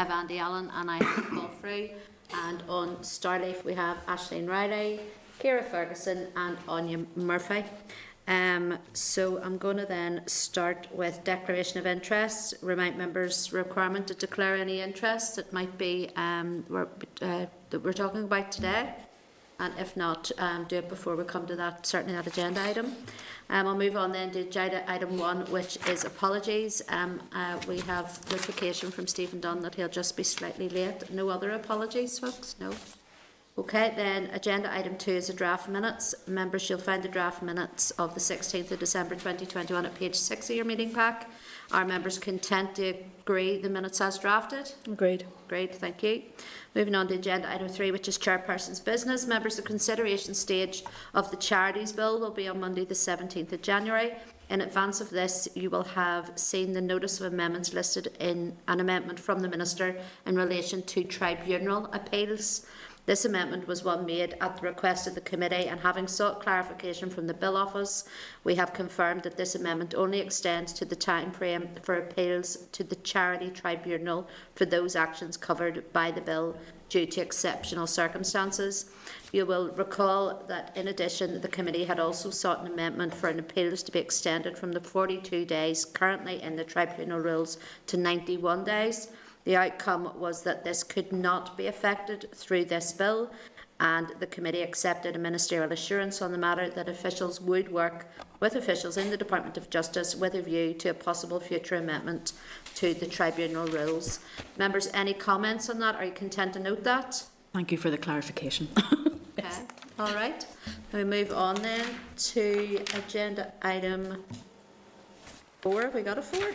I have Andy Allen and I have Paul Frew. And on Starleaf we have Aisling Riley, Ciara Ferguson and Anya Murphy. So I'm going to then start with declaration of interest. Remind members requirement to declare any interest that might be that we're talking about today. And if not, do it before we come to that, certainly that agenda item. I'll move on then to agenda item 1, which is apologies. We have notification from Stephen Dunn that he'll just be slightly late. No other apologies, folks? No. Okay, then agenda item 2 is the draft minutes. Members, you'll find the draft minutes of the 16th of December 2021 at page 6 of your meeting pack. Are members content to agree the minutes as drafted? Agreed. Great, thank you. Moving on to agenda item 3, which is chairperson's business. Members, the consideration stage of the charities bill will be on Monday the 17th of January. In advance of this, you will have seen the notice of amendments listed in an amendment from the Minister in relation to tribunal appeals. This amendment was one made at the request of the committee, and having sought clarification from the Bill Office, we have confirmed that this amendment only extends to the time frame for appeals to the charity tribunal for those actions covered by the bill due to exceptional circumstances. You will recall that in addition, the committee had also sought an amendment for an appeals to be extended from the 42 days currently in the tribunal rules to 91 days. The outcome was that this could not be effected through this bill, and the committee accepted a ministerial assurance on the matter that officials would work with officials in the Department of Justice with a view to a possible future amendment to the tribunal rules. Members, any comments on that? Are you content to note that? Thank you for the clarification. Okay, all right. We move on then to agenda item 4. Have we got a 4?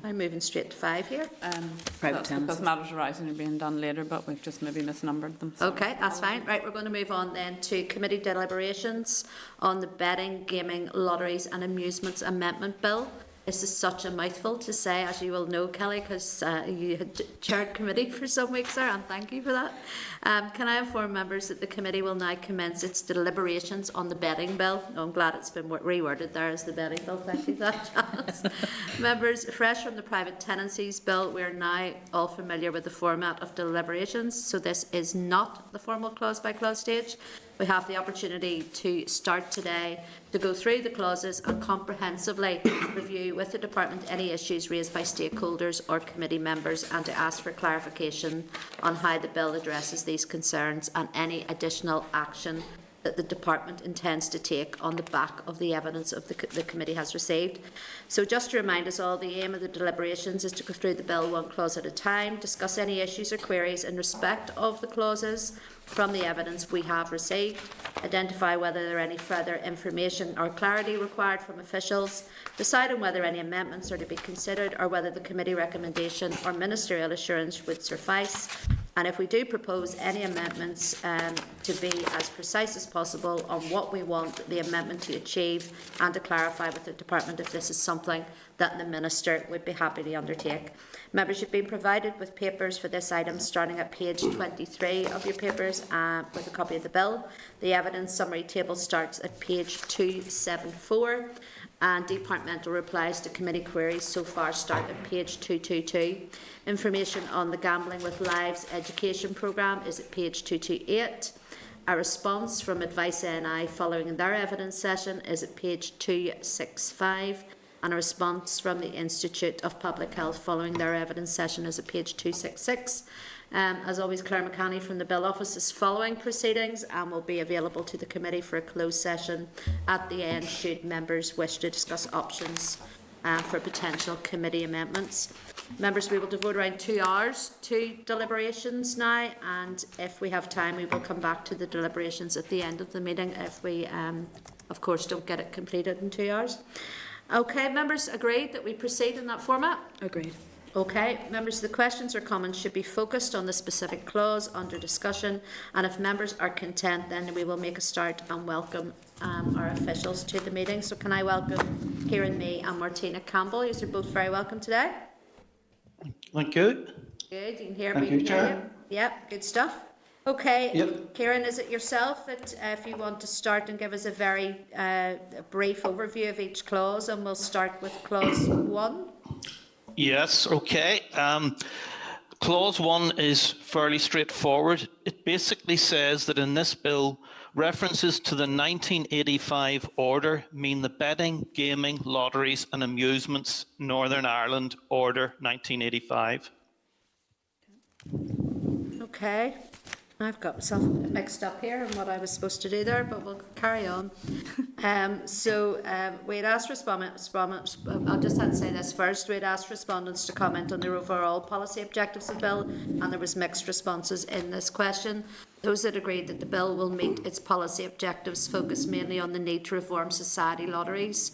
I'm moving straight to 5 here. Private That's tenancy. because matters arising are being done later, but we've just maybe misnumbered them. So. Okay, that's fine. Right, we're going to move on then to committee deliberations on the betting, gaming, lotteries and amusements amendment bill. This is such a mouthful to say, as you will know, Kelly, because you had chaired committee for some weeks there, and thank you for that. Can I inform members that the committee will now commence its deliberations on the betting bill? No, I'm glad it's been reworded there as the betting bill. Thank you for that. Members, fresh from the private tenancies bill, we are now all familiar with the format of deliberations, so this is not the formal clause-by-clause stage. We have the opportunity to start today to go through the clauses and comprehensively review with the Department any issues raised by stakeholders or committee members, and to ask for clarification on how the bill addresses these concerns and any additional action that the Department intends to take on the back of the evidence of the committee has received. So just to remind us all, the aim of the deliberations is to go through the bill one clause at a time, discuss any issues or queries in respect of the clauses from the evidence we have received, identify whether there are any further information or clarity required from officials, decide on whether any amendments are to be considered or whether the committee recommendation or ministerial assurance would suffice, and if we do propose any amendments, to be as precise as possible on what we want the amendment to achieve, and to clarify with the Department if this is something that the Minister would be happy to undertake. Members, you've been provided with papers for this item starting at page 23 of your papers with a copy of the bill. The evidence summary table starts at page 274, and departmental replies to committee queries so far start at page 222. Information on the Gambling with Lives education programme is at page 228. A response from Advice NI following their evidence session is at page 265. And a response from the Institute of Public Health following their evidence session is at page 266. As always, Claire McCanny from the Bill Office is following proceedings and will be available to the committee for a closed session at the end should members wish to discuss options for potential committee amendments. Members, we will devote around 2 hours to deliberations now, and if we have time we will come back to the deliberations at the end of the meeting if we of course don't get it completed in 2 hours. Okay, members, agreed that we proceed in that format? Agreed. Okay, members, the questions or comments should be focused on the specific clause under discussion, and if members are content, then we will make a start and welcome our officials to the meeting. So can I welcome Kieran Mee and Martina Campbell? You're both very welcome today. Thank you. Good, you can hear Thank me. you, Chair. Yep, good stuff. Okay, Yep. Kieran, is it yourself that if you want to start and give us a very brief overview of each clause, and we'll start with clause 1? Yes, okay. Clause 1 is fairly straightforward. It basically says that in this bill, references to the 1985 order mean the Betting, Gaming, Lotteries and Amusements Northern Ireland Order 1985. Okay, I've got myself a bit mixed up here in what I was supposed to do there, but we'll carry on. We'd asked respondents, I'll just have to say this first, we'd asked respondents to comment on the overall policy objectives of the bill, and there was mixed responses in this question. Those that agreed that the bill will meet its policy objectives focus mainly on the need to reform society lotteries.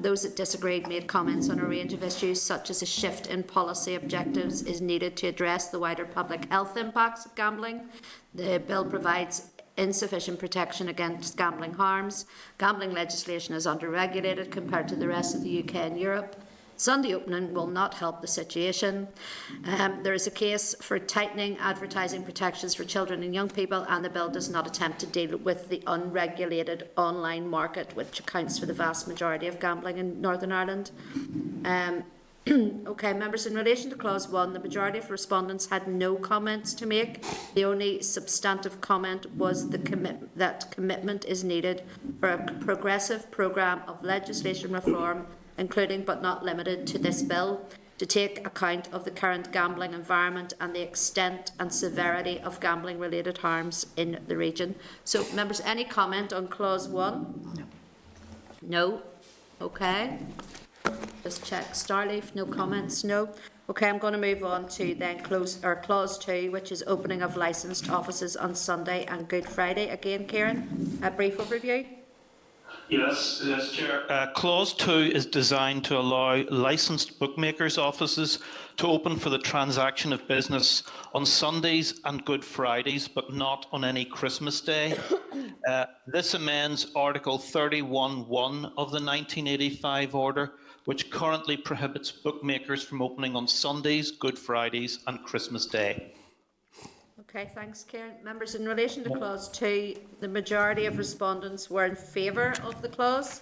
Those that disagreed made comments on a range of issues, such as a shift in policy objectives is needed to address the wider public health impacts of gambling. The bill provides insufficient protection against gambling harms. Gambling legislation is under-regulated compared to the rest of the UK and Europe. Sunday opening will not help the situation. There is a case for tightening advertising protections for children and young people, and the bill does not attempt to deal with the unregulated online market, which accounts for the vast majority of gambling in Northern Ireland. Okay, members, in relation to Clause 1, the majority of respondents had no comments to make. The only substantive comment was that commitment is needed for a progressive programme of legislation reform, including but not limited to this bill, to take account of the current gambling environment and the extent and severity of gambling-related harms in the region. So, members, any comment on Clause 1? No? Okay. Just check. Starleaf, no comments? No? Okay, I'm going to move on to then Clause 2, which is opening of licensed offices on Sunday and Good Friday. Again, Kieran, a brief overview. Yes, Chair. Clause 2 is designed to allow licensed bookmakers' offices to open for the transaction of business on Sundays and Good Fridays, but not on any Christmas Day. This amends Article 31(1) of the 1985 order, which currently prohibits bookmakers from opening on Sundays, Good Fridays and Christmas Day. Okay, thanks, Karen. Members, in relation to Clause 2, the majority of respondents were in favour of the clause.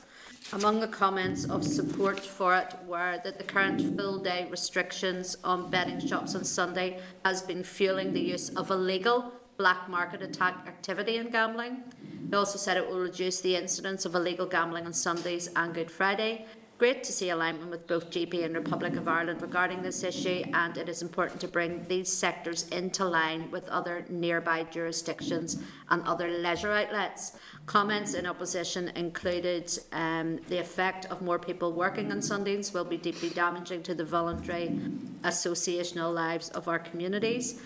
Among the comments of support for it were that the current full-day restrictions on betting shops on Sunday has been fuelling the use of illegal black market activity in gambling. They also said it will reduce the incidence of illegal gambling on Sundays and Good Friday. Great to see alignment with both GP and Republic of Ireland regarding this issue, and it is important to bring these sectors into line with other nearby jurisdictions and other leisure outlets. Comments in opposition included the effect of more people working on Sundays will be deeply damaging to the voluntary associational lives of our communities.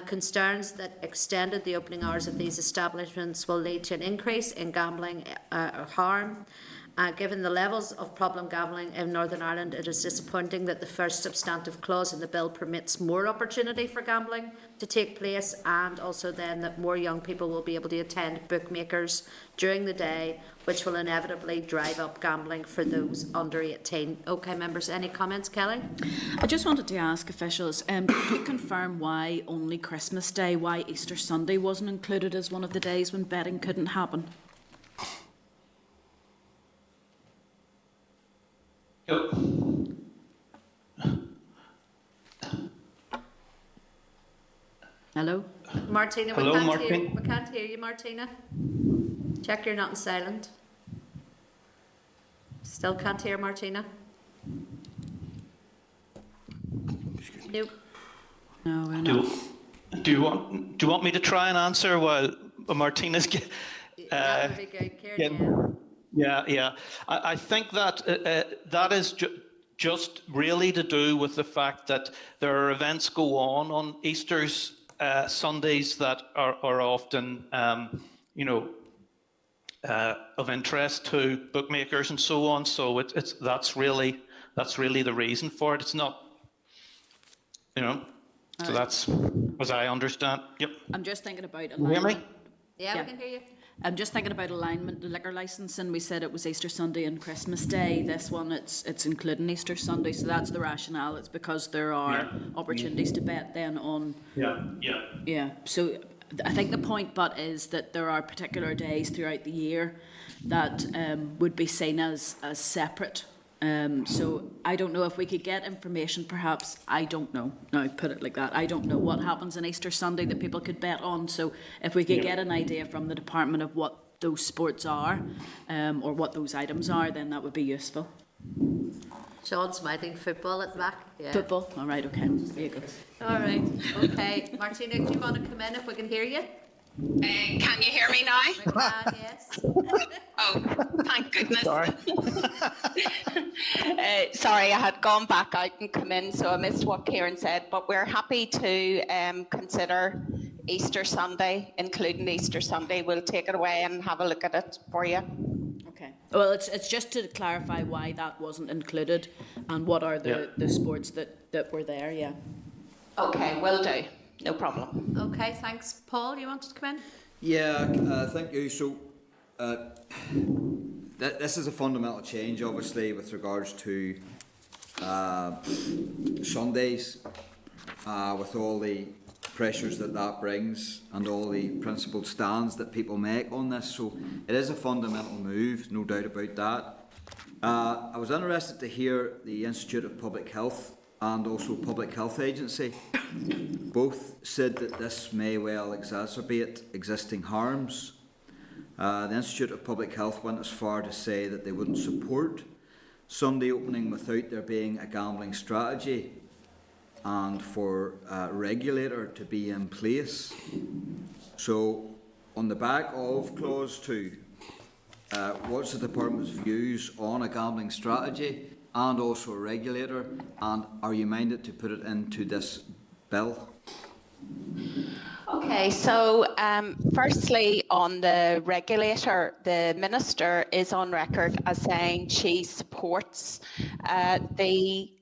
Concerns that extended the opening hours of these establishments will lead to an increase in gambling harm. Given the levels of problem gambling in Northern Ireland, it is disappointing that the first substantive clause in the bill permits more opportunity for gambling to take place, and also then that more young people will be able to attend bookmakers during the day, which will inevitably drive up gambling for those under 18. Okay, members, any comments? Kelly? I just wanted to ask officials, could you confirm why only Christmas Day, why Easter Sunday wasn't included as one of the days when betting couldn't happen? Yep. Hello? Martina, Hello, we Martin. can't hear you, Martina. Check you're not in silent. Still can't hear Martina. Nope. No, we're not. Do you want me to try and answer while Martina's That would be good, Kieran. Yeah. I think that that is just really to do with the fact that there are events go on Easter's Sundays that are often, of interest to bookmakers and so on. So that's really the reason for it. It's not, So that's as I understand. Yep. I'm just thinking about Can you hear me? alignment. Yeah, we can hear you. I'm just thinking about alignment, the liquor licence, and we said it was Easter Sunday and Christmas Day. This one, it's including Easter Sunday, so that's the rationale. It's because there are opportunities to bet then on. Yeah. So I think the point, but is that there are particular days throughout the year that would be seen as separate So I don't know if we could get information, perhaps, I don't know, now put it like that, I don't know what happens on Easter Sunday that people could bet on, so if we could get an idea from the department of what those sports are, or what those items are, then that would be useful. Sean's smiling, football at the back. Yeah. Football, all right, okay, there you go. All right, okay. Martina, do you want to come in if we can hear you? Can you hear me now? We can, yes. Oh, thank goodness. Sorry. Sorry, I had gone back out and come in, so I missed what Kieran said, but we're happy to consider Easter Sunday, including Easter Sunday. We'll take it away and have a look at it for you. Okay, well, it's just to clarify why that wasn't included and what are the sports that were there, yeah. Okay, will do. No problem. Okay, thanks. Paul, you wanted to come in? Yeah, thank you. So, this is a fundamental change, obviously, with regards to Sundays, with all the pressures that brings and all the principled stands that people make on this. So, it is a fundamental move, no doubt about that. I was interested to hear the Institute of Public Health and also Public Health Agency both said that this may well exacerbate existing harms. The Institute of Public Health went as far to say that they wouldn't support Sunday opening without there being a gambling strategy and for a regulator to be in place. So, on the back of Clause 2, what's the Department's views on a gambling strategy and also a regulator, and are you minded to put it into this bill? Okay, so firstly on the regulator, the Minister is on record as saying she supports the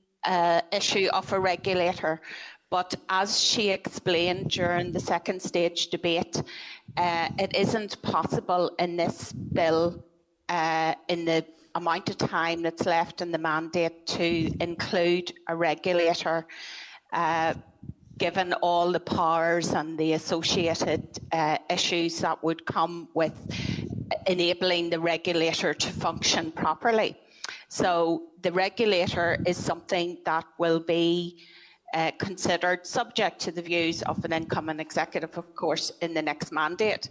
issue of a regulator, but as she explained during the second stage debate, it isn't possible in this bill, in the amount of time that's left in the mandate, to include a regulator, given all the powers and the associated issues that would come with enabling the regulator to function properly. So the regulator is something that will be considered, subject to the views of an incoming executive, of course, in the next mandate.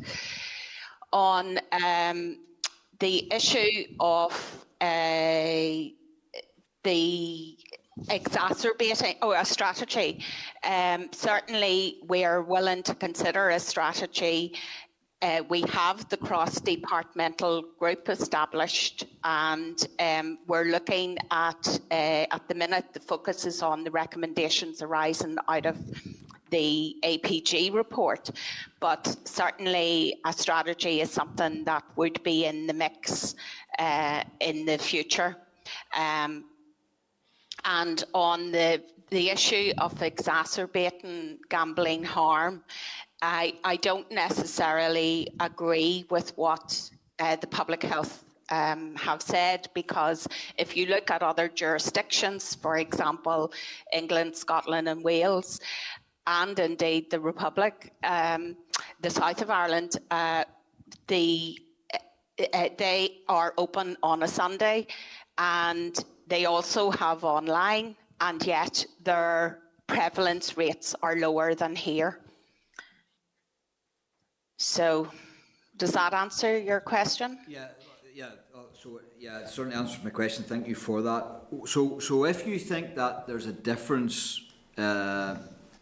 On the issue of the exacerbating a strategy, certainly we are willing to consider a strategy. We have the cross-departmental group established, and we're looking at the minute, the focus is on the recommendations arising out of the APG report, but certainly a strategy is something that would be in the mix in the future. And on the issue of exacerbating gambling harm, I don't necessarily agree with what the Public Health have said, because if you look at other jurisdictions, for example, England, Scotland and Wales, and indeed the Republic, the south of Ireland, they are open on a Sunday, and they also have online, and yet their prevalence rates are lower than here. So, does that answer your question? Yeah. It certainly answered my question. Thank you for that. So if you think that there's a difference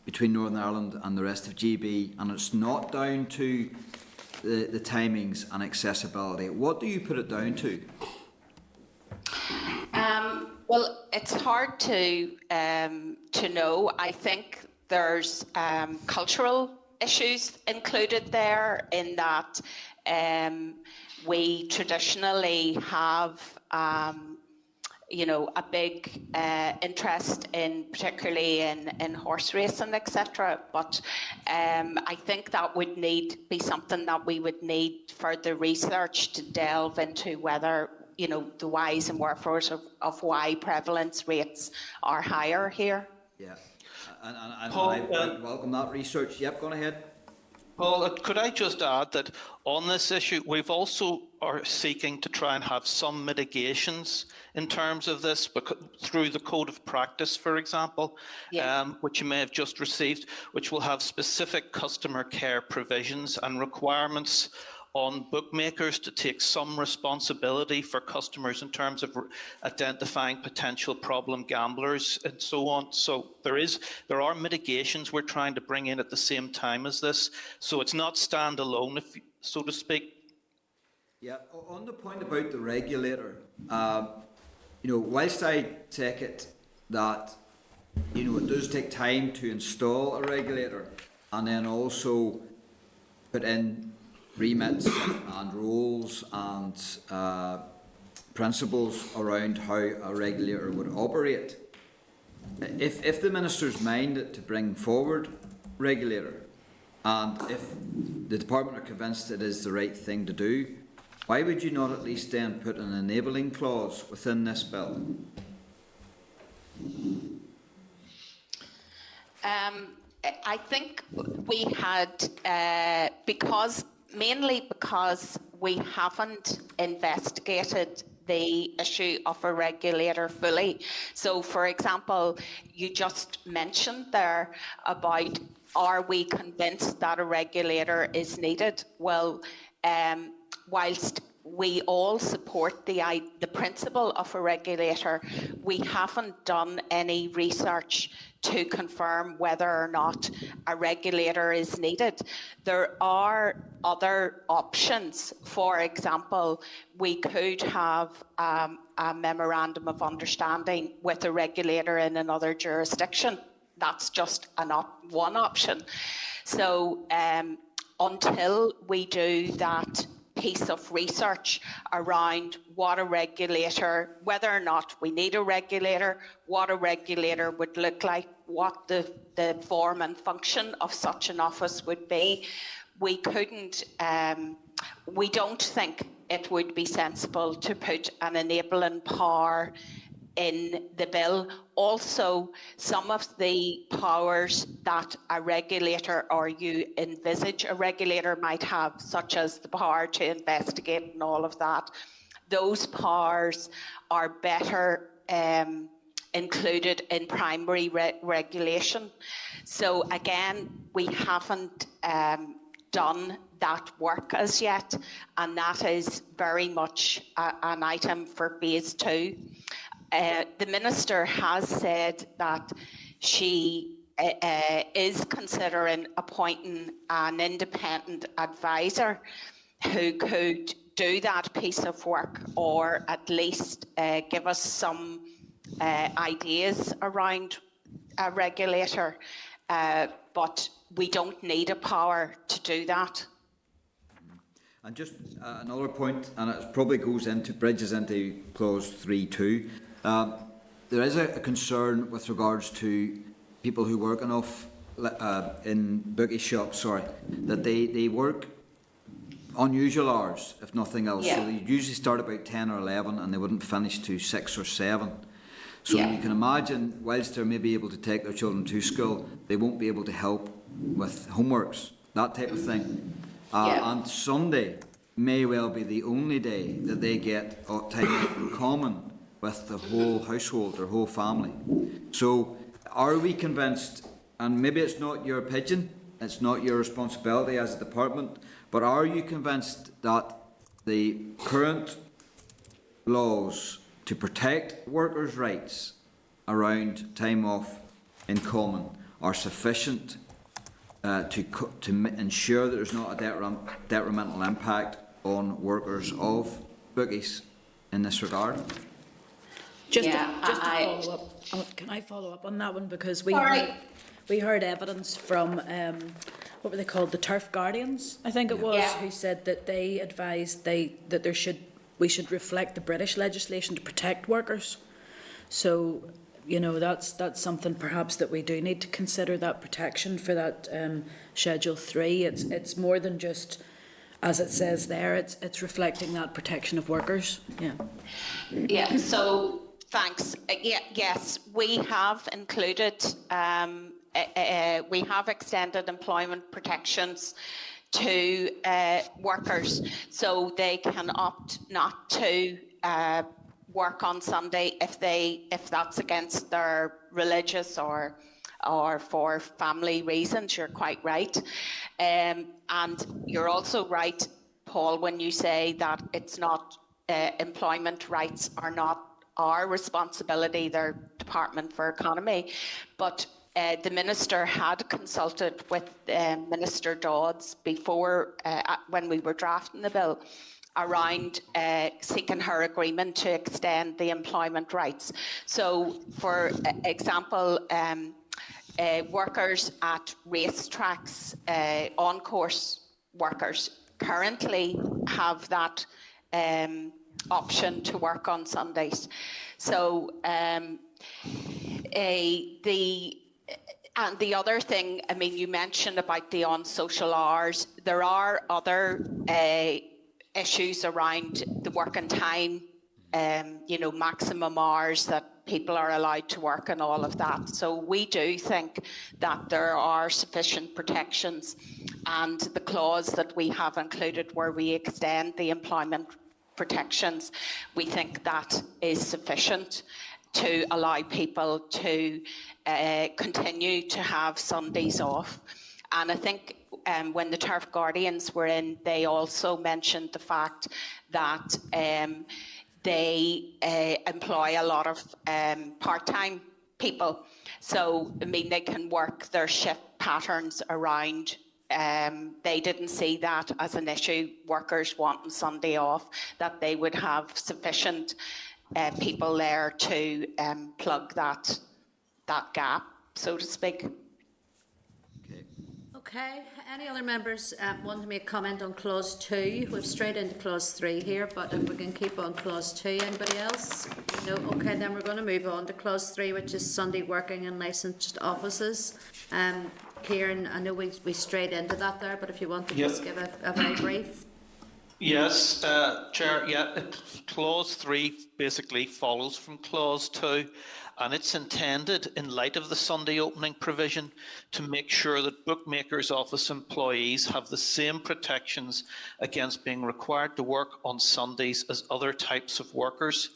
between Northern Ireland and the rest of GB, and it's not down to the timings and accessibility, what do you put it down to? Well, it's hard to know. I think there's cultural issues included there, in that we traditionally have a big interest in, particularly in horse racing, etc. But I think that would be something that we would need further research to delve into, whether the whys and wherefores of why prevalence rates are higher here. Yeah, and Paul, I welcome that research. Yep, go on ahead. Paul, could I just add that on this issue, we've also are seeking to try and have some mitigations in terms of this through the Code of Practice, for example, which you may have just received, which will have specific customer care provisions and requirements on bookmakers to take some responsibility for customers in terms of identifying potential problem gamblers and so on. So there are mitigations we're trying to bring in at the same time as this. So it's not standalone, so to speak. Yeah, on the point about the regulator, whilst I take it that, it does take time to install a regulator and then also put in remits and rules and principles around how a regulator would operate. If the Minister's minded to bring forward regulator, and if the Department are convinced it is the right thing to do, why would you not at least then put an enabling clause within this bill? I think we had, mainly because we haven't investigated the issue of a regulator fully. So, for example, you just mentioned there about, are we convinced that a regulator is needed? Well, whilst we all support the principle of a regulator, we haven't done any research to confirm whether or not a regulator is needed. There are other options. For example, we could have a memorandum of understanding with a regulator in another jurisdiction. That's just one option. So until we do that piece of research around what a regulator, whether or not we need a regulator, what a regulator would look like, what the form and function of such an office would be, we don't think it would be sensible to put an enabling power in the bill. Also, some of the powers that a regulator or you envisage a regulator might have, such as the power to investigate and all of that, those powers are better included in primary regulation. So again, we haven't done that work as yet, and that is very much an item for phase 2. The Minister has said that she is considering appointing an independent advisor who could do that piece of work, or at least give us some ideas around a regulator, but we don't need a power to do that. And just another point, and it probably bridges into clause 3.2. There is a concern with regards to people who work in bookie shops, that they work unusual hours, if nothing else. Yeah. So they usually start about 10 or 11 and they wouldn't finish to 6 or 7. So you can imagine, whilst they're maybe able to take their children to school, they won't be able to help with homeworks, that type of thing. And Sunday may well be the only day that they get time in common with the whole household, their whole family. So are we convinced, and maybe it's not your pigeon, it's not your responsibility as a department, but are you convinced that the current laws to protect workers' rights around time off in common are sufficient to ensure that there's not a detrimental impact on workers of bookies in this regard? Just to follow up, can I follow up on that one? Because we heard evidence from, what were they called, the Turf Guardians, I think it was, who said that they advised that we should reflect the British legislation to protect workers. So, that's something perhaps that we do need to consider, that protection for that Schedule 3. It's more than just, as it says there, it's reflecting that protection of workers. So thanks. Yes, we have included we have extended employment protections to workers, so they can opt not to work on Sunday if that's against their religious or for family reasons. You're quite right, and you're also right, Paul, when you say that it's not employment rights are not our responsibility, they're Department for Economy, but the Minister had consulted with Minister Dodds before when we were drafting the bill around seeking her agreement to extend the employment rights. So, for example, workers at racetracks, on-course workers currently have that option to work on Sundays. So the other thing, I mean, you mentioned about the unsocial hours. There are other issues around the working time, maximum hours that people are allowed to work and all of that. So we do think that there are sufficient protections, and the clause that we have included where we extend the employment protections, we think that is sufficient to allow people to continue to have Sundays off. And I think when the Turf Guardians were in, they also mentioned the fact that they employ a lot of part-time people. So, I mean, they can work their shift patterns around. They didn't see that as an issue, workers wanting Sunday off, that they would have sufficient people there to plug that gap, so to speak. Okay, any other members want to make comment on clause 2? We've straight into clause 3 here, but if we can keep on clause 2, anybody else? No, okay, then we're going to move on to clause 3, which is Sunday working in licensed offices. Kieran, I know we strayed into that there, but if you want to just give a very brief. Yes, Chair, clause 3 basically follows from clause 2, and it's intended, in light of the Sunday opening provision, to make sure that bookmakers' office employees have the same protections against being required to work on Sundays as other types of workers.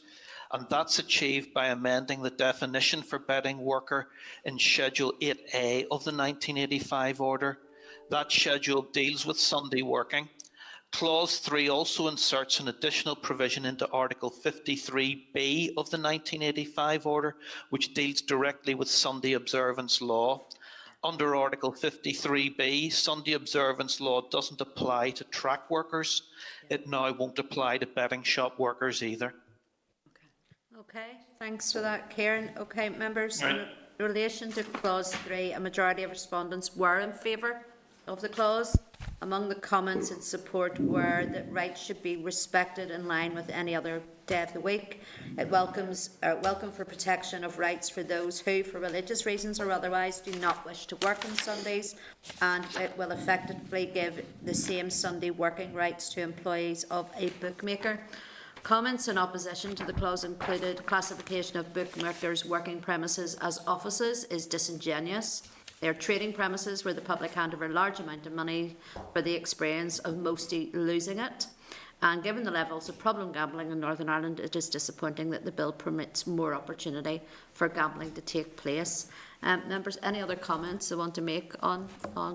And that's achieved by amending the definition for betting worker in Schedule 8A of the 1985 order. That schedule deals with Sunday working. Clause 3 also inserts an additional provision into Article 53B of the 1985 order, which deals directly with Sunday observance law. Under Article 53B, Sunday observance law doesn't apply to track workers. It now won't apply to betting shop workers either. Okay, thanks for that, Kieran. Okay, members, in relation to clause 3, a majority of respondents were in favour of the clause. Among the comments in support were that rights should be respected in line with any other day of the week. It welcome for protection of rights for those who, for religious reasons or otherwise, do not wish to work on Sundays, and it will effectively give the same Sunday working rights to employees of a bookmaker. Comments in opposition to the clause included classification of bookmakers' working premises as offices is disingenuous. They are trading premises where the public hand over a large amount of money for the experience of mostly losing it. And given the levels of problem gambling in Northern Ireland, it is disappointing that the bill permits more opportunity for gambling to take place. Members, any other comments they want to make on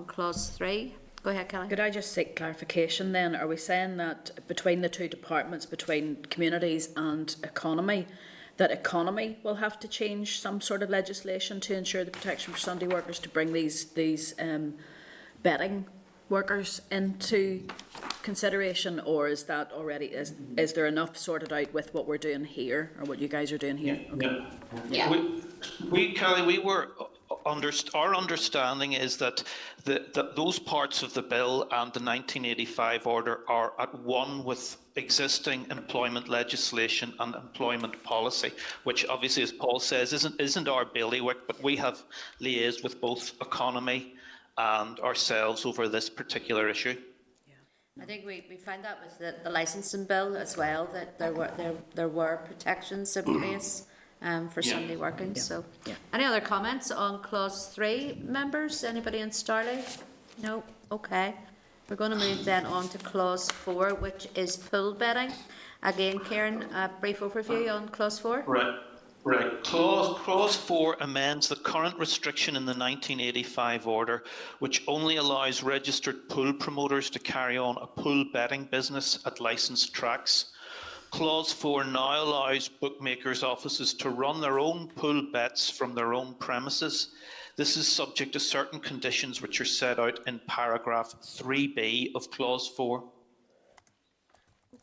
clause 3? Go ahead, Kelly. Could I just seek clarification then? Are we saying that between the two departments, between communities and economy, that economy will have to change some sort of legislation to ensure the protection for Sunday workers, to bring these betting workers into consideration, or is that already, is there enough sorted out with what we're doing here, or what you guys are doing here? Okay. Yeah. Kelly, our understanding is that those parts of the bill and the 1985 order are at one with existing employment legislation and employment policy, which obviously, as Paul says, isn't our bailiwick, but we have liaised with both economy and ourselves over this particular issue. I think we find that with the licensing bill as well, that there were protections in place for Sunday working, so. Yeah. Any other comments on clause 3, members? Anybody in Starley? No? Okay. We're going to move then on to clause 4, which is pool betting. Again, Kieran, a brief overview on clause 4. Right. Clause 4 amends the current restriction in the 1985 order, which only allows registered pool promoters to carry on a pool betting business at licensed tracks. Clause 4 now allows bookmakers' offices to run their own pool bets from their own premises. This is subject to certain conditions which are set out in paragraph 3b of clause 4.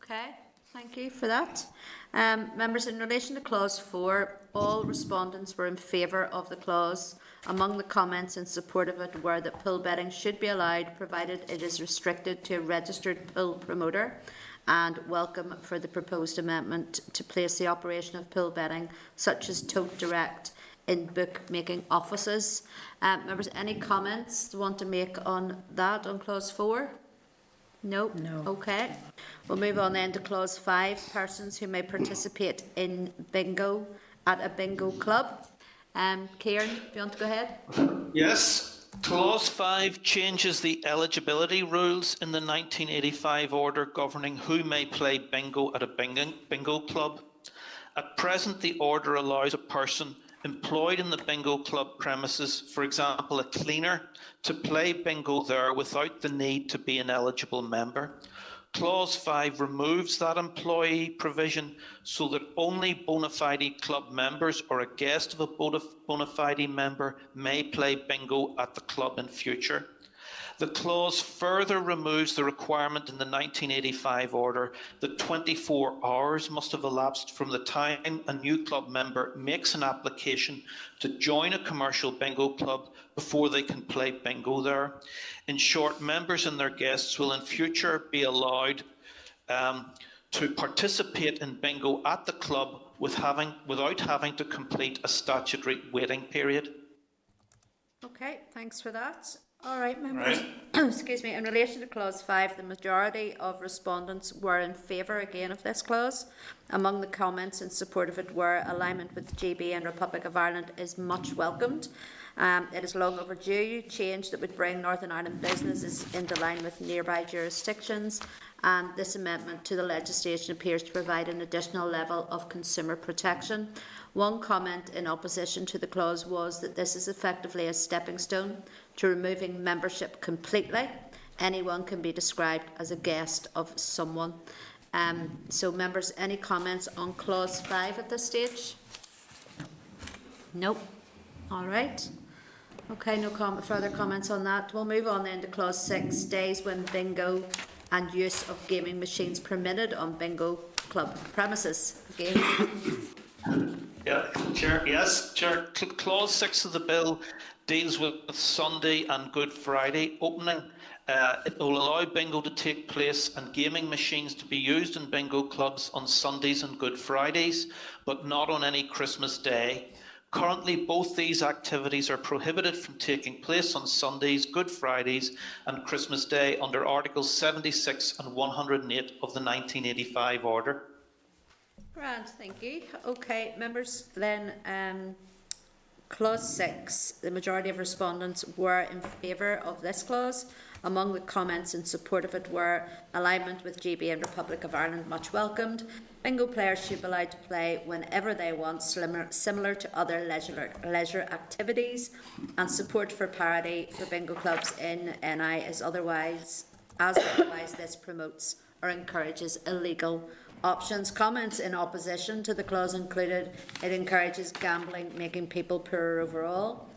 Okay, thank you for that. Members, in relation to clause 4, all respondents were in favour of the clause. Among the comments in support of it were that pool betting should be allowed provided it is restricted to a registered pool promoter, and welcome for the proposed amendment to place the operation of pool betting, such as Tote Direct, in bookmaking offices. Members, any comments you want to make on that, on clause 4? No? No. Okay. We'll move on then to clause 5, persons who may participate in bingo at a bingo club. Kieran, do you want to go ahead? Yes. Clause 5 changes the eligibility rules in the 1985 order governing who may play bingo at a bingo club. At present, the order allows a person employed in the bingo club premises, for example a cleaner, to play bingo there without the need to be an eligible member. Clause 5 removes that employee provision so that only bona fide club members or a guest of a bona fide member may play bingo at the club in future. The clause further removes the requirement in the 1985 order that 24 hours must have elapsed from the time a new club member makes an application to join a commercial bingo club before they can play bingo there. In short, members and their guests will in future be allowed to participate in bingo at the club without having to complete a statutory waiting period. Okay, thanks for that. All right, members. Excuse me. In relation to clause 5, the majority of respondents were in favour again of this clause. Among the comments in support of it were alignment with GB and Republic of Ireland is much welcomed. It is long overdue change that would bring Northern Ireland businesses into line with nearby jurisdictions, and this amendment to the legislation appears to provide an additional level of consumer protection. One comment in opposition to the clause was that this is effectively a stepping stone to removing membership completely. Anyone can be described as a guest of someone. So members, any comments on clause 5 at this stage? Nope. All right. Okay, no further comments on that. We'll move on then to clause 6, days when bingo and use of gaming machines permitted on bingo club premises. Again. Yeah, Chair. Yes, Chair. Clause 6 of the bill deals with Sunday and Good Friday opening. It will allow bingo to take place and gaming machines to be used in bingo clubs on Sundays and Good Fridays, but not on any Christmas Day. Currently, both these activities are prohibited from taking place on Sundays, Good Fridays and Christmas Day under Articles 76 and 108 of the 1985 order. Grand, thank you. Okay, members, then clause 6, the majority of respondents were in favour of this clause. Among the comments in support of it were alignment with GB and Republic of Ireland much welcomed. Bingo players should be allowed to play whenever they want, similar to other leisure activities, and support for parity for bingo clubs in NI as otherwise this promotes or encourages illegal options. Comments in opposition to the clause included it encourages gambling, making people poorer overall.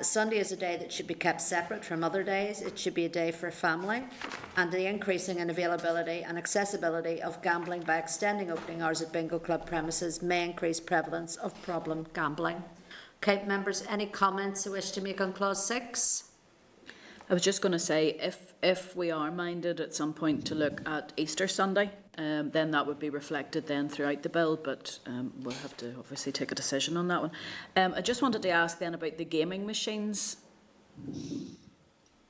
Sunday is a day that should be kept separate from other days. It should be a day for family, and the increasing in availability and accessibility of gambling by extending opening hours at bingo club premises may increase prevalence of problem gambling. Okay, members, any comments you wish to make on clause 6? I was just going to say, if we are minded at some point to look at Easter Sunday, then that would be reflected then throughout the bill, but we'll have to obviously take a decision on that one. I just wanted to ask then about the gaming machines.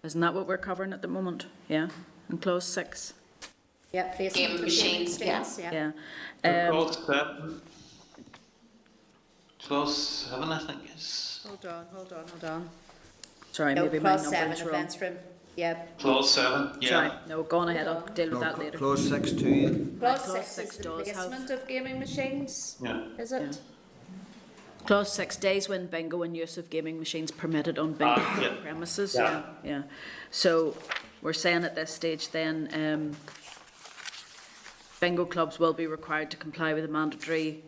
Isn't that what we're covering at the moment? Yeah, in clause 6. Yeah, placement Game of machines, machines, Yeah. Clause 7. Clause 7, I think, is. Hold on. Sorry, No, maybe my clause 7, numbering's wrong. events from, yep. Clause 7, yeah. Sorry, no, go on ahead, I'll deal with No, that later. clause 6 too. Clause Clause 6 6 is the does have- placement of gaming machines, Yeah. is it? Clause 6 days when bingo and use of gaming machines permitted on bingo yeah. premises, Yeah. yeah. So we're saying at this stage then, bingo clubs will be required to comply with the mandatory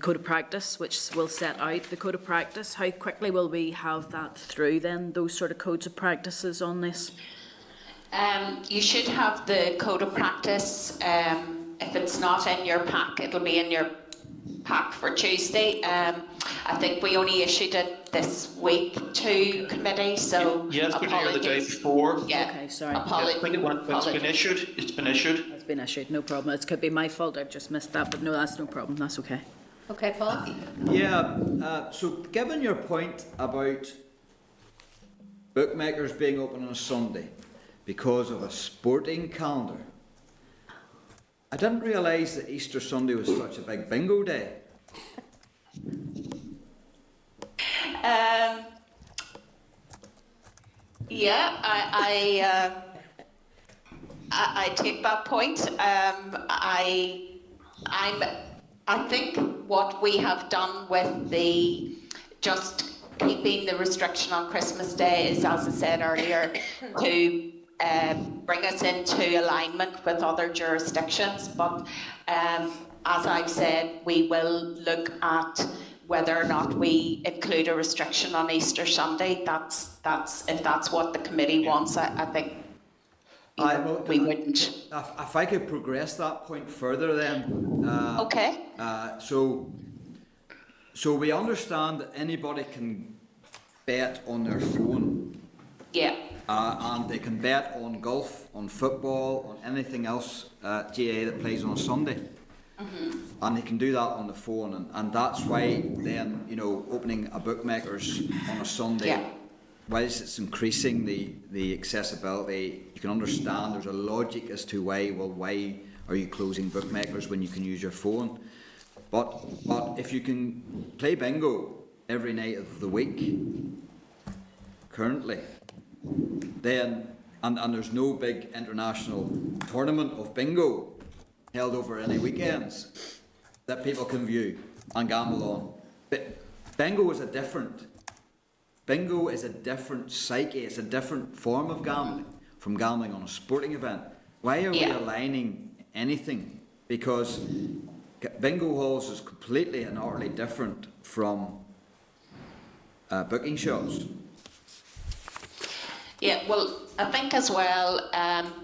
code of practice, which will set out the code of practice. How quickly will we have that through then, those sort of codes of practices on this? You should have the code of practice. If it's not in your pack, it'll be in your pack for Tuesday. I think we only issued it this week to committee, so Yesterday or the day apologies. before. Yeah. Okay, sorry. I think it's been issued. It's been issued. It's been issued, no problem. It could be my fault, I've just missed that, but no, that's no problem, that's okay. Okay, Paul? Yeah, so given your point about bookmakers being open on a Sunday because of a sporting calendar, I didn't realise that Easter Sunday was such a big bingo day. Yeah, I take that point. I think what we have done with the just keeping the restriction on Christmas Day is, as I said earlier, to bring us into alignment with other jurisdictions. But as I've said, we will look at whether or not we include a restriction on Easter Sunday. That's if that's what the committee wants. I think we wouldn't. If I could progress that point further then. Okay. So we understand that anybody can bet on their phone. Yeah. And they can bet on golf, on football, on anything else GA that plays on a Sunday. Mm-hmm. And they can do that on the phone, and that's why then, you know, opening a bookmakers on a Sunday, whilst it's increasing the accessibility, you can understand there's a logic as to why are you closing bookmakers when you can use your phone. But if you can play bingo every night of the week currently, then and there's no big international tournament of bingo held over any weekends that people can view and gamble on. But bingo is a different psyche, it's a different form of gambling from gambling on a sporting event. Why are we aligning anything? Because bingo halls is completely and utterly different from booking shops. Yeah, well, I think as well,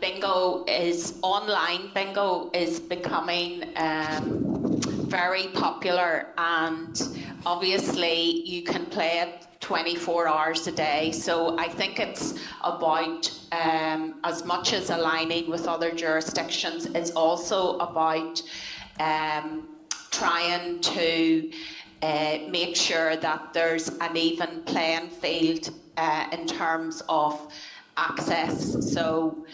bingo is online. Bingo is becoming very popular, and obviously you can play it 24 hours a day. So I think it's about, as much as aligning with other jurisdictions, it's also about trying to make sure that there's an even playing field in terms of access. So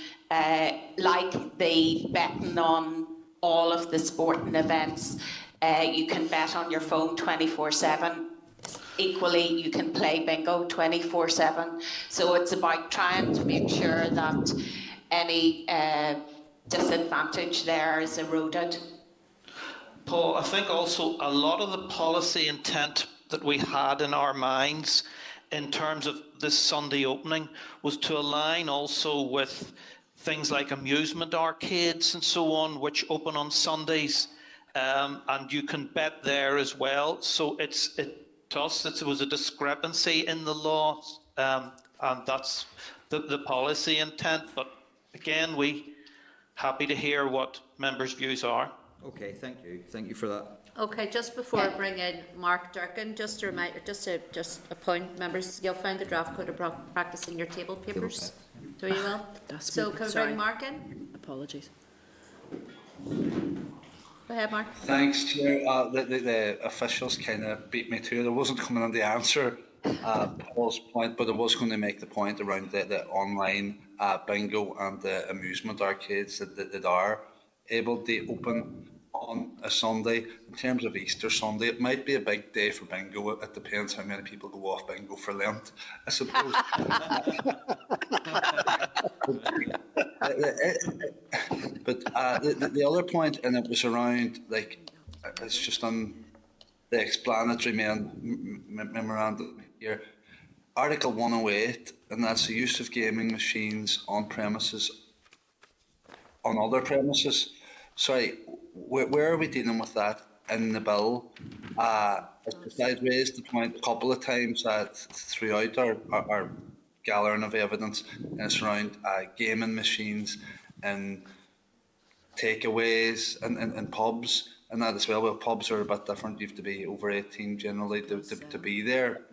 like the betting on all of the sporting events, you can bet on your phone 24/7. Equally, you can play bingo 24/7. So it's about trying to make sure that any disadvantage there is eroded. Paul, I think also a lot of the policy intent that we had in our minds in terms of this Sunday opening was to align also with things like amusement arcades and so on, which open on Sundays, and you can bet there as well. So to us, it was a discrepancy in the law, and that's the policy intent. But again, we happy to hear what members' views are. Okay, thank you. Thank you for that. Okay, just before I bring in Mark Durkin, just a point, members, you'll find the draft code of practice in your table papers. So you will. So can we bring Mark in? Apologies. Go ahead, Mark. Thanks, Chair. The officials kind of beat me to it. I wasn't coming on to answer Paul's point, but I was going to make the point around the online bingo and the amusement arcades that are able to open on a Sunday. In terms of Easter Sunday, it might be a big day for bingo. It depends how many people go off bingo for Lent, I suppose. But the other point, and it was around, like, it's just on the explanatory memorandum here, Article 108, and that's the use of gaming machines on premises, on other premises. Sorry, where are we dealing with that in the bill? I've raised the point a couple of times that throughout our gathering of evidence, and it's around gaming machines and takeaways and pubs and that as well. Well, pubs are a bit different. You have to be over 18 generally to be there.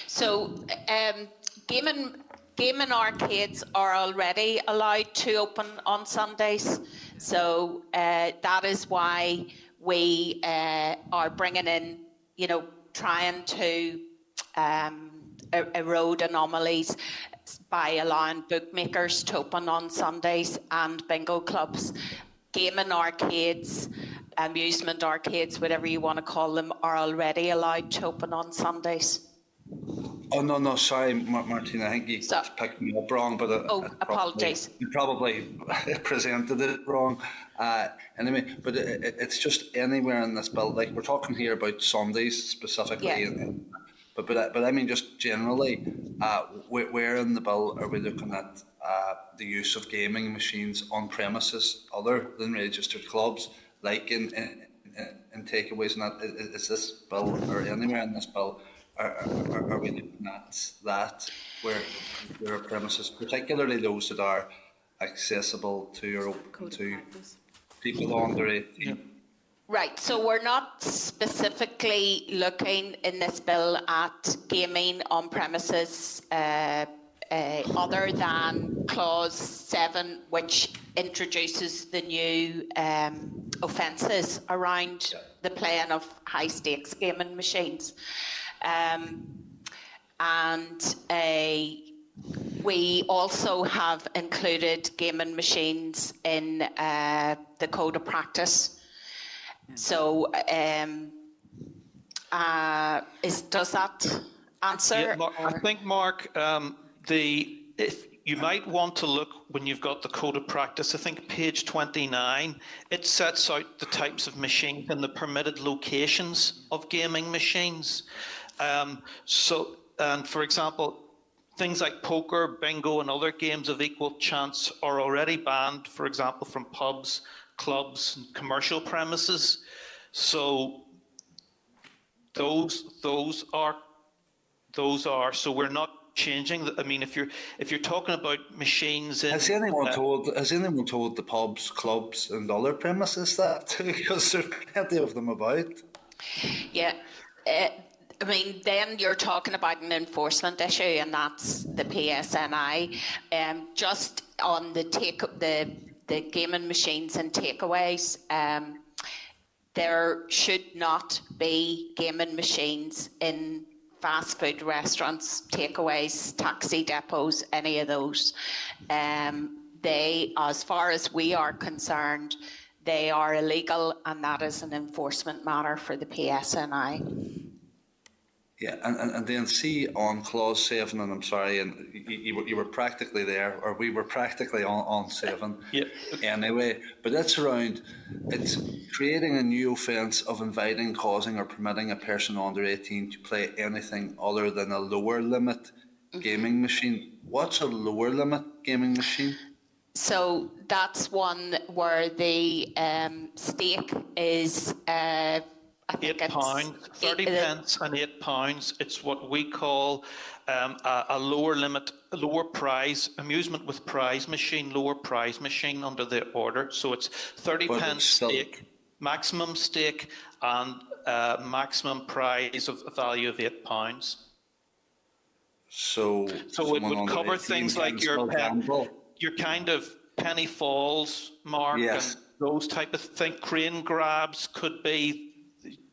So, gaming arcades are already allowed to open on Sundays. So that is why we are bringing in, trying to erode anomalies by allowing bookmakers to open on Sundays and bingo clubs. Gaming arcades, amusement arcades, whatever you want to call them, are already allowed to open on Sundays. Oh, no, sorry, Martina, I think you picked me up wrong, but apologies. You probably presented it wrong. Anyway, but it's just anywhere in this bill. Like, we're talking here about Sundays specifically, yeah. But I mean just generally, where in the bill are we looking at the use of gaming machines on premises other than registered clubs, like in takeaways and that? Is this bill or anywhere in this bill are we looking at that where there are premises, particularly those that are accessible to or open to people under 18? Right, so we're not specifically looking in this bill at gaming on premises other than Clause 7, which introduces the new offences around the playing of high-stakes gaming machines. We also have included gaming machines in the Code of Practice. So, does that answer? Yeah, Mark, I think, Mark, if you might want to look when you've got the Code of Practice, I think page 29, it sets out the types of machines and the permitted locations of gaming machines. And for example, things like poker, bingo, and other games of equal chance are already banned, for example, from pubs, clubs, and commercial premises. So those are. So we're not changing. I mean, if you're talking about machines in, has anyone told the pubs, clubs, and other premises that too? Because there's plenty of them about. Yeah. I mean, then you're talking about an enforcement issue, and that's the PSNI. Just on the gaming machines and takeaways, there should not be gaming machines in fast food restaurants, takeaways, taxi depots, any of those. They, as far as we are concerned, they are illegal, and that is an enforcement matter for the PSNI. Yeah, and then see on Clause 7, and I'm sorry, and you were practically there, or we were practically on 7 anyway, but it's creating a new offence of inviting, causing or permitting a person under 18 to play anything other than a lower limit gaming machine. What's a lower limit gaming machine? So that's one where the stake is I think £8, 30 pence and £8. It's what we call a lower prize, amusement with prize machine, lower prize machine under the order. So it's 30 pence stake, maximum stake, and maximum prize of a value of £8. So it would cover things like your kind of penny falls, Mark, and those type of things. Crane grabs could be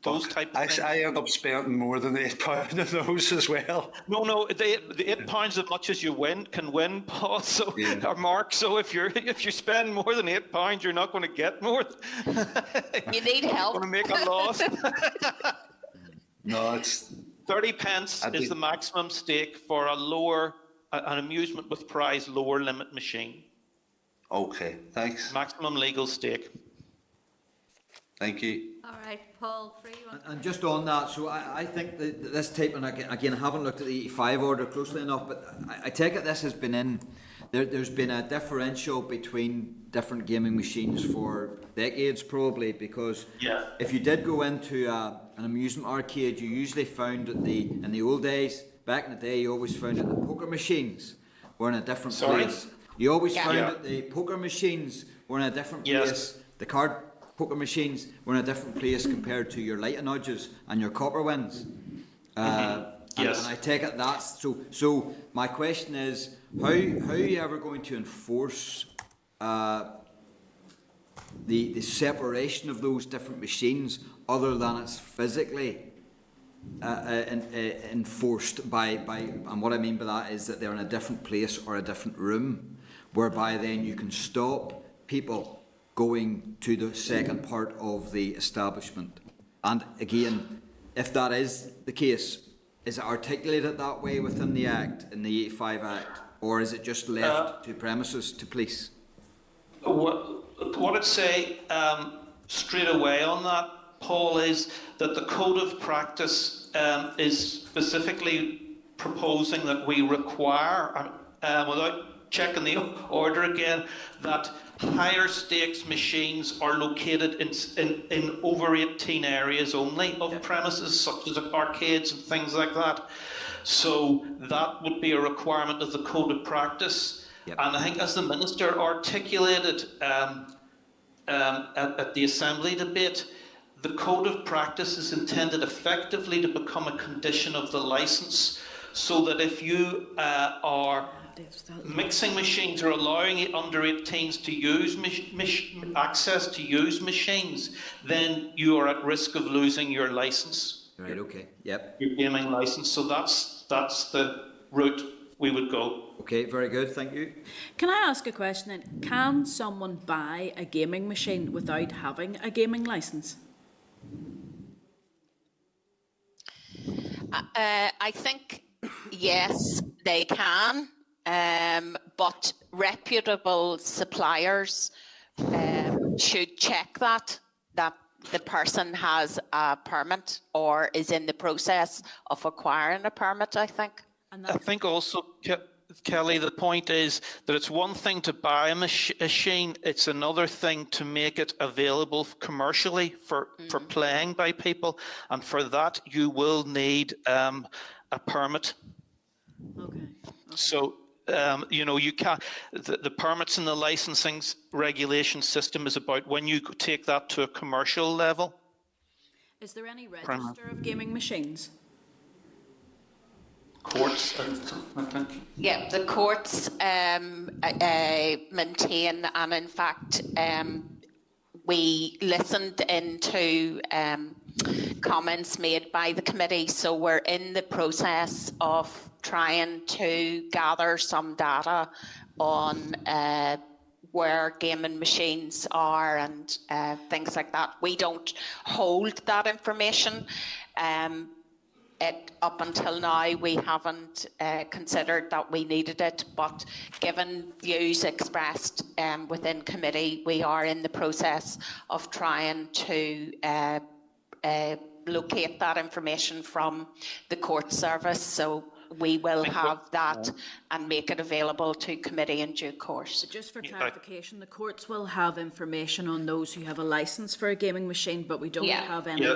those type of things. I end up spending more than £8 on those as well. No, the £8 as much as you can win, Paul. So, Yeah. or Mark. So if you spend more than £8, you're not going to get more. You need help. You're going to make a loss. No, it's 30 pence is the maximum stake for an amusement with prize lower limit machine. okay. Thanks. Maximum legal stake. Thank you. All right, Paul, free one. And just on that, so I think that this type, and again, I haven't looked at the 85 order closely enough, but I take it this has been in, there's been a differential between different gaming machines for decades probably, because if you did go into an amusement arcade, you usually found that in the old days, back in the day, you always found that the poker machines were in a different place. You always found that the poker machines were in a different place. The card poker machines were in a different place compared to your light and nudges and your copper wins. And I take it that's so my question is, how are you ever going to enforce the separation of those different machines other than it's physically enforced by, and what I mean by that is that they're in a different place or a different room, whereby then you can stop people going to the second part of the establishment. And again, if that is the case, is it articulated that way within the Act, in the 85 Act, or is it just left to premises, to police? What I'd say straight away on that, Paul, is that the Code of Practice is specifically proposing that we require, without checking the order again, that higher stakes machines are located in over 18 areas only of premises, such as arcades and things like that. So that would be a requirement of the Code of Practice. And I think, as the Minister articulated at the Assembly debate, the Code of Practice is intended effectively to become a condition of the licence, so that if you are mixing machines or allowing under 18s to use access to use machines, then you are at risk of losing your licence. Right, okay, yep. Your gaming licence. So that's the route we would go. Okay, very good, thank you. Can I ask a question then? Can someone buy a gaming machine without having a gaming licence? I think, yes, they can, but reputable suppliers should check that the person has a permit or is in the process of acquiring a permit, I think. I think also, Kelly, the point is that it's one thing to buy a machine, it's another thing to make it available commercially for playing by people, and for that you will need a permit. Okay. So, you can't, the permits and the licensing regulation system is about when you take that to a commercial level. Is there any register of gaming machines? Courts, I think. Yeah, the courts maintain, and in fact, we listened into comments made by the committee, so we're in the process of trying to gather some data on where gaming machines are and things like that. We don't hold that information. Up until now, we haven't considered that we needed it, but given views expressed within committee, we are in the process of trying to locate that information from the court service. So we will have that and make it available to committee in due course. Just for clarification, the courts will have information on those who have a licence for a gaming machine, but we don't have any.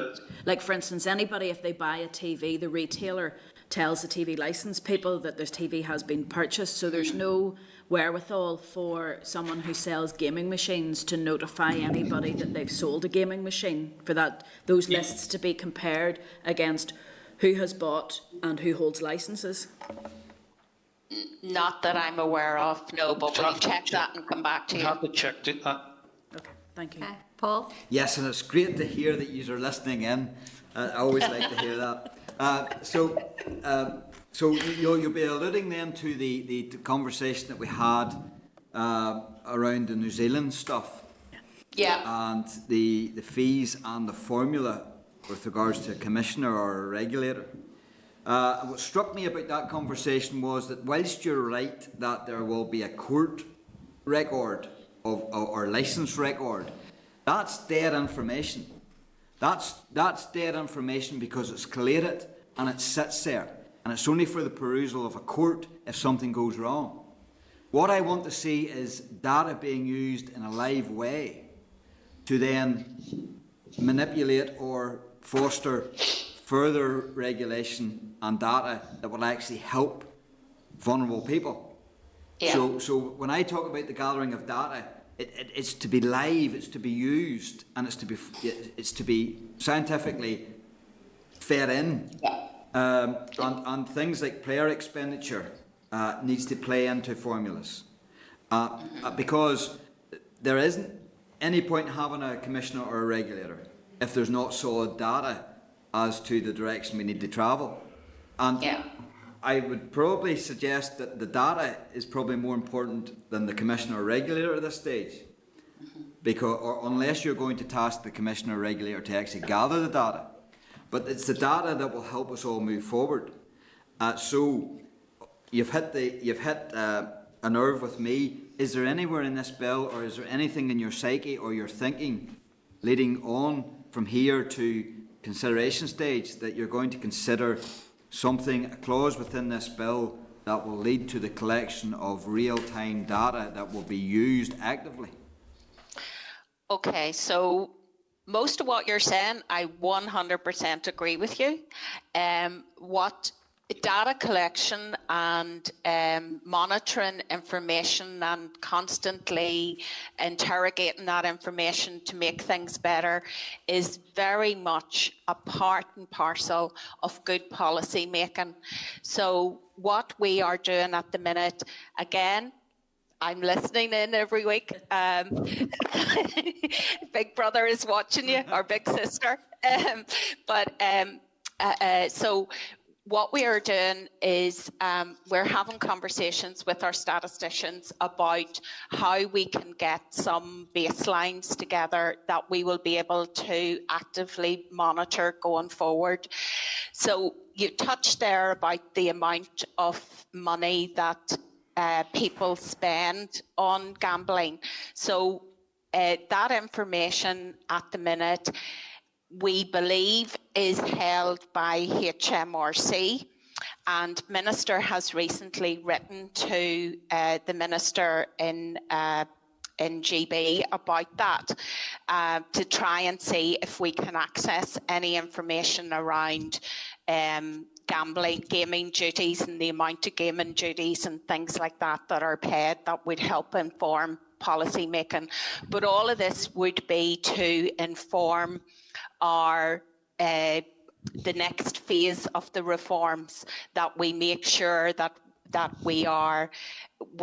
Like, for instance, anybody, if they buy a TV, the retailer tells the TV licence people that this TV has been purchased, so there's no wherewithal for someone who sells gaming machines to notify anybody that they've sold a gaming machine, for those lists to be compared against who has bought and who holds licences. Not that I'm aware of, no, but we'll check that and come back to you. Have to check that. Okay. Thank you. Okay, Paul? Yes, and it's great to hear that you are listening in. I always like to hear that. So you'll be alluding then to the conversation that we had around the New Zealand stuff. Yeah. And the fees and the formula with regards to a commissioner or a regulator. What struck me about that conversation was that whilst you're right that there will be a court record or licence record, that's dead information. That's dead information because it's collated and it sits there, and it's only for the perusal of a court if something goes wrong. What I want to see is data being used in a live way to then manipulate or foster further regulation and data that will actually help vulnerable people. Yeah. So when I talk about the gathering of data, it's to be live, it's to be used, and it's to be scientifically fed in. And things like player expenditure needs to play into formulas because there isn't any point in having a commissioner or a regulator if there's not solid data as to the direction we need to travel. And I would probably suggest that the data is probably more important than the commissioner or regulator at this stage, because unless you're going to task the commissioner or regulator to actually gather the data, but it's the data that will help us all move forward. So you've hit a nerve with me. Is there anywhere in this bill, or is there anything in your psyche or your thinking leading on from here to consideration stage that you're going to consider something, a clause within this bill that will lead to the collection of real-time data that will be used actively? Okay, so most of what you're saying, I 100% agree with you. What data collection and monitoring information and constantly interrogating that information to make things better is very much a part and parcel of good policy making. So what we are doing at the minute, again, I'm listening in every week. Big brother is watching you, or big sister. So what we are doing is we're having conversations with our statisticians about how we can get some baselines together that we will be able to actively monitor going forward. So you touched there about the amount of money that people spend on gambling. So that information at the minute, we believe, is held by HMRC, and Minister has recently written to the Minister in GB about that to try and see if we can access any information around gaming duties and the amount of gaming duties and things like that that are paid that would help inform policy making. But all of this would be to inform our the next phase of the reforms, that we make sure that we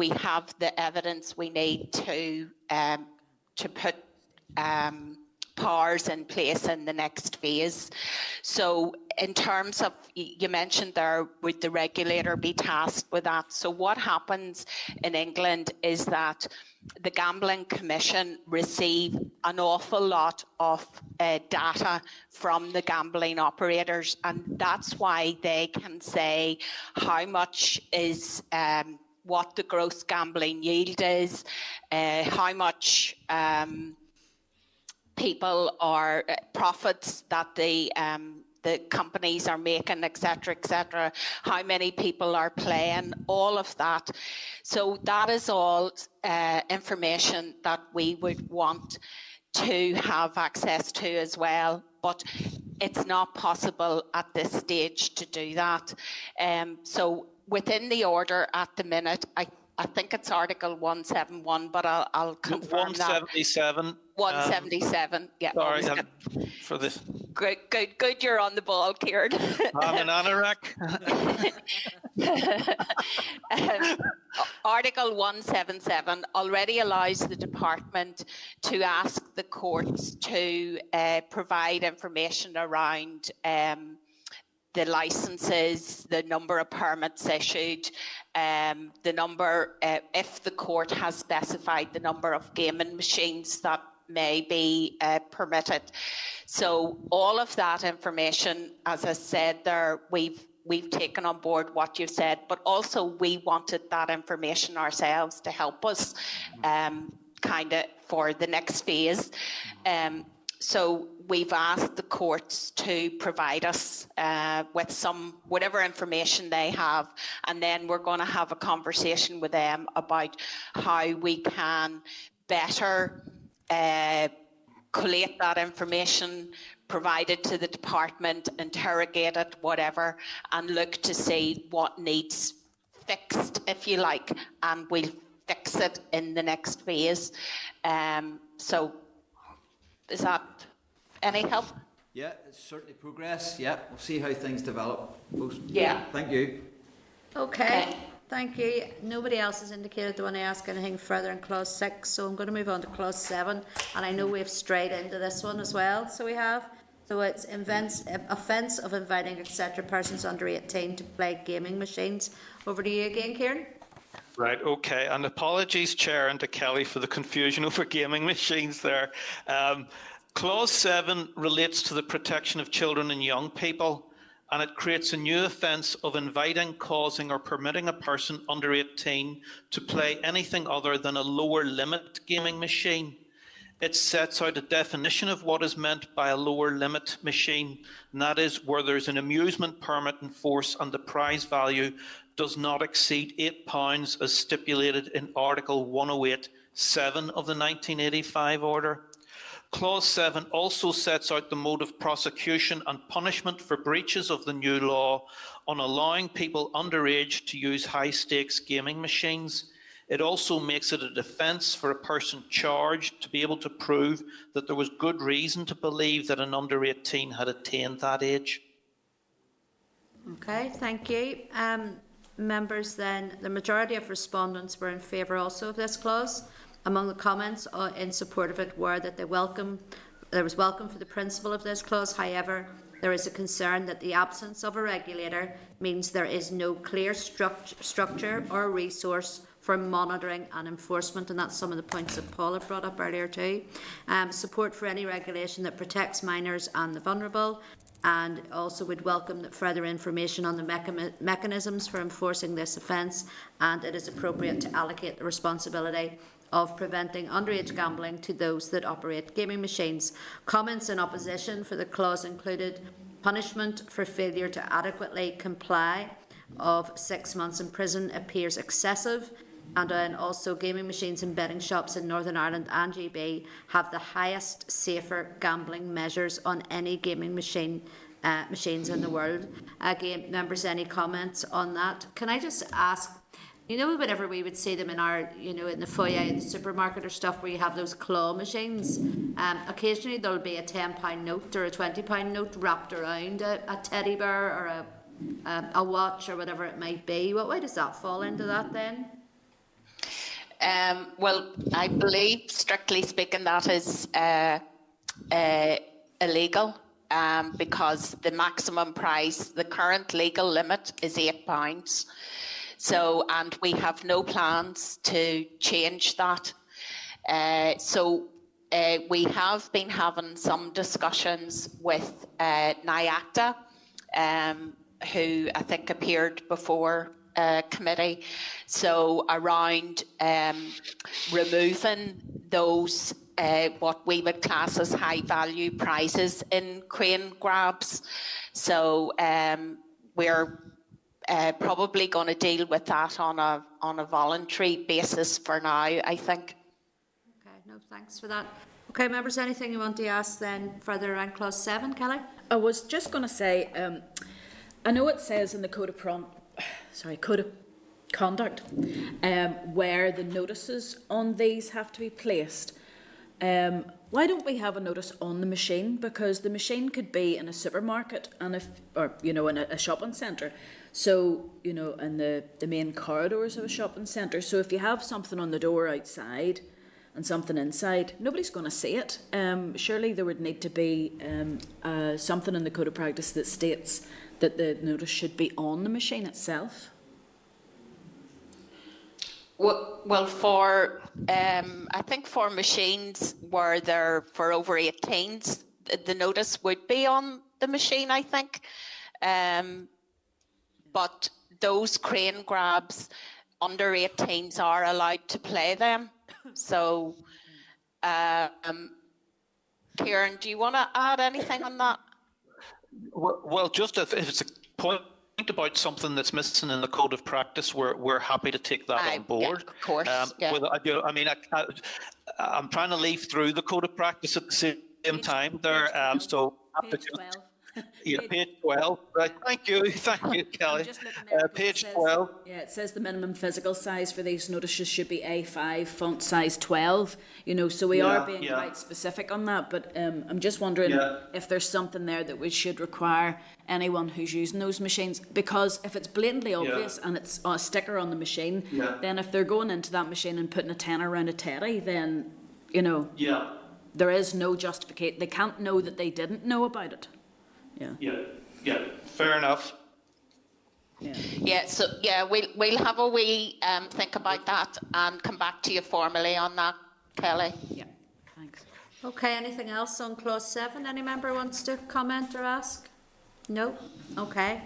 have the evidence we need to put powers in place in the next phase. So in terms of, you mentioned there, would the regulator be tasked with that? So what happens in England is that the Gambling Commission receive an awful lot of data from the gambling operators, and that's why they can say how much is what the gross gambling yield is, how much people are profits that the companies are making, etc., how many people are playing, all of that. So that is all information that we would want to have access to as well, but it's not possible at this stage to do that. So within the order at the minute, I think it's Article 171, but I'll confirm 177. that. 177, yeah. Sorry, for this. Good, you're on the ball, Kieran. I'm an anorak. Article 177 already allows the department to ask the courts to provide information around the licenses, the number of permits issued, the number, if the court has specified the number of gaming machines that may be permitted. So all of that information, as I said there, we've taken on board what you've said, but also we wanted that information ourselves to help us kind of for the next phase. So we've asked the courts to provide us with whatever information they have, and then we're going to have a conversation with them about how we can better collate that information, provide it to the department, interrogate it, whatever, and look to see what needs fixed, if you like, and we'll fix it in the next phase. So is that any help? Yeah, it's certainly progress. Yeah, we'll see how things develop. Yeah. Thank you. Okay, thank you. Nobody else has indicated they want to ask anything further in clause 6, so I'm going to move on to clause 7, and I know we've strayed into this one as well, so we have. So it's offence of inviting etc. persons under 18 to play gaming machines. Over to you again, Kieran. Right, okay, and apologies, Chair, and to Kelly for the confusion over gaming machines there. Clause 7 relates to the protection of children and young people, and it creates a new offence of inviting, causing or permitting a person under 18 to play anything other than a lower limit gaming machine. It sets out a definition of what is meant by a lower limit machine, and that is where there's an amusement permit in force and the prize value does not exceed £8 as stipulated in Article 108(7) of the 1985 order. Clause 7 also sets out the mode of prosecution and punishment for breaches of the new law on allowing people underage to use high-stakes gaming machines. It also makes it a defence for a person charged to be able to prove that there was good reason to believe that an under 18 had attained that age. Okay, thank you. Members then, the majority of respondents were in favour also of this clause. Among the comments in support of it were that there was welcome for the principle of this clause. However, there is a concern that the absence of a regulator means there is no clear structure or resource for monitoring and enforcement, and that's some of the points that Paul had brought up earlier too. Support for any regulation that protects minors and the vulnerable, and also would welcome that further information on the mechanisms for enforcing this offence, and it is appropriate to allocate the responsibility of preventing underage gambling to those that operate gaming machines. Comments in opposition for the clause included punishment for failure to adequately comply of 6 months in prison appears excessive, and then also gaming machines and betting shops in Northern Ireland and GB have the highest safer gambling measures on any gaming machines in the world. Again, members, any comments on that? Can I just ask, you know, whenever we would see them in our, you know, in the foyer in the supermarket or stuff where you have those claw machines, occasionally there'll be a £10 note or a £20 note wrapped around a teddy bear or a watch or whatever it might be. What way does that fall into that then? Well, I believe, strictly speaking, that is illegal because the maximum price, the current legal limit is £8. So, and we have no plans to change that. We have been having some discussions with NIACTA, who I think appeared before committee, so around removing those what we would class as high value prizes in crane grabs. So we're probably going to deal with that on a voluntary basis for now, I think. Okay, no, thanks for that. Okay, members, anything you want to ask then further around clause 7, Kelly? I was just going to say, I know it says in the code of conduct where the notices on these have to be placed. Why don't we have a notice on the machine? Because the machine could be in a supermarket and in a shopping centre. So, in the main corridors of a shopping centre. So if you have something on the door outside and something inside, nobody's going to see it. Surely there would need to be something in the Code of Practice that states that the notice should be on the machine itself. Well, I think for machines where they're for over 18s, the notice would be on the machine, I think. But those crane grabs, under 18s are allowed to play them. So, Kieran, do you want to add anything on that? Well, just if it's a point about something that's missing in the Code of Practice, we're happy to take that on board. Yeah, of course. I'm trying to leaf through the Code of Practice at the same time there. So Page 12. Yeah, page 12. Right. Thank you, Kelly. I'm just looking there because Page it says, 12. Yeah, it says the minimum physical size for these notices should be A5, font size 12. So we are being quite specific on that. But I'm just wondering if there's something there that we should require anyone who's using those machines. Because if it's blatantly obvious and it's a sticker on the machine, then if they're going into that machine and putting a tenner around a teddy, then there is no justification. They can't know that they didn't know about it. Yeah, fair enough. We'll have a wee think about that and come back to you formally on that, Kelly. Yeah, thanks. Okay, anything else on clause 7? Any member wants to comment or ask? No? Okay.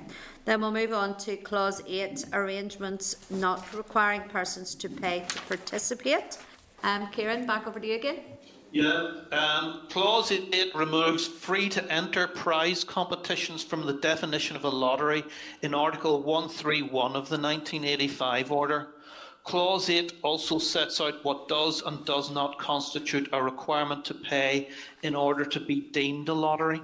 Then we'll move on to clause 8, arrangements not requiring persons to pay to participate. Kieran, back over to you again. Clause 8 removes free-to-enter prize competitions from the definition of a lottery in Article 131 of the 1985 order. Clause 8 also sets out what does and does not constitute a requirement to pay in order to be deemed a lottery.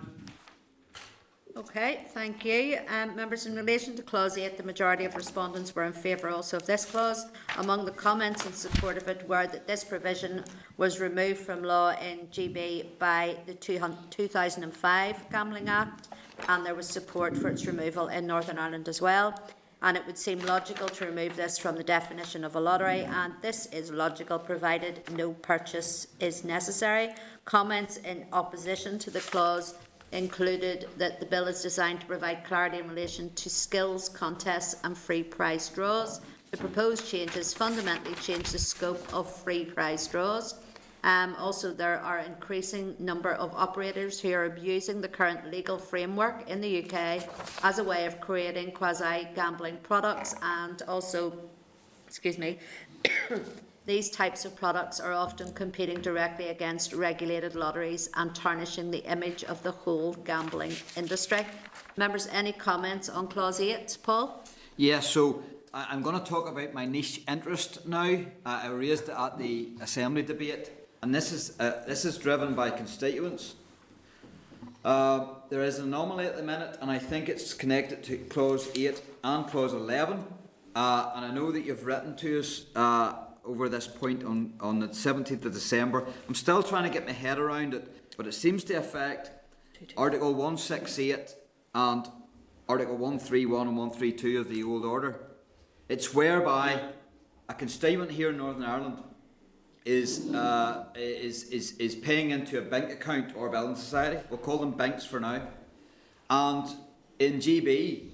Okay, thank you. Members, in relation to clause 8, the majority of respondents were in favour also of this clause. Among the comments in support of it were that this provision was removed from law in GB by the 2005 Gambling Act, and there was support for its removal in Northern Ireland as well. And it would seem logical to remove this from the definition of a lottery, and this is logical provided no purchase is necessary. Comments in opposition to the clause included that the bill is designed to provide clarity in relation to skills, contests and free prize draws. The proposed changes fundamentally change the scope of free prize draws. Also, there are an increasing number of operators who are abusing the current legal framework in the UK as a way of creating quasi-gambling products, and also, these types of products are often competing directly against regulated lotteries and tarnishing the image of the whole gambling industry. Members, any comments on clause 8? Paul? Yeah, so I'm going to talk about my niche interest now. I raised it at the Assembly debate, and this is driven by constituents. There is an anomaly at the minute, and I think it's connected to clause 8 and clause 11. And I know that you've written to us over this point on the 17th of December. I'm still trying to get my head around it, but it seems to affect Article 168 and Article 131 and 132 of the old order. It's whereby a constituent here in Northern Ireland is paying into a bank account or building society. We'll call them banks for now. And in GB,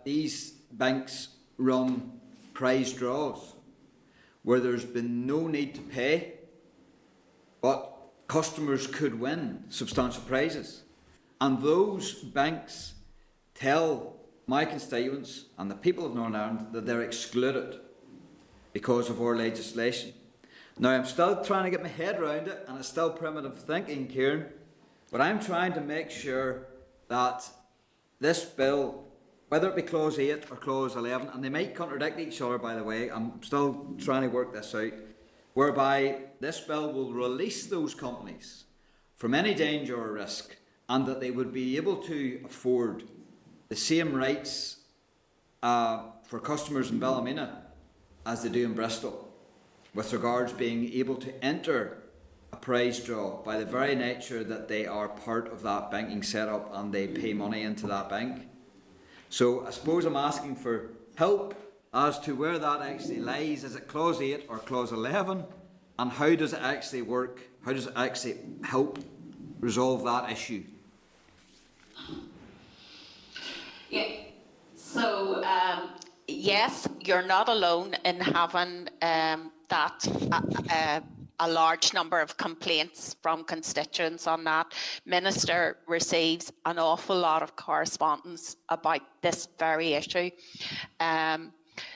these banks run prize draws where there's been no need to pay, but customers could win substantial prizes. And those banks tell my constituents and the people of Northern Ireland that they're excluded because of our legislation. Now, I'm still trying to get my head around it, and it's still primitive thinking, Kieran, but I'm trying to make sure that this bill, whether it be clause 8 or clause 11, and they might contradict each other, by the way, I'm still trying to work this out, whereby this bill will release those companies from any danger or risk, and that they would be able to afford the same rights for customers in Ballymena as they do in Bristol, with regards being able to enter a prize draw by the very nature that they are part of that banking setup and they pay money into that bank. So I suppose I'm asking for help as to where that actually lies. Is it clause 8 or clause 11? And how does it actually work? How does it actually help resolve that issue? Yeah. So, yes, you're not alone in having a large number of complaints from constituents on that. Minister receives an awful lot of correspondence about this very issue.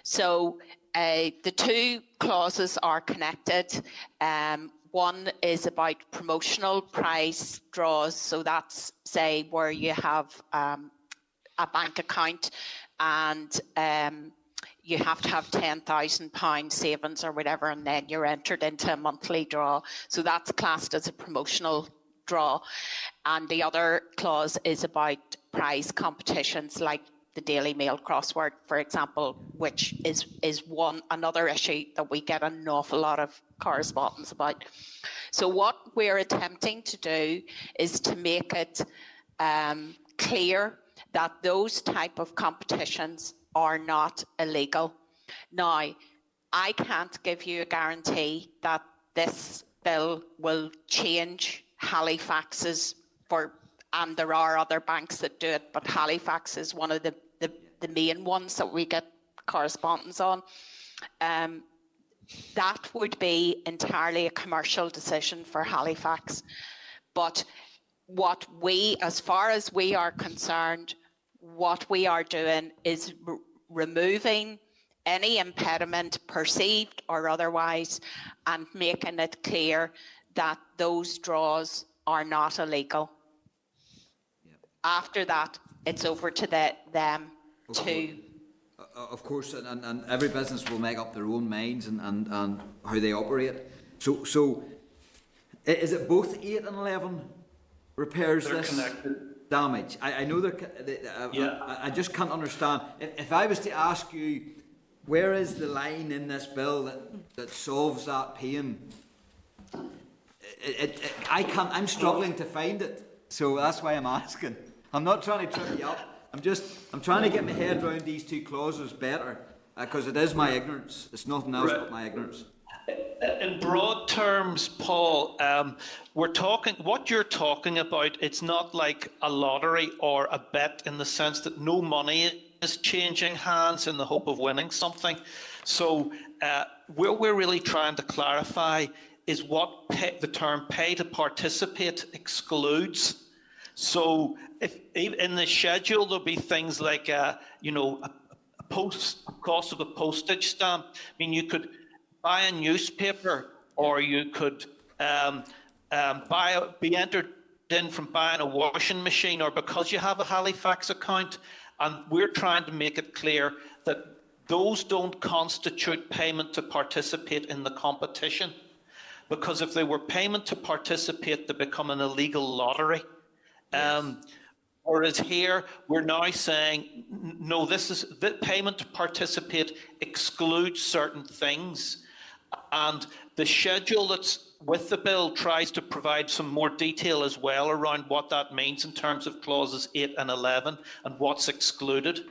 So the two clauses are connected. One is about promotional prize draws. So that's, say, where you have a bank account and you have to have £10,000 savings or whatever, and then you're entered into a monthly draw. So that's classed as a promotional draw. And the other clause is about prize competitions like the Daily Mail crossword, for example, which is another issue that we get an awful lot of correspondence about. So what we're attempting to do is to make it clear that those type of competitions are not illegal. Now, I can't give you a guarantee that this bill will change Halifax's and there are other banks that do it, but Halifax is one of the main ones that we get correspondence on. That would be entirely a commercial decision for Halifax. But what we, as far as we are concerned, what we are doing is removing any impediment, perceived or otherwise, and making it clear that those draws are not illegal. Yep. After that, it's over to them to... Of course, and every business will make up their own minds and how they operate. So is it both 8 and 11 repairs They're this connected. Damage? I know I just can't understand. If I was to ask you, where is the line in this bill that solves that pain? I'm struggling to find it. So that's why I'm asking. I'm not trying to trip you up. I'm trying to get my head around these two clauses better, because it is my ignorance. It's nothing else but my ignorance. In broad terms, Paul, what you're talking about, it's not like a lottery or a bet in the sense that no money is changing hands in the hope of winning something. So what we're really trying to clarify is what the term pay to participate excludes. So if in the schedule there'll be things like a cost of a postage stamp. I mean, you could buy a newspaper, or you could be entered in from buying a washing machine, or because you have a Halifax account. And we're trying to make it clear that those don't constitute payment to participate in the competition, because if they were payment to participate, they become an illegal lottery. Yes. Whereas here, we're now saying, no, the payment to participate excludes certain things. And the schedule that's with the bill tries to provide some more detail as well around what that means in terms of clauses 8 and 11 and what's excluded.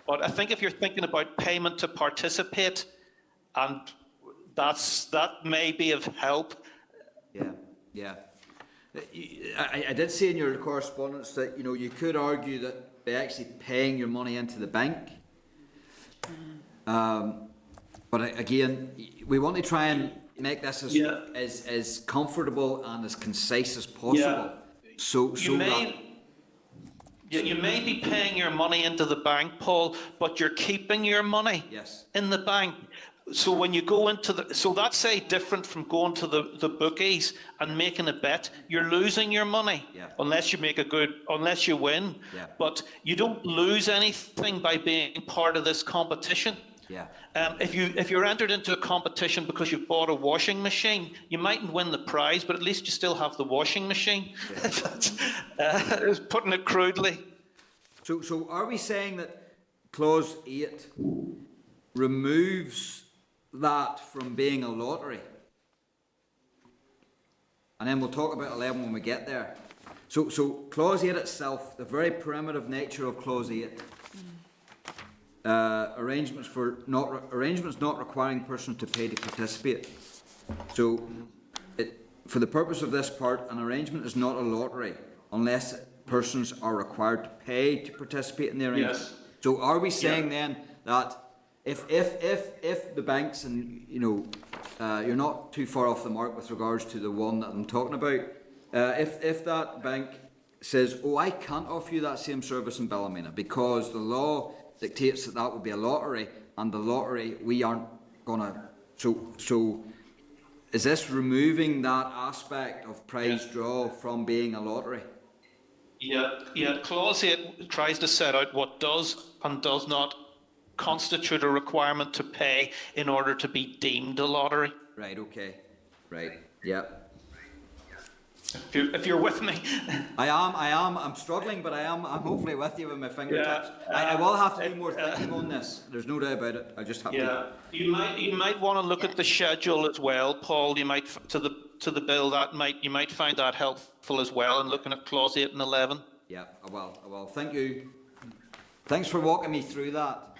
But I think if you're thinking about payment to participate, and that may be of help. Yeah. I did say in your correspondence that you could argue that by actually paying your money into the bank, but again, we want to try and make this as comfortable and as concise as possible. Yeah. You may be paying your money into the bank, Paul, but you're keeping your money in the bank. So when you go into that's different from going to the bookies and making a bet. You're losing your money unless you win. Yeah. But you don't lose anything by being part of this competition. Yeah. If you're entered into a competition because you've bought a washing machine, you mightn't win the prize, but at least you still have the washing machine. Yeah. Putting it crudely. So are we saying that clause 8 removes that from being a lottery? and then we'll talk about 11 when we get there. So Clause 8 itself, the very primitive nature of Clause 8, arrangements not requiring persons to pay to participate. So, for the purpose of this part, an arrangement is not a lottery unless persons are required to pay to participate in the arrangement. Yes. So, are we saying then that if the banks, and you're not too far off the mark with regards to the one that I'm talking about, if that bank says, oh, I can't offer you that same service in Ballymena because the law dictates that would be a lottery, and the lottery we aren't gonna. So is this removing that aspect of prize draw from being a lottery? Yeah. Clause 8 tries to set out what does and does not constitute a requirement to pay in order to be deemed a lottery. Right. Okay. Right. Yep. If you're with me. I am. I'm struggling, but I'm hopefully with you with my fingertips. I will have to do more thinking on this. There's no doubt about it. I just have to. You might want to look at the schedule as well, Paul. You might to the bill you might find that helpful as well in looking at Clause 8 and 11. Yeah, I will. Thank you. Thanks for walking me through that.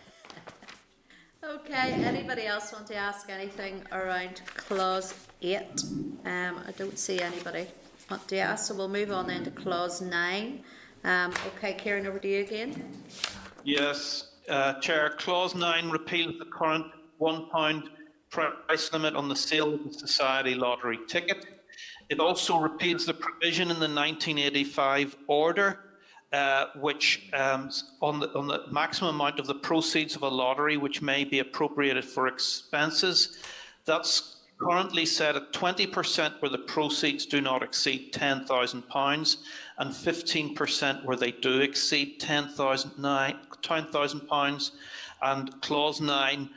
Okay, anybody else want to ask anything around Clause 8? I don't see anybody want to ask, so we'll move on then to Clause 9. Okay, Kieran, over to you again. Yes, Chair. Clause 9 repeals the current £1 price limit on the sale of the society lottery ticket. It also repeals the provision in the 1985 order, which on the maximum amount of the proceeds of a lottery which may be appropriated for expenses. That's currently set at 20% where the proceeds do not exceed £10,000 and 15% where they do exceed £10,000. And Clause 9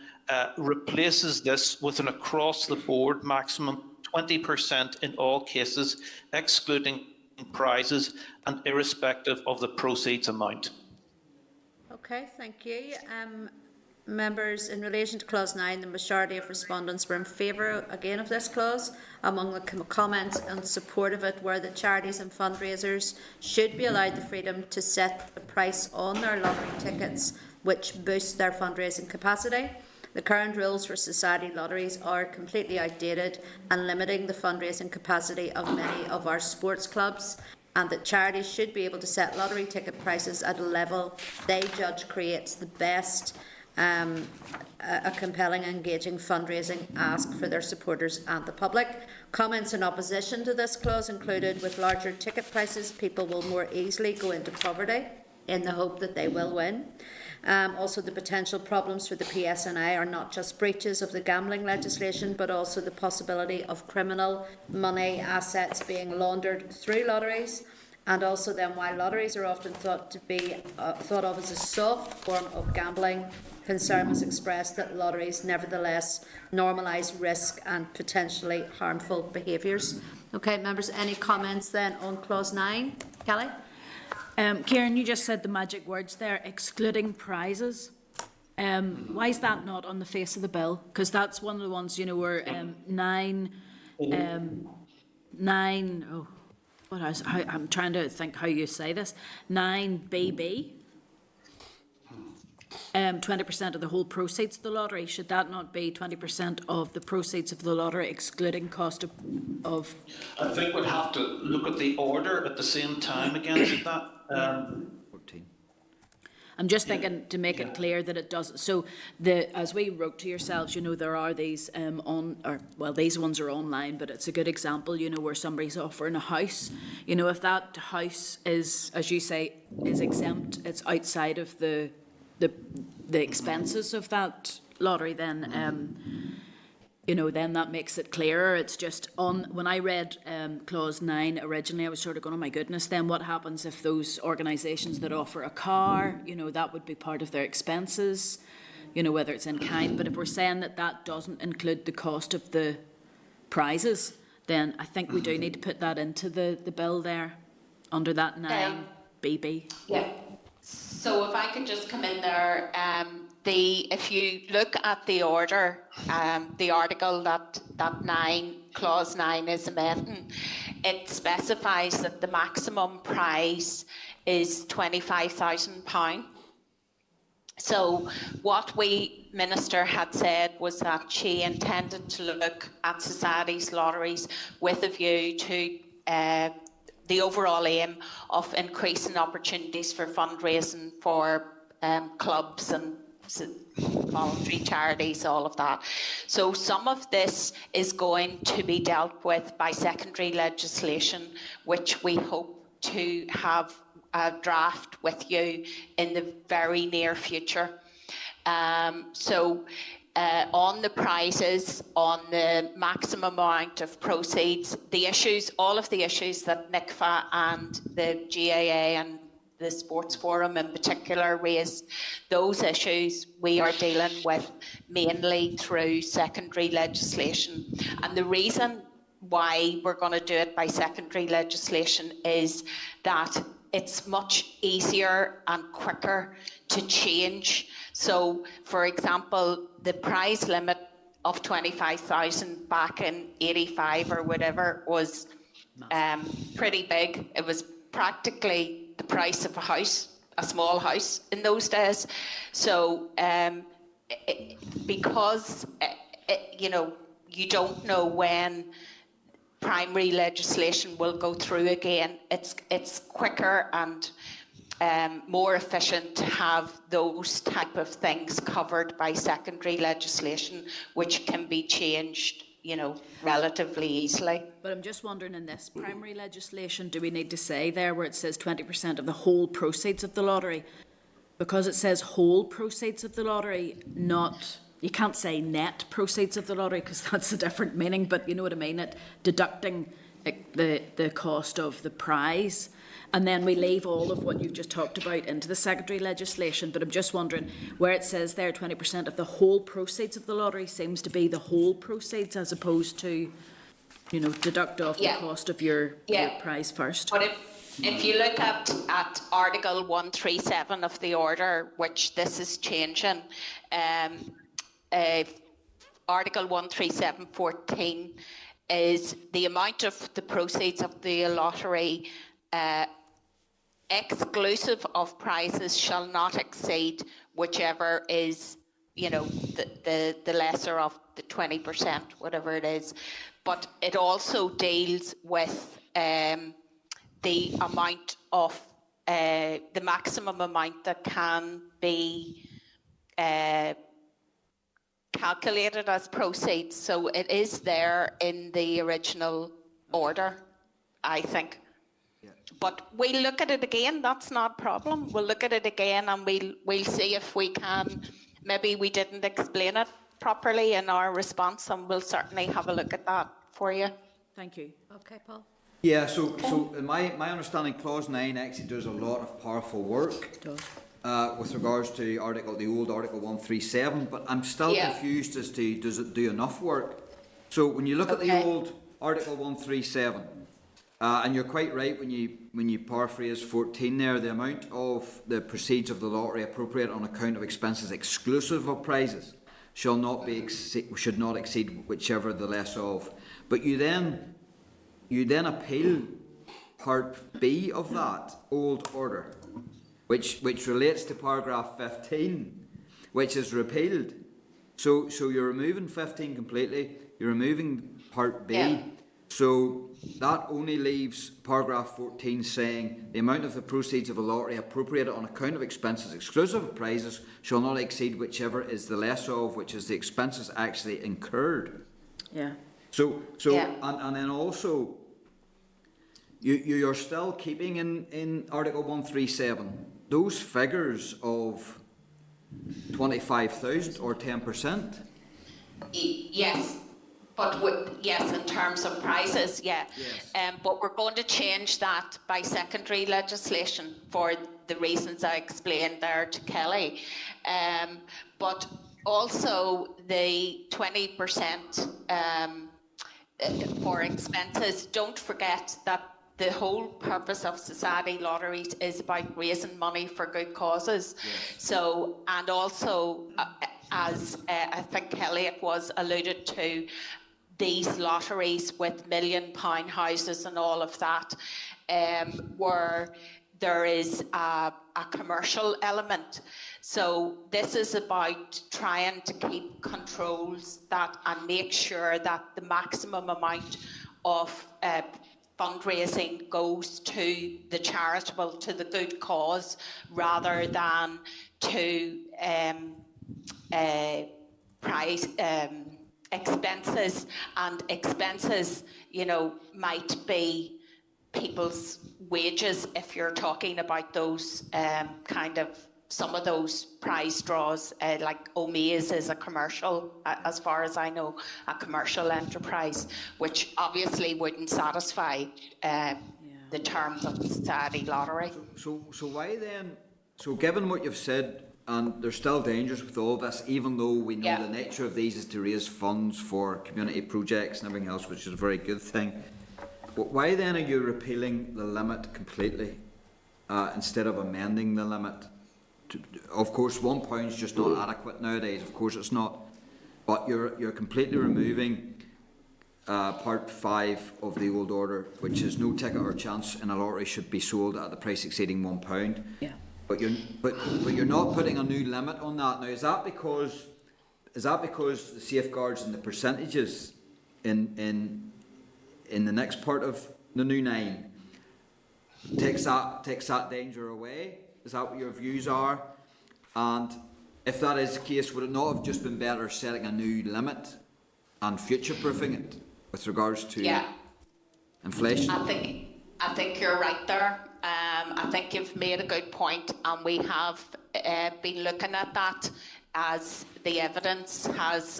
replaces this with an across-the-board maximum 20% in all cases, excluding prizes and irrespective of the proceeds amount. Okay, thank you. Members, in relation to Clause 9, the majority of respondents were in favour again of this clause. Among the comments in support of it were that charities and fundraisers should be allowed the freedom to set the price on their lottery tickets, which boosts their fundraising capacity. The current rules for society lotteries are completely outdated and limiting the fundraising capacity of many of our sports clubs, and that charities should be able to set lottery ticket prices at a level they judge creates the best a compelling and engaging fundraising ask for their supporters and the public. Comments in opposition to this clause included, with larger ticket prices, people will more easily go into poverty in the hope that they will win. Also, the potential problems for the PSNI are not just breaches of the gambling legislation, but also the possibility of criminal money assets being laundered through lotteries. And also then, while lotteries are often thought of as a soft form of gambling, concern was expressed that lotteries nevertheless normalise risk and potentially harmful behaviours. Okay, members, any comments then on Clause 9? Kelly? Kieran, you just said the magic words there, excluding prizes. Why is that not on the face of the bill? Because that's one of the ones, where 9, I'm trying to think how you say this, 9BB, 20% of the whole proceeds of the lottery. Should that not be 20% of the proceeds of the lottery, excluding cost of... I think we'll have to look at the order at the same time against that. 14. I'm just thinking to make it clear that it does. So, as we wrote to yourselves, there are these these ones are online, but it's a good example, where somebody's offering a house. If that house is, as you say, is exempt, it's outside of the expenses of that lottery, then then that makes it clearer. It's just when I read Clause 9 originally, I was sort of going, oh my goodness, then what happens if those organisations that offer a car, that would be part of their expenses, whether it's in kind. But if we're saying that doesn't include the cost of the prizes, then I think we do need to put that into the bill there, under that 9BB. Yeah. So if I could just come in there, If you look at the order, the article that clause 9 is amending, it specifies that the maximum prize is £25,000. So what Minister had said was that she intended to look at societies, lotteries, with a view to the overall aim of increasing opportunities for fundraising for clubs and voluntary charities, all of that. So some of this is going to be dealt with by secondary legislation, which we hope to have a draft with you in the very near future. On the prizes, on the maximum amount of proceeds, all of the issues that NICFA and the GAA and the Sports Forum in particular raised, those issues we are dealing with mainly through secondary legislation. And the reason why we're going to do it by secondary legislation is that it's much easier and quicker to change. So, for example, the prize limit of 25,000 back in 85 or whatever was pretty big. It was practically the price of a small house in those days. So, because you don't know when primary legislation will go through again, it's quicker and more efficient to have those type of things covered by secondary legislation, which can be changed, relatively easily. But I'm just wondering, in this primary legislation, do we need to say there where it says 20% of the whole proceeds of the lottery? Because it says whole proceeds of the lottery, not... You can't say net proceeds of the lottery because that's a different meaning, but you know what I mean, deducting the cost of the prize. And then we leave all of what you've just talked about into the secondary legislation. But I'm just wondering, where it says there 20% of the whole proceeds of the lottery seems to be the whole proceeds as opposed to, deduct off the cost of your prize first. But if you look at Article 137 of the order, which this is changing, Article 137.14 is the amount of the proceeds of the lottery exclusive of prizes shall not exceed whichever is, the lesser of the 20%, whatever it is. But it also deals with the amount of the maximum amount that can be calculated as proceeds. So it is there in the original order, I think. But we'll look at it again. That's not a problem. We'll look at it again and we'll see if we can. Maybe we didn't explain it properly in our response, and we'll certainly have a look at that for you. Thank you. Okay, Paul. Yeah, so in my understanding, clause 9 actually does a lot of powerful work with regards to the old Article 137, but I'm still confused as to does it do enough work? So when you look at the old Article 137, and you're quite right when you paraphrase 14 there, the amount of the proceeds of the lottery appropriate on account of expenses exclusive of prizes should not exceed whichever the less of. But you then appeal Part B of that old order, which relates to paragraph 15, which is repealed. So you're removing 15 completely. You're removing Part B. Yeah. So that only leaves paragraph 14 saying the amount of the proceeds of a lottery appropriated on account of expenses exclusive of prizes shall not exceed whichever is the less of, which is the expenses actually incurred. Yeah. So and then also you're still keeping in Article 137 those figures of 25,000 or 10%. Yes. But in terms of prizes, Yes. But we're going to change that by secondary legislation for the reasons I explained there to Kelly. But also the 20% for expenses. Don't forget that the whole purpose of society lotteries is about raising money for good causes. So, and also, as I think Elliot was alluded to, these lotteries with £1 million houses and all of that, where there is a commercial element. So this is about trying to keep controls that and make sure that the maximum amount of fundraising goes to the charitable, to the good cause, rather than to prize expenses. And expenses, you know, might be people's wages if you're talking about those kind of, some of those prize draws, like Omaze is a commercial, as far as I know, a commercial enterprise, which obviously wouldn't satisfy the terms of the society lottery. So why then, so given what you've said, and there's still dangers with all this, even though we know the nature of these is to raise funds for community projects and everything else, which is a very good thing. But why then are you repealing the limit completely instead of amending the limit? Of course, £1 is just not adequate nowadays. Of course, it's not. But you're completely removing Part 5 of the old order, which is no ticket or chance in a lottery should be sold at the price exceeding £1. Yeah. But you're not putting a new limit on that now. Is that because the safeguards and the percentages in the next part of the new 9 takes that danger away? Is that what your views are? And if that is the case, would it not have just been better setting a new limit and future-proofing it with regards to inflation? I think you're right there. I think you've made a good point, and we have been looking at that as the evidence has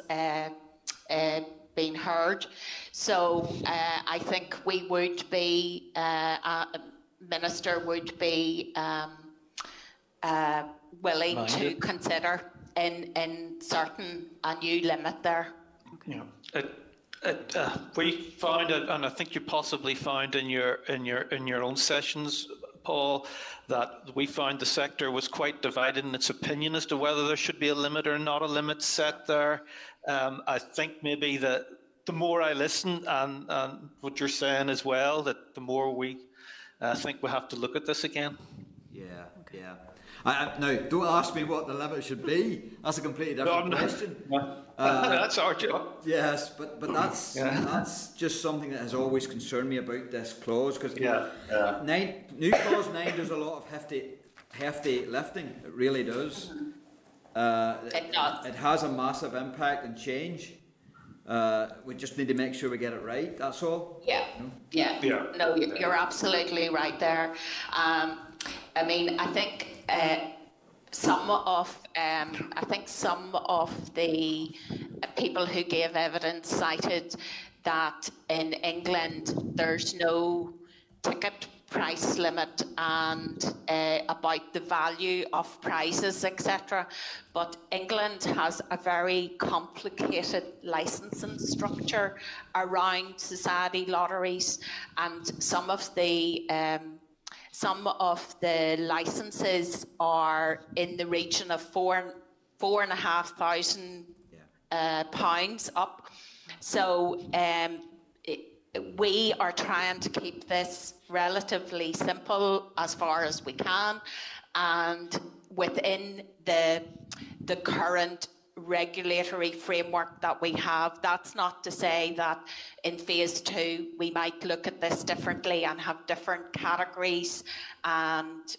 been heard. So I think we would be, Minister would be willing to consider in certain a new limit there. Yeah. We found it, and I think you possibly found in your own sessions, Paul, that we found the sector was quite divided in its opinion as to whether there should be a limit or not a limit set there. I think maybe the more I listen and what you're saying as well, that the more we think we have to look at this again. Yeah. Now, don't ask me what the limit should be. That's a completely different question. That's our job. Yes, but that's just something that has always concerned me about this clause, because new clause 9 does a lot of hefty lifting. It really does. It does. It has a massive impact and change. We just need to make sure we get it right. That's all. Yeah. No, you're absolutely right there. I mean, I think some of the people who gave evidence cited that in England there's no ticket price limit and about the value of prizes, etc. But England has a very complicated licensing structure around society lotteries, and some of the licenses are in the region of £4,500 up. So we are trying to keep this relatively simple as far as we can, and within the current regulatory framework that we have. That's not to say that in phase 2 we might look at this differently and have different categories and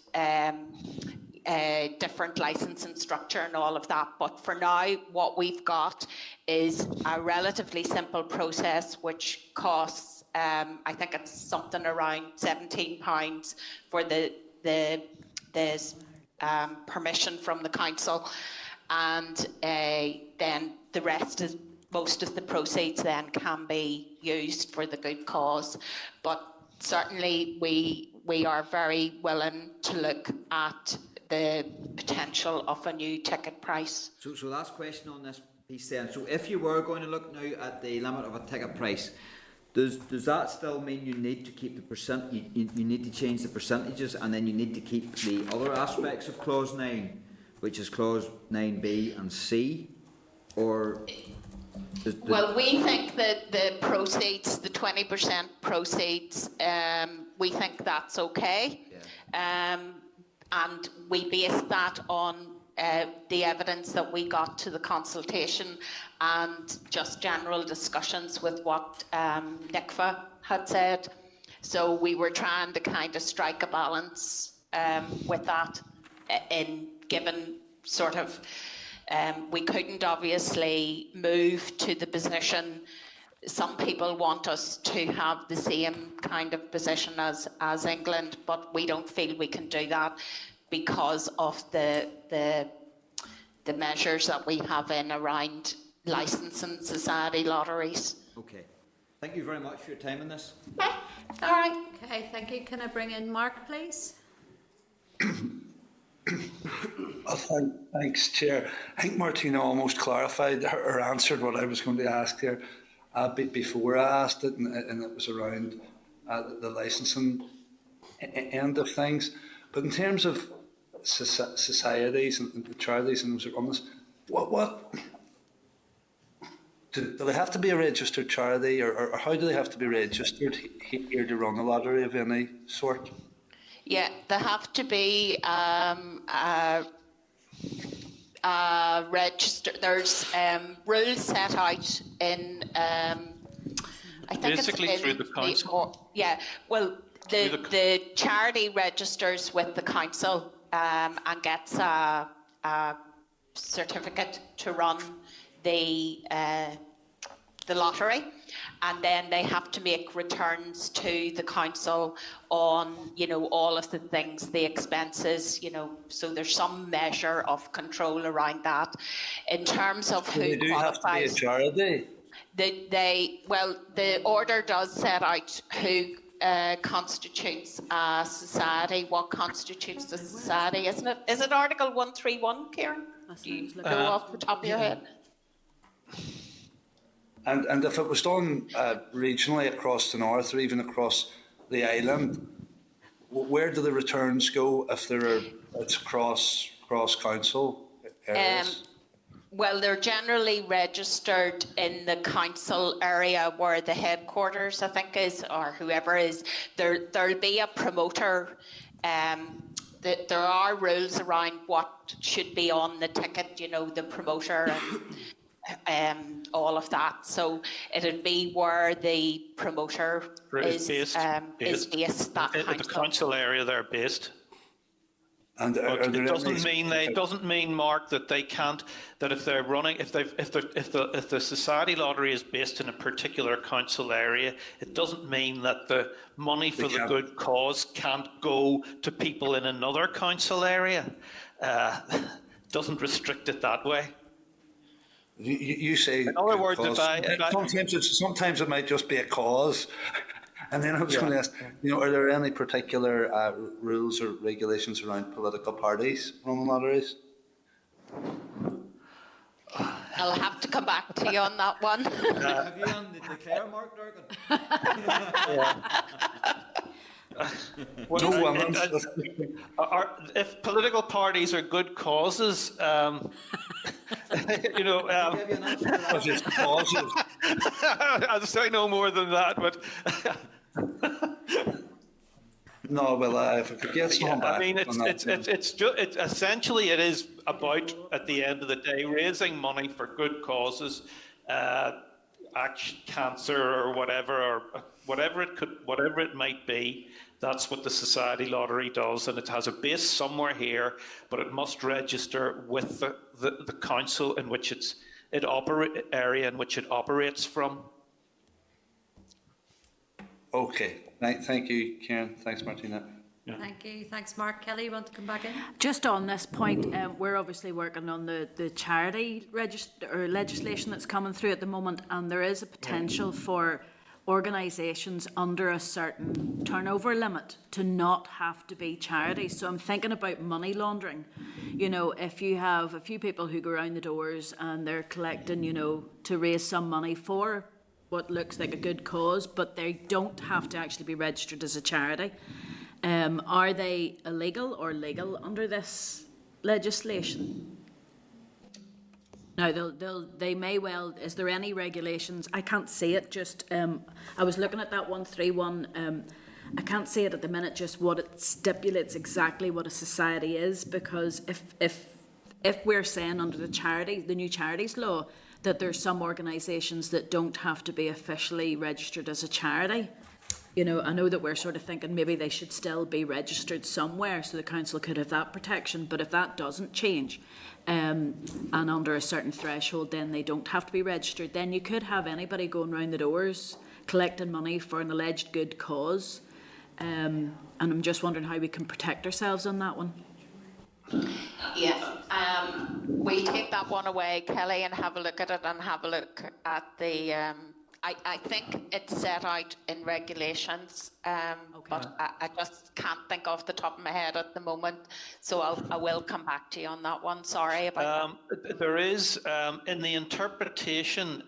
different licensing structure and all of that. But for now, what we've got is a relatively simple process which costs, I think it's something around £17 for the permission from the council. And then the rest is, most of the proceeds then can be used for the good cause. But certainly we are very willing to look at the potential of a new ticket price. So last question on this piece then. So if you were going to look now at the limit of a ticket price, Does that still mean you need to keep the percent, you need to change the percentages, and then you need to keep the other aspects of clause 9, which is clause 9B and C, or? Well, we think that the proceeds, the 20% proceeds, we think that's okay. Yeah. And we base that on the evidence that we got to the consultation and just general discussions with what NICFA had said. So we were trying to kind of strike a balance with that in given sort of we couldn't obviously move to the position. Some people want us to have the same kind of position as England, but we don't feel we can do that because of the measures that we have in around licensing society lotteries. Okay. Thank you very much for your time on this. Okay. All right. Okay, thank you. Can I bring in Mark, please? Thanks, Chair. I think Martina almost clarified or answered what I was going to ask here before I asked it, and it was around the licensing end of things. But in terms of societies and charities and those that run this, what do they have to be a registered charity, or how do they have to be registered here to run a lottery of any sort? Yeah, they have to be registered. There's rules set out in, I think Basically it's in through the council. the charity registers with the council and gets a certificate to run the lottery, and then they have to make returns to the council on, all of the things, the expenses, so there's some measure of control around that. In terms of who they do qualifies, have to be a charity. The order does set out who constitutes a society, what constitutes a society, isn't it? Is it Article 131, Kieran? Do you know off the top of your head? And if it was done regionally across the north or even across the island, where do the returns go if it's cross council areas? Well, they're generally registered in the council area where the headquarters, I think, is, or whoever is. There'll be a promoter. There are rules around what should be on the ticket, the promoter and all of that. So it'll be where the promoter is based, that the council area they're based. And it doesn't mean, Mark, that they can't. That if they're running, if the society lottery is based in a particular council area, it doesn't mean that the money for the good cause can't go to people in another council area. Doesn't restrict it that way. You say. In other words, sometimes it might just be a cause. And then I was going to ask, are there any particular rules or regulations around political parties running lotteries? I'll have to come back to you on that one. Have you on the declare, Mark Durgan? If political parties are good causes, I'll say no more than that, but. No, well, if it gets back. I mean, it's essentially it is about, at the end of the day, raising money for good causes, cancer or whatever it might be. That's what the society lottery does, and it has a base somewhere here, but it must register with the council in which area in which it operates from. Okay, thank you, Kieran. Thanks, Martina. Yeah. Thank you. Thanks, Mark. Kelly, you want to come back in? Just on this point, we're obviously working on the charity legislation that's coming through at the moment, and there is a potential for organisations under a certain turnover limit to not have to be charities. So I'm thinking about money laundering. If you have a few people who go around the doors and they're collecting, to raise some money for what looks like a good cause, but they don't have to actually be registered as a charity. Are they illegal or legal under this legislation? Now, they may well, is there any regulations? I can't see it, just, I was looking at that 131, I can't see it at the minute, just what it stipulates exactly what a society is, because if we're saying under the new charities law, that there's some organisations that don't have to be officially registered as a charity. You know, I know that we're sort of thinking maybe they should still be registered somewhere so the council could have that protection, but if that doesn't change, and under a certain threshold, then they don't have to be registered, then you could have anybody going round the doors collecting money for an alleged good cause. And I'm just wondering how we can protect ourselves on that one. Yeah, we'll take that one away, Kelly, and have a look at it and have a look at the, I think it's set out in regulations, but I just can't think off the top of my head at the moment, so I will come back to you on that one. Sorry about that. There is, in the interpretation,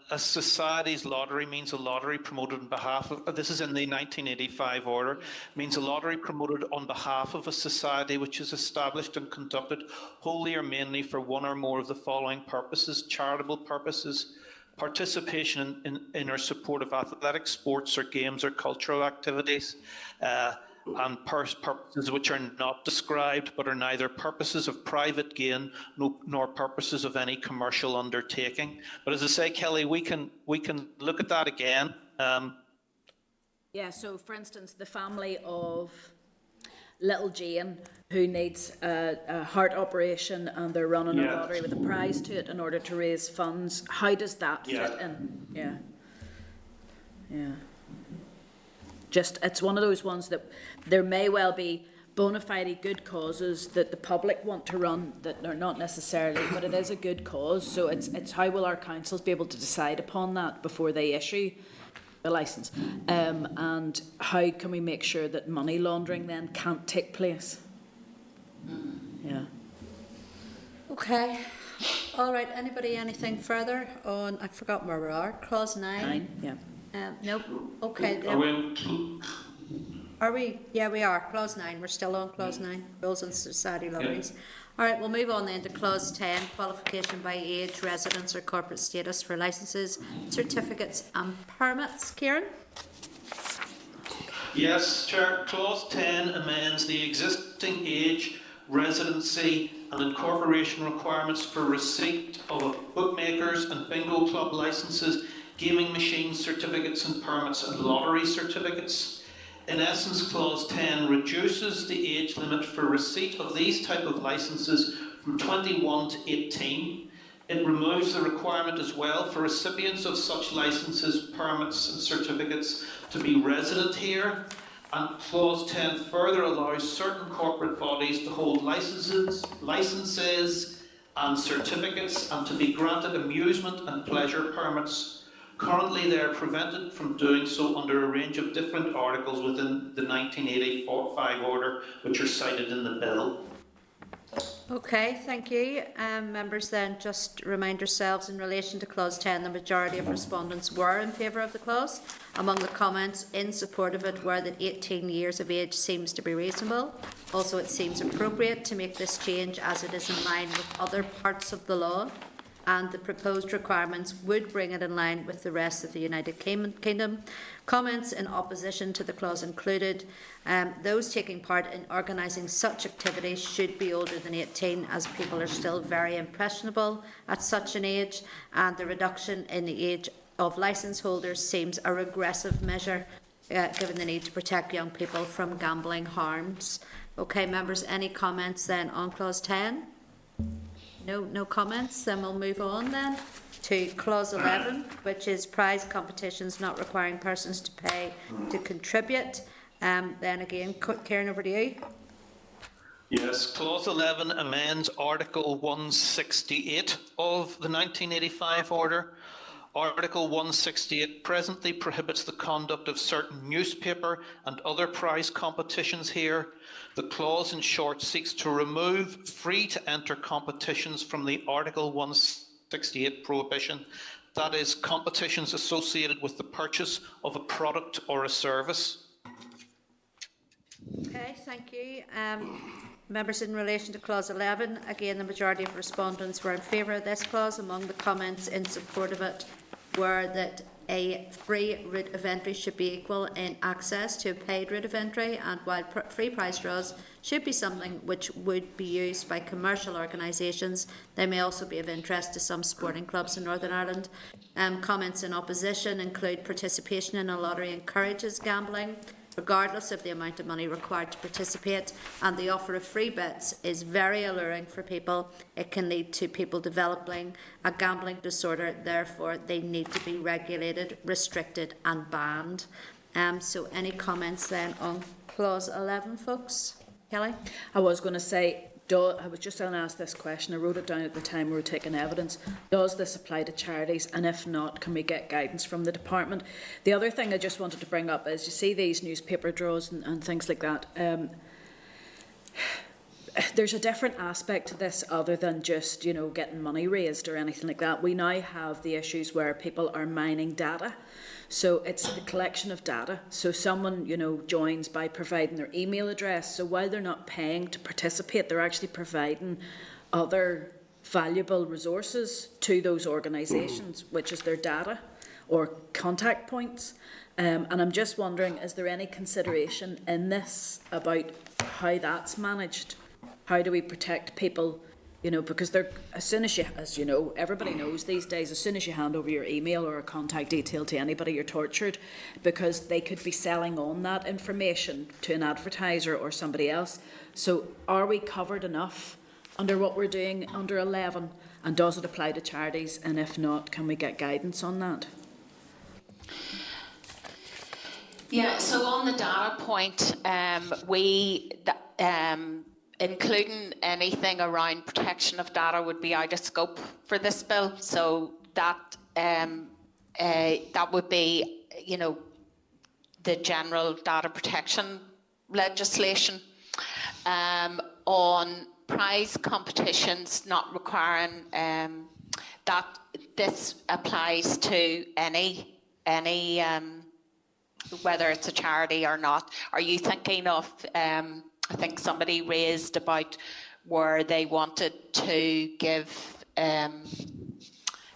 a society's lottery means a lottery promoted on behalf of, this is in the 1985 order, means a lottery promoted on behalf of a society which is established and conducted wholly or mainly for one or more of the following purposes: charitable purposes, participation in or support of athletic, sports or games or cultural activities, and purposes which are not described but are neither purposes of private gain nor purposes of any commercial undertaking. But as I say, Kelly, we can look at that again. Yeah, so for instance, the family of little Jane, who needs a heart operation, and they're running a lottery with a prize to it in order to raise funds. How does that fit in? Yeah. Just, it's one of those ones that there may well be bona fide good causes that the public want to run that are not necessarily, but it is a good cause. So it's how will our councils be able to decide upon that before they issue a licence, and how can we make sure that money laundering then can't take place? Yeah. Okay. All right. Anybody, anything further on, I've forgotten where we are, clause 9? Yeah. Nope. Okay. Are we? Yeah, we are. Clause 9. We're still on clause 9. Rules and society lotteries. All right, we'll move on then to clause 10, qualification by age, residence or corporate status for licences, certificates and permits. Kieran? Yes, Chair. Clause 10 amends the existing age, residency and incorporation requirements for receipt of bookmakers and bingo club licences, gaming machines certificates and permits and lottery certificates. In essence, Clause 10 reduces the age limit for receipt of these type of licences from 21 to 18. It removes the requirement as well for recipients of such licences, permits and certificates to be resident here. And Clause 10 further allows certain corporate bodies to hold licenses and certificates and to be granted amusement and pleasure permits. Currently, they are prevented from doing so under a range of different articles within the 1985 order, which are cited in the bill. Okay, thank you. Members, then just remind yourselves in relation to clause 10, the majority of respondents were in favour of the clause. Among the comments in support of it were that 18 years of age seems to be reasonable. Also, it seems appropriate to make this change as it is in line with other parts of the law, and the proposed requirements would bring it in line with the rest of the United Kingdom. Comments in opposition to the clause included those taking part in organising such activities should be older than 18, as people are still very impressionable at such an age, and the reduction in the age of licence holders seems a regressive measure given the need to protect young people from gambling harms. Okay, members, any comments then on clause 10? No comments. Then we'll move on then to clause 11, which is prize competitions not requiring persons to pay to contribute. Then again, Kieran, over to you. Yes, clause 11 amends Article 168 of the 1985 order. Article 168 presently prohibits the conduct of certain newspaper and other prize competitions here. The clause, in short, seeks to remove free-to-enter competitions from the Article 168 prohibition. that is competitions associated with the purchase of a product or a service. Okay, thank you. Members, in relation to clause 11, again, the majority of respondents were in favour of this clause. Among the comments in support of it were that a free route of entry should be equal in access to a paid route of entry, and while free price draws should be something which would be used by commercial organisations, they may also be of interest to some sporting clubs in Northern Ireland. Comments in opposition include participation in a lottery encourages gambling, regardless of the amount of money required to participate, and the offer of free bets is very alluring for people. It can lead to people developing a gambling disorder, therefore they need to be regulated, restricted and banned. So any comments then on clause 11, folks? Kelly? I was going to say, I was just going to ask this question. I wrote it down at the time we were taking evidence. Does this apply to charities? And if not, can we get guidance from the department? The other thing I just wanted to bring up is, you see these newspaper draws and things like that. There's a different aspect to this other than just, you know, getting money raised or anything like that. We now have the issues where people are mining data. So it's the collection of data. So someone, you know, joins by providing their email address. So while they're not paying to participate, they're actually providing other valuable resources to those organisations, which is their data or contact points. And I'm just wondering, is there any consideration in this about how that's managed? How do we protect people? You know, because they're, as you know, everybody knows these days, as soon as you hand over your email or a contact detail to anybody, you're tortured, because they could be selling on that information to an advertiser or somebody else. So are we covered enough under what we're doing under 11? And does it apply to charities? And if not, can we get guidance on that? Yeah, so on the data point, including anything around protection of data would be out of scope for this bill. So that that would be, you know, the general data protection legislation. On prize competitions not requiring that this applies to any whether it's a charity or not. Are you thinking of I think somebody raised about where they wanted to give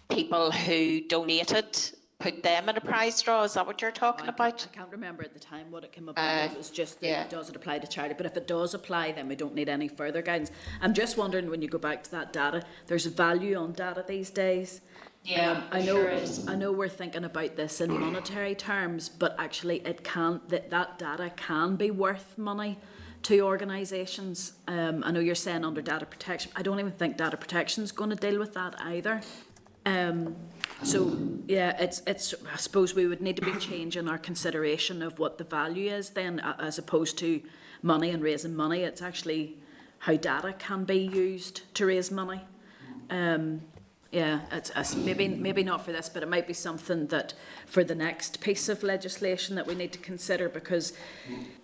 people who donated, put them in a prize draw. Is that what you're talking about? I can't remember at the time what it came about. It was just that does it apply to charity? But if it does apply, then we don't need any further guidance. I'm just wondering, when you go back to that data, there's value on data these days. Yeah, I know. sure is. I know we're thinking about this in monetary terms, but actually, it can that data can be worth money to organisations. I know you're saying under data protection. I don't even think data protection is going to deal with that either. So yeah, it's. I suppose we would need to be changing our consideration of what the value is then, as opposed to money and raising money. It's actually how data can be used to raise money. Yeah, it's maybe not for this, but it might be something that for the next piece of legislation that we need to consider, because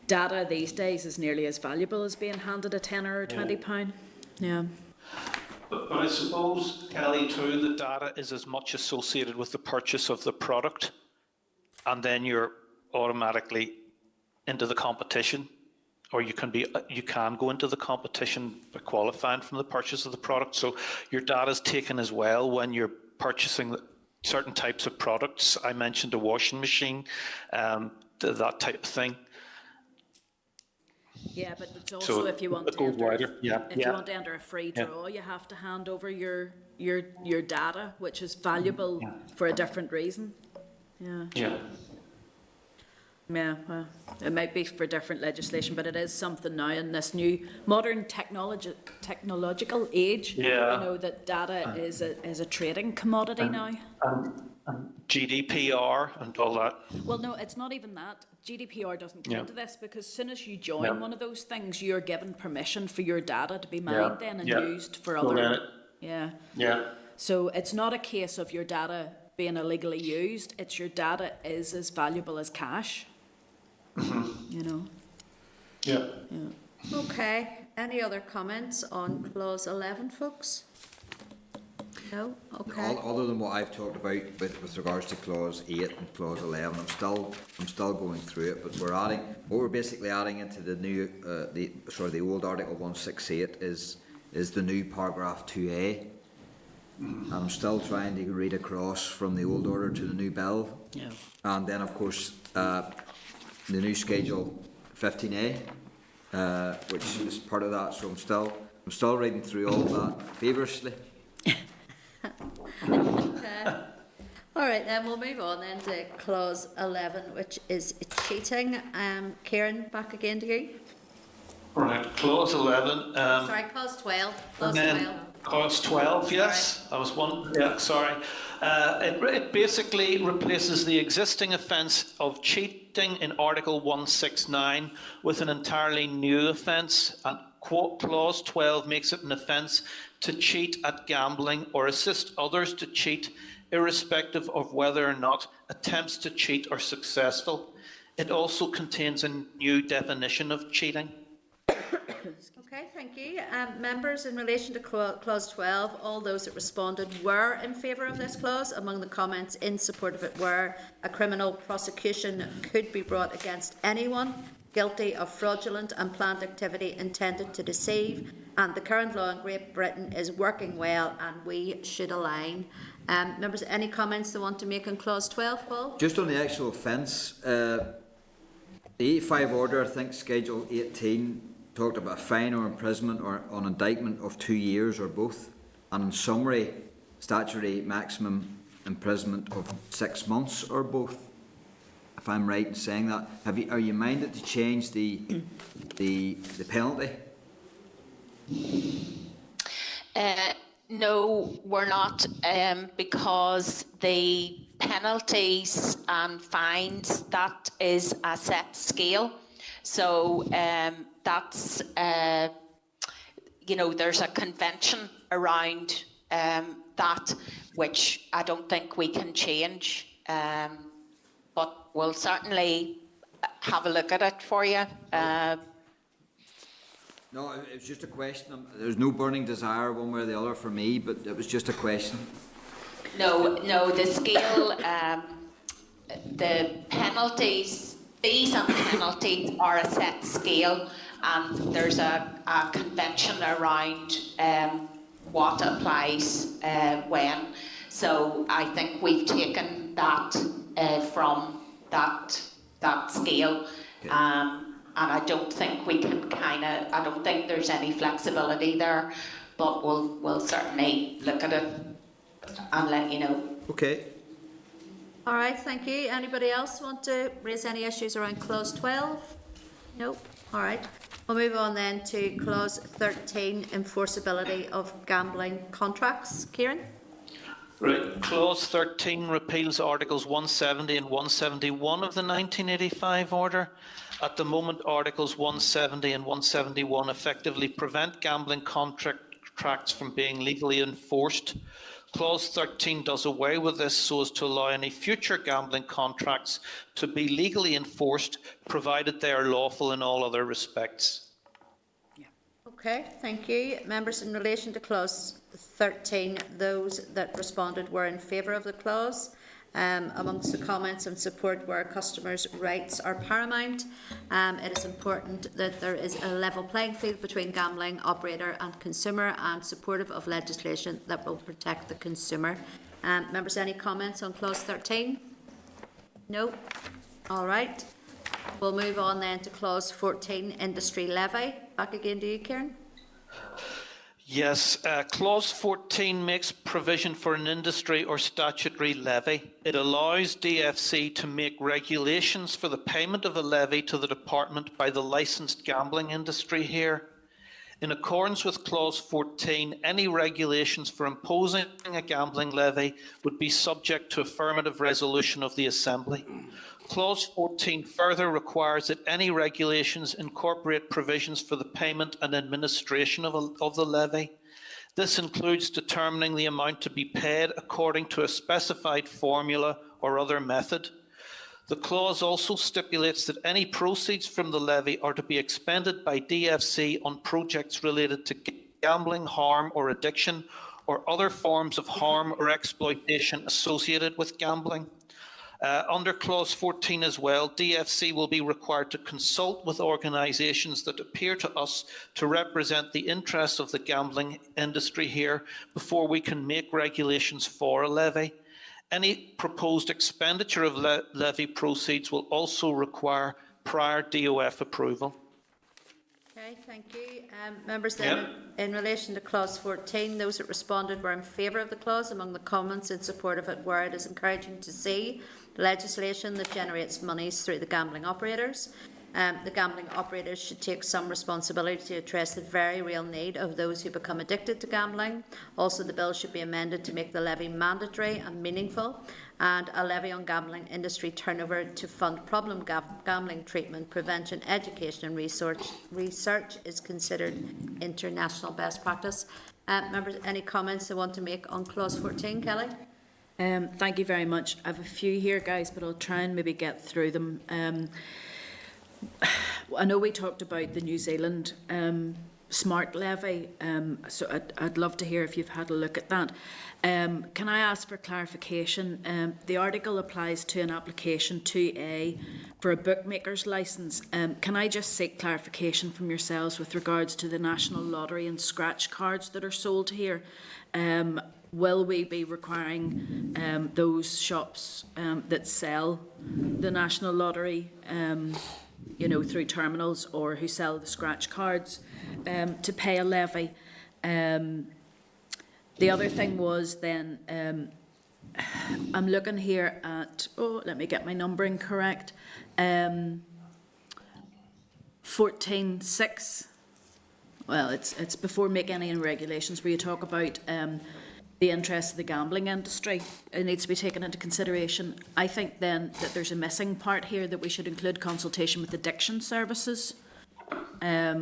data these days is nearly as valuable as being handed a £10 or £20. Yeah. But I suppose, Kelly, too, the data is as much associated with the purchase of the product, and then you're automatically into the competition, or you can go into the competition by qualifying from the purchase of the product. So your data is taken as well when you're purchasing certain types of products. I mentioned a washing machine, that type of thing. Yeah, but it's also, if you want to enter, you want to enter a free draw, you have to hand over your data, which is valuable for a different reason. Yeah, well, it might be for different legislation, but it is something now in this new modern technological age. You know that data is a trading commodity now. And GDPR and all that. Well, no, it's not even that. GDPR doesn't come into this, because as soon as you join one of those things, you're given permission for your data to be mined then and used for other. So it's not a case of your data being illegally used. It's your data is as valuable as cash. You know. Yeah. Okay. Any other comments on clause 11, folks? No? Okay. Other than what I've talked about with regards to clause 8 and clause 11, I'm still going through it, but we're basically adding into the new, the old Article 168 is the new paragraph 2A. And I'm still trying to read across from the old order to the new bill. Yeah. And then, of course, the new Schedule 15A, which is part of that. So I'm still reading through all of that feverishly. Okay. All right, then we'll move on then to clause 11, which is cheating. Kieran, back again to you. Right, clause 11. Sorry, clause 12. Clause 12. Clause 12, yes. I was one. Yeah, sorry. It basically replaces the existing offence of cheating in Article 169 with an entirely new offence. And clause 12 makes it an offence to cheat at gambling or assist others to cheat, irrespective of whether or not attempts to cheat are successful. It also contains a new definition of cheating. Okay, thank you. Members, in relation to clause 12, all those that responded were in favour of this clause. Among the comments in support of it were a criminal prosecution could be brought against anyone guilty of fraudulent and planned activity intended to deceive, and the current law in Great Britain is working well and we should align. Members, any comments they want to make on clause 12, Paul? Just on the actual offence, the 85 order, I think Schedule 18, talked about a fine or imprisonment or on indictment of 2 years or both, and in summary, statutory maximum imprisonment of 6 months or both. If I'm right in saying that, are you minded to change the penalty? No, we're not, because the penalties and fines, that is a set scale. So that's, there's a convention around that, which I don't think we can change. But we'll certainly have a look at it for you. No, it was just a question. There's no burning desire one way or the other for me, but it was just a question. No, the scale, the penalties, fees and penalties are a set scale, and there's a convention around what applies when. So I think we've taken that from that scale. Okay. And I don't think we can I don't think there's any flexibility there, but we'll certainly look at it and let you know. Okay. All right, thank you. Anybody else want to raise any issues around clause 12? Nope. All right. We'll move on then to clause 13, enforceability of gambling contracts. Kieran? Right. Clause 13 repeals Articles 170 and 171 of the 1985 order. At the moment, Articles 170 and 171 effectively prevent gambling contracts from being legally enforced. Clause 13 does away with this so as to allow any future gambling contracts to be legally enforced, provided they are lawful in all other respects. Okay, thank you. Members, in relation to clause 13, those that responded were in favour of the clause. Amongst the comments and support were customers' rights are paramount. It is important that there is a level playing field between gambling operator and consumer, and supportive of legislation that will protect the consumer. Members, any comments on clause 13? No? All right. We'll move on then to clause 14, industry levy. Back again to you, Kieran. Yes, clause 14 makes provision for an industry or statutory levy. It allows DFC to make regulations for the payment of a levy to the department by the licensed gambling industry here. In accordance with clause 14, any regulations for imposing a gambling levy would be subject to affirmative resolution of the Assembly. Clause 14 further requires that any regulations incorporate provisions for the payment and administration of the levy. This includes determining the amount to be paid according to a specified formula or other method. The clause also stipulates that any proceeds from the levy are to be expended by DFC on projects related to gambling, harm or addiction, or other forms of harm or exploitation associated with gambling. Under clause 14 as well, DFC will be required to consult with organisations that appear to us to represent the interests of the gambling industry here before we can make regulations for a levy. Any proposed expenditure of levy proceeds will also require prior DOF approval. Okay, thank you. Members, then, in relation to clause 14, those that responded were in favour of the clause. Among the comments in support of it were, it is encouraging to see legislation that generates monies through the gambling operators. The gambling operators should take some responsibility to address the very real need of those who become addicted to gambling. Also, the bill should be amended to make the levy mandatory and meaningful, and a levy on gambling industry turnover to fund problem gambling treatment, prevention, education and research is considered international best practice. Members, any comments they want to make on clause 14, Kelly? Thank you very much. I have a few here, guys, but I'll try and maybe get through them. I know we talked about the New Zealand smart levy, so I'd love to hear if you've had a look at that. Can I ask for clarification? The article applies to an application 2A for a bookmaker's licence. Can I just seek clarification from yourselves with regards to the National Lottery and scratch cards that are sold here? Will we be requiring those shops that sell the National Lottery through terminals, or who sell the scratch cards, to pay a levy? The other thing was then, I'm looking here at, let me get my numbering correct, 14.6. Well, it's before making any regulations, where you talk about the interests of the gambling industry. It needs to be taken into consideration. I think then that there's a missing part here, that we should include consultation with addiction services. I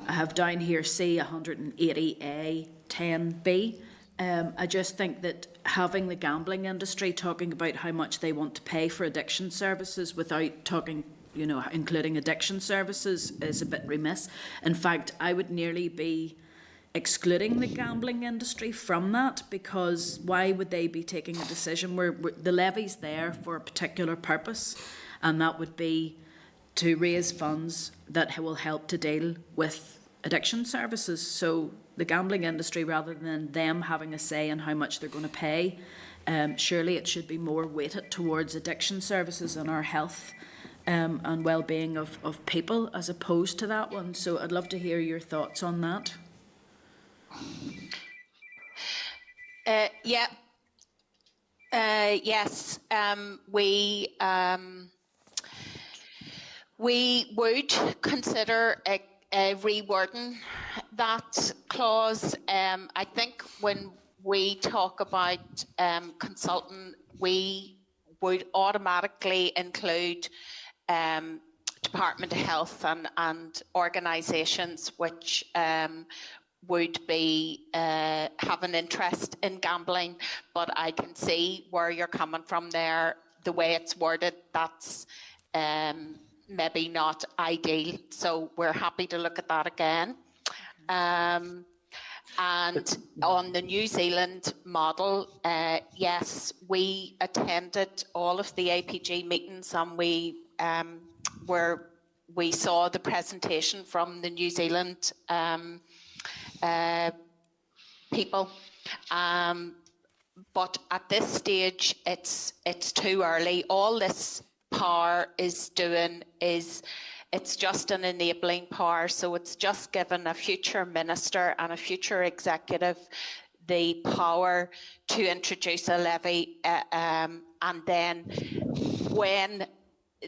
have down here C 180A 10B. I just think that having the gambling industry talking about how much they want to pay for addiction services without talking, including addiction services, is a bit remiss. In fact, I would nearly be excluding the gambling industry from that, because why would they be taking a decision where the levy's there for a particular purpose, and that would be to raise funds that will help to deal with addiction services. So the gambling industry, rather than them having a say in how much they're going to pay, surely it should be more weighted towards addiction services and our health and well-being of people, as opposed to that one. So I'd love to hear your thoughts on that. Yes, we would consider rewording that clause. I think when we talk about consultant, we would automatically include Department of Health and organisations which would be have an interest in gambling, but I can see where you're coming from there. The way it's worded, that's maybe not ideal, so we're happy to look at that again. And on the New Zealand model, yes, we attended all of the APG meetings, and we saw the presentation from the New Zealand people, but at this stage it's too early. All this power is doing is it's just an enabling power, so it's just given a future minister and a future executive the power to introduce a levy, and then when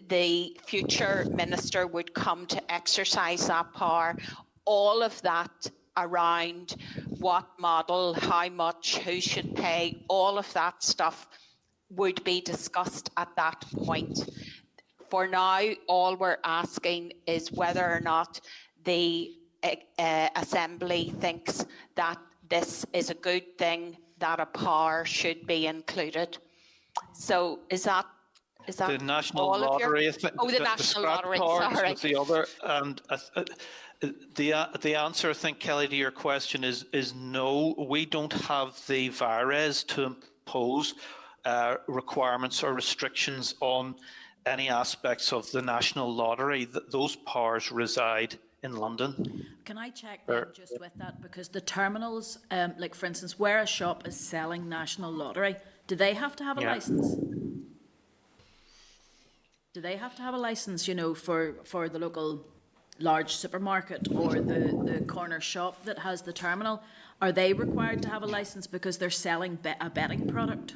the future minister would come to exercise that power, all of that around what model, how much, who should pay, all of that stuff would be discussed at that point. For now, all we're asking is whether or not the Assembly thinks that this is a good thing, that a power should be included. So is that Is that the National all of your? Lottery, I think, Oh, the the National scratch Lottery, cards sorry. was the other, and the answer, I think, Kelly, to your question is no. We don't have the VARES to impose requirements or restrictions on any aspects of the National Lottery. Those powers reside in London. Can I check then just with that? Because the terminals, like for instance, where a shop is selling National Lottery, do they have to have a license? Do they have to have a license, you know, for the local large supermarket or the corner shop that has the terminal? Are they required to have a license because they're selling a betting product?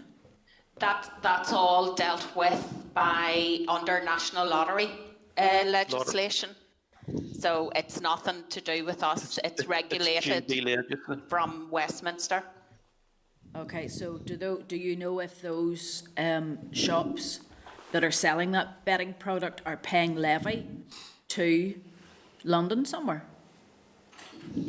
That's all dealt with by under National Lottery legislation. So it's nothing to do with us. It's regulated from Westminster. Okay, so do you know if those shops that are selling that betting product are paying levy to London somewhere?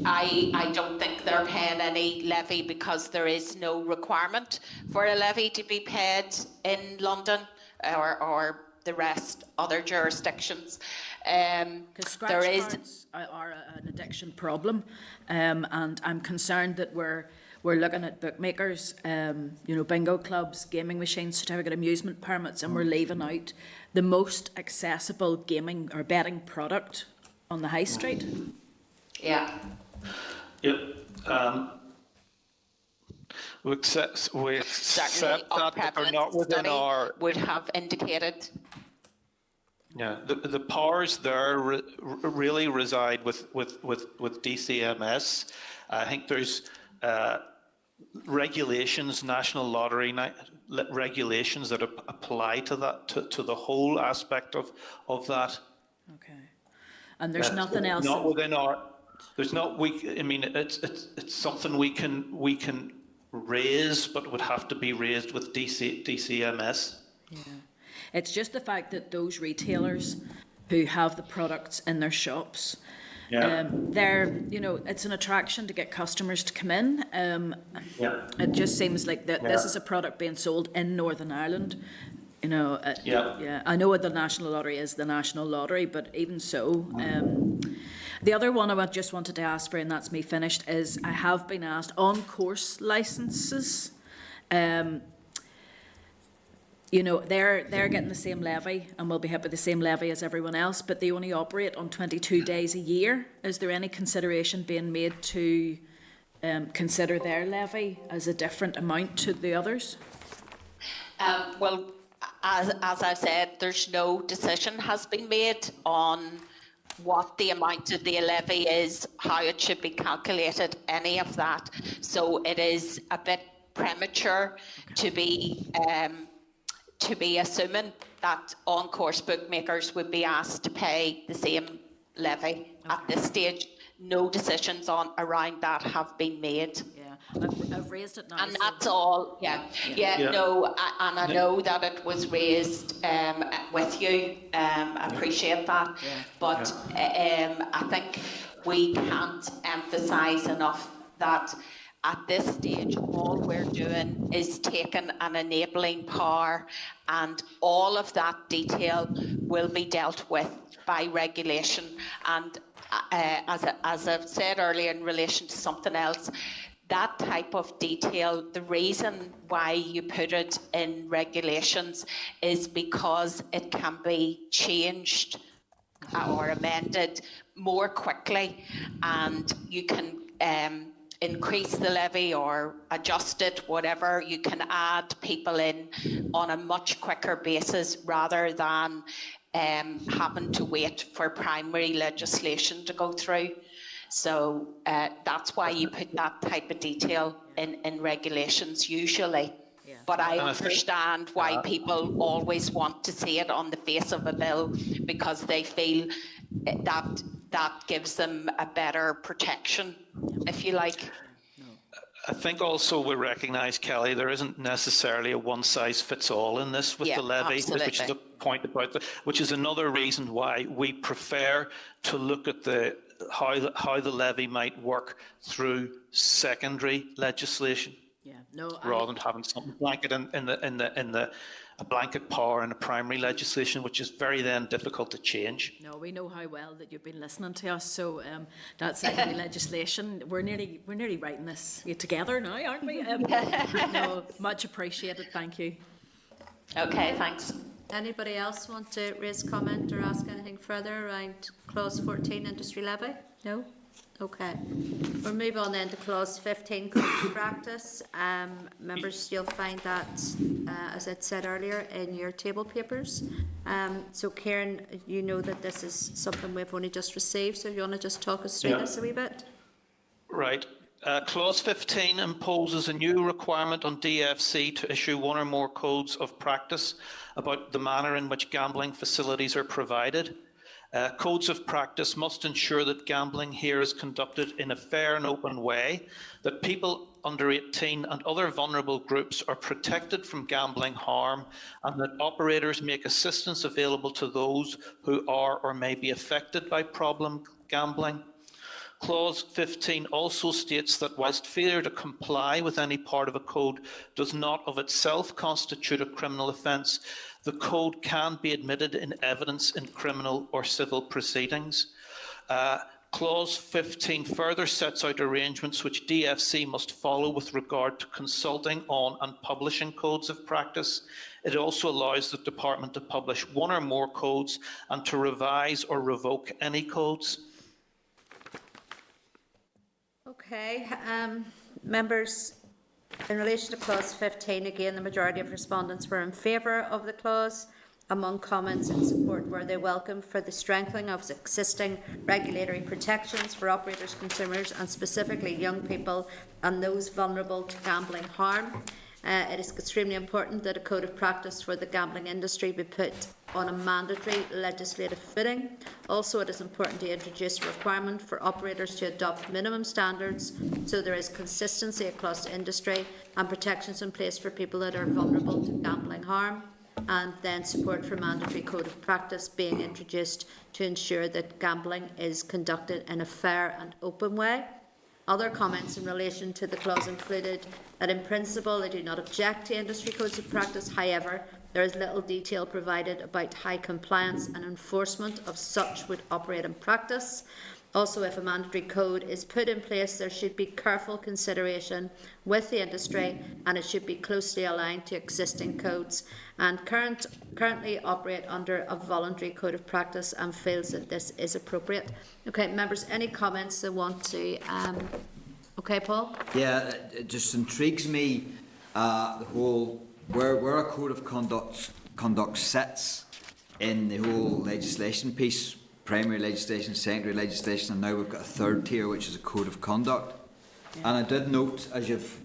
I don't think they're paying any levy because there is no requirement for a levy to be paid in London or the rest other jurisdictions. Because scratch cards are an addiction problem, and I'm concerned that we're looking at bookmakers, you know, bingo clubs, gaming machines, certificate amusement permits, and we're leaving out the most accessible gaming or betting product on the high street. Yeah. Yep. We accept that they're not within our. Would have indicated. Yeah, the powers there really reside with DCMS. I think there's regulations, National Lottery regulations that apply to that, to the whole aspect of that. Okay, and there's nothing else. Not within our. There's not. I mean, it's something we can raise, but would have to be raised with DCMS. Yeah. It's just the fact that those retailers who have the products in their shops, they're, you know, it's an attraction to get customers to come in. It just seems like that this is a product being sold in Northern Ireland. You know, I know what the National Lottery is, the National Lottery, but even so, the other one I just wanted to ask for, and that's me finished, is I have been asked on course licenses. You know, they're getting the same levy and will be hit with the same levy as everyone else, but they only operate on 22 days a year. Is there any consideration being made to consider their levy as a different amount to the others? Well, as I said, there's no decision has been made on what the amount of the levy is, how it should be calculated, any of that. So it is a bit premature to be assuming that on-course bookmakers would be asked to pay the same levy at this stage. No decisions around that have been made. Yeah, I've raised it now. And that's all, no, and I know that it was raised with you, I appreciate that, but I think we can't emphasise enough that at this stage, all we're doing is taking an enabling power, and all of that detail will be dealt with by regulation. And as I've said earlier in relation to something else, that type of detail, the reason why you put it in regulations is because it can be changed or amended more quickly, and you can increase the levy or adjust it, whatever. You can add people in on a much quicker basis rather than having to wait for primary legislation to go through. So that's why you put that type of detail in regulations usually. But I understand why people always want to see it on the face of a bill, because they feel that gives them a better protection, if you like. I think also we recognise, Kelly, there isn't necessarily a one-size-fits-all in this with the levy, which is a point about which is another reason why we prefer to look at how the levy might work through secondary legislation. Yeah, no, rather than having something blanket a blanket power in a primary legislation, which is very then difficult to change. No, we know how well that you've been listening to us. So that secondary legislation, we're nearly writing this together now, aren't we? No, much appreciated. Thank you. Okay, thanks. Anybody else want to raise comment or ask anything further around clause 14 industry levy? No? Okay. We'll move on then to clause 15 code of practice. Members, you'll find that, as I said earlier, in your table papers. So Kieran, you know that this is something we've only just received, so if you want to just talk us through this a wee bit? Right. Clause 15 imposes a new requirement on DFC to issue one or more codes of practice about the manner in which gambling facilities are provided. Codes of practice must ensure that gambling here is conducted in a fair and open way, that people under 18 and other vulnerable groups are protected from gambling harm, and that operators make assistance available to those who are or may be affected by problem gambling. Clause 15 also states that whilst failure to comply with any part of a code does not of itself constitute a criminal offence, the code can be admitted in evidence in criminal or civil proceedings. Clause 15 further sets out arrangements which DFC must follow with regard to consulting on and publishing codes of practice. It also allows the department to publish one or more codes and to revise or revoke any codes. Okay, members, in relation to clause 15, again, the majority of respondents were in favour of the clause. Among comments in support were they welcome for the strengthening of existing regulatory protections for operators, consumers and specifically young people and those vulnerable to gambling harm. It is extremely important that a code of practice for the gambling industry be put on a mandatory legislative footing. Also, it is important to introduce a requirement for operators to adopt minimum standards so there is consistency across the industry and protections in place for people that are vulnerable to gambling harm. And then support for mandatory code of practice being introduced to ensure that gambling is conducted in a fair and open way. Other comments in relation to the clause included that in principle they do not object to industry codes of practice. However, there is little detail provided about how compliance and enforcement of such would operate in practice. Also, if a mandatory code is put in place, there should be careful consideration with the industry and it should be closely aligned to existing codes and currently operate under a voluntary code of practice and feels that this is appropriate. Okay, members, any comments they want to... Okay, Paul? Yeah, it just intrigues me, the whole, where a code of conduct sits in the whole legislation piece. Primary legislation, secondary legislation, and now we've got a third tier, which is a code of conduct. Yeah. And I did note, as you've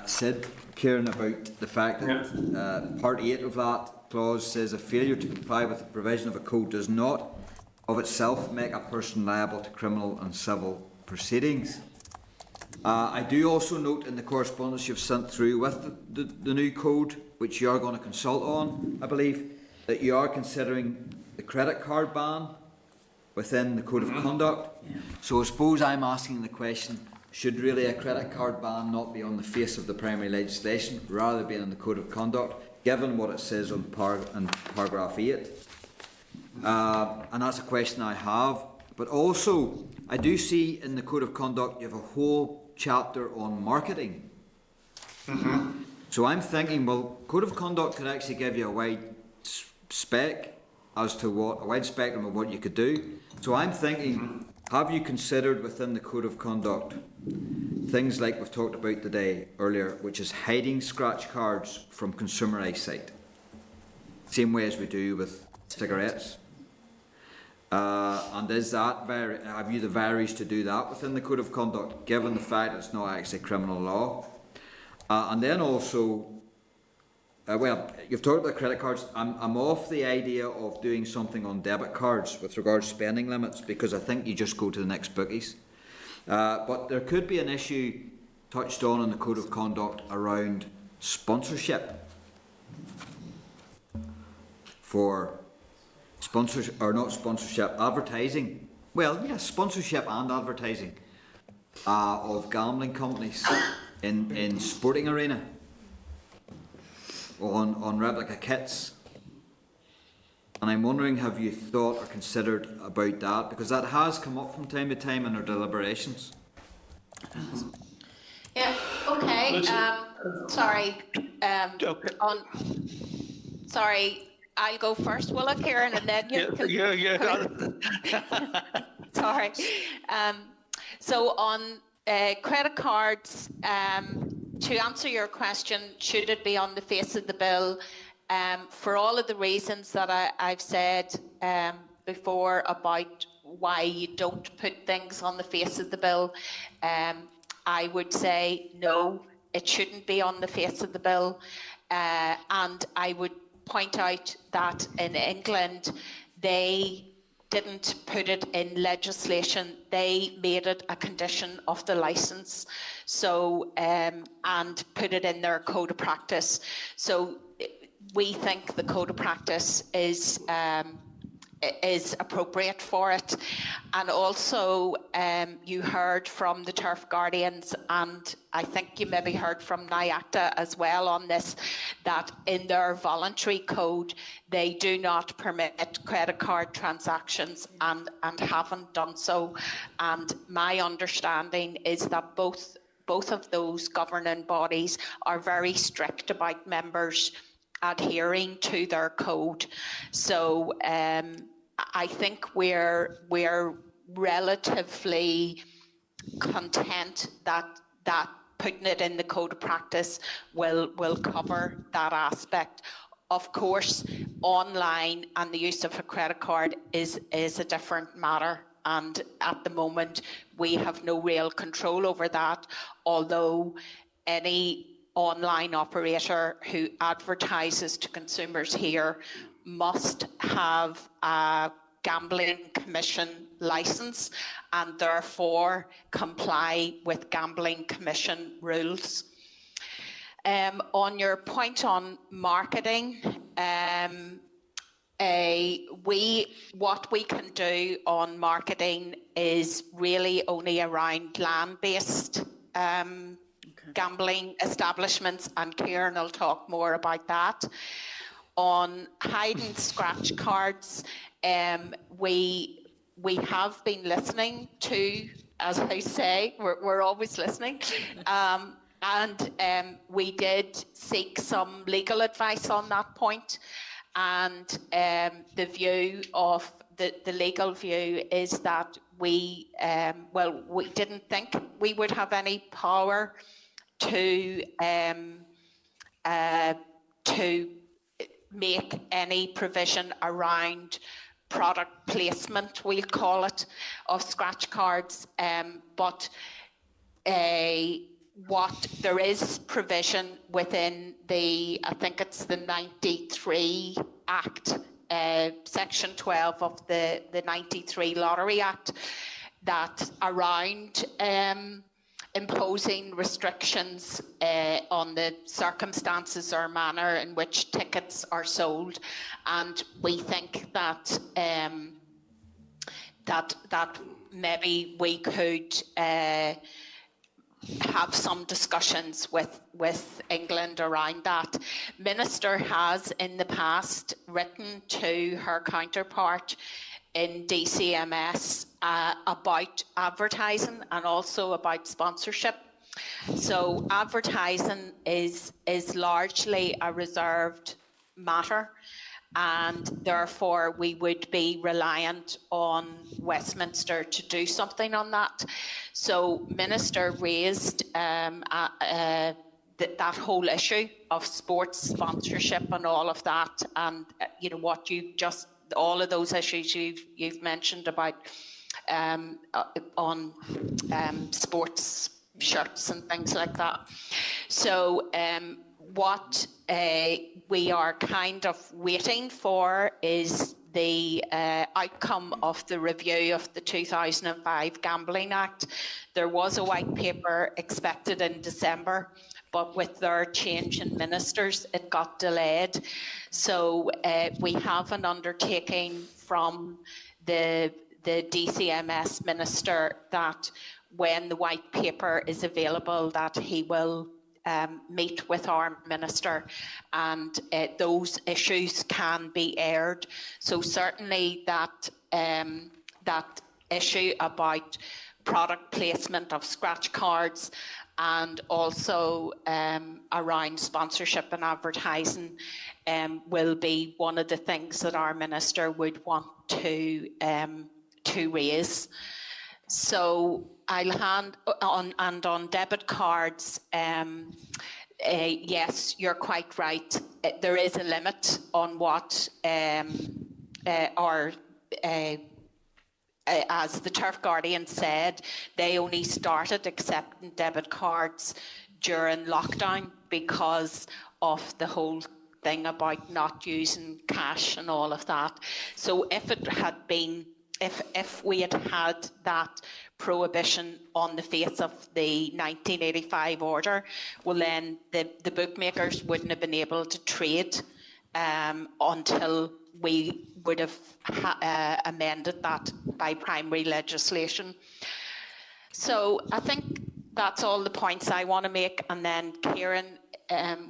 said, Kieran, about the fact that Part 8 of that clause says a failure to comply with the provision of a code does not of itself make a person liable to criminal and civil proceedings. I do also note in the correspondence you've sent through with the new code, which you are going to consult on, I believe, that you are considering the credit card ban within the code of conduct. Yeah. So I suppose I'm asking the question, should really a credit card ban not be on the face of the primary legislation rather be in the code of conduct, given what it says on paragraph 8? And that's a question I have. But also, I do see in the code of conduct you have a whole chapter on marketing. Mm-hmm. So I'm thinking, well, code of conduct could actually give you a wide spec as to a wide spectrum of what you could do. So I'm thinking, have you considered within the code of conduct things like we've talked about today earlier, which is hiding scratch cards from consumer eyesight, same way as we do with cigarettes? And is that have you the varies to do that within the code of conduct, given the fact it's not actually criminal law? And then also, well, you've talked about credit cards. I'm off the idea of doing something on debit cards with regards to spending limits, because I think you just go to the next bookies. But there could be an issue touched on in the code of conduct around sponsorship for advertising. Well, yes, sponsorship and advertising of gambling companies. in sporting arena on replica kits. And I'm wondering, have you thought or considered about that? Because that has come up from time to time in our deliberations. Yeah, okay, sorry, Okay. sorry, I'll go first, will I, Kieran, and then you can... Yeah. Sorry. So on credit cards, to answer your question, should it be on the face of the bill? For all of the reasons that I've said before about why you don't put things on the face of the bill, I would say no, it shouldn't be on the face of the bill. And I would point out that in England, they didn't put it in legislation, they made it a condition of the licence, so and put it in their code of practice. So we think the code of practice is appropriate for it. And also you heard from the Turf Guardians, and I think you maybe heard from NIACTA as well on this, that in their voluntary code they do not permit credit card transactions and haven't done so. And my understanding is that both of those governing bodies are very strict about members adhering to their code. So I think we're relatively content that putting it in the code of practice will cover that aspect. Of course, online and the use of a credit card is a different matter, and at the moment we have no real control over that, although any online operator who advertises to consumers here must have a gambling commission licence and therefore comply with gambling commission rules. On your point on marketing, what we can do on marketing is really only around land-based gambling establishments, and Kieran will talk more about that. On hide and scratch cards, we have been listening to, as I say, we're always listening, and we did seek some legal advice on that point, and the view of the legal view is that we didn't think we would have any power to make any provision around product placement, we'll call it, of scratch cards, but what there is provision within I think it's the 93 Act, Section 12 of the 93 Lottery Act, that around imposing restrictions on the circumstances or manner in which tickets are sold, and we think that that maybe we could have some discussions with England around that. Minister has in the past written to her counterpart in DCMS about advertising and also about sponsorship. So advertising is largely a reserved matter, and therefore we would be reliant on Westminster to do something on that. So Minister raised that whole issue of sports sponsorship and all of that, and what you just, all of those issues you've mentioned about on sports shirts and things like that. So what we are kind of waiting for is the outcome of the review of the 2005 Gambling Act. There was a white paper expected in December, but with their change in ministers, it got delayed. So we have an undertaking from the DCMS minister that when the white paper is available, that he will meet with our minister, and those issues can be aired. So certainly that that issue about product placement of scratch cards, and also around sponsorship and advertising, will be one of the things that our minister would want to raise. So I'll hand on, and on debit cards, yes, you're quite right. There is a limit on what as the Turf Guardian said, they only started accepting debit cards during lockdown because of the whole thing about not using cash and all of that. So if it had been, if we had had that prohibition on the face of the 1985 order, well then the bookmakers wouldn't have been able to trade until we would have amended that by primary legislation. So I think that's all the points I want to make, and then Kieran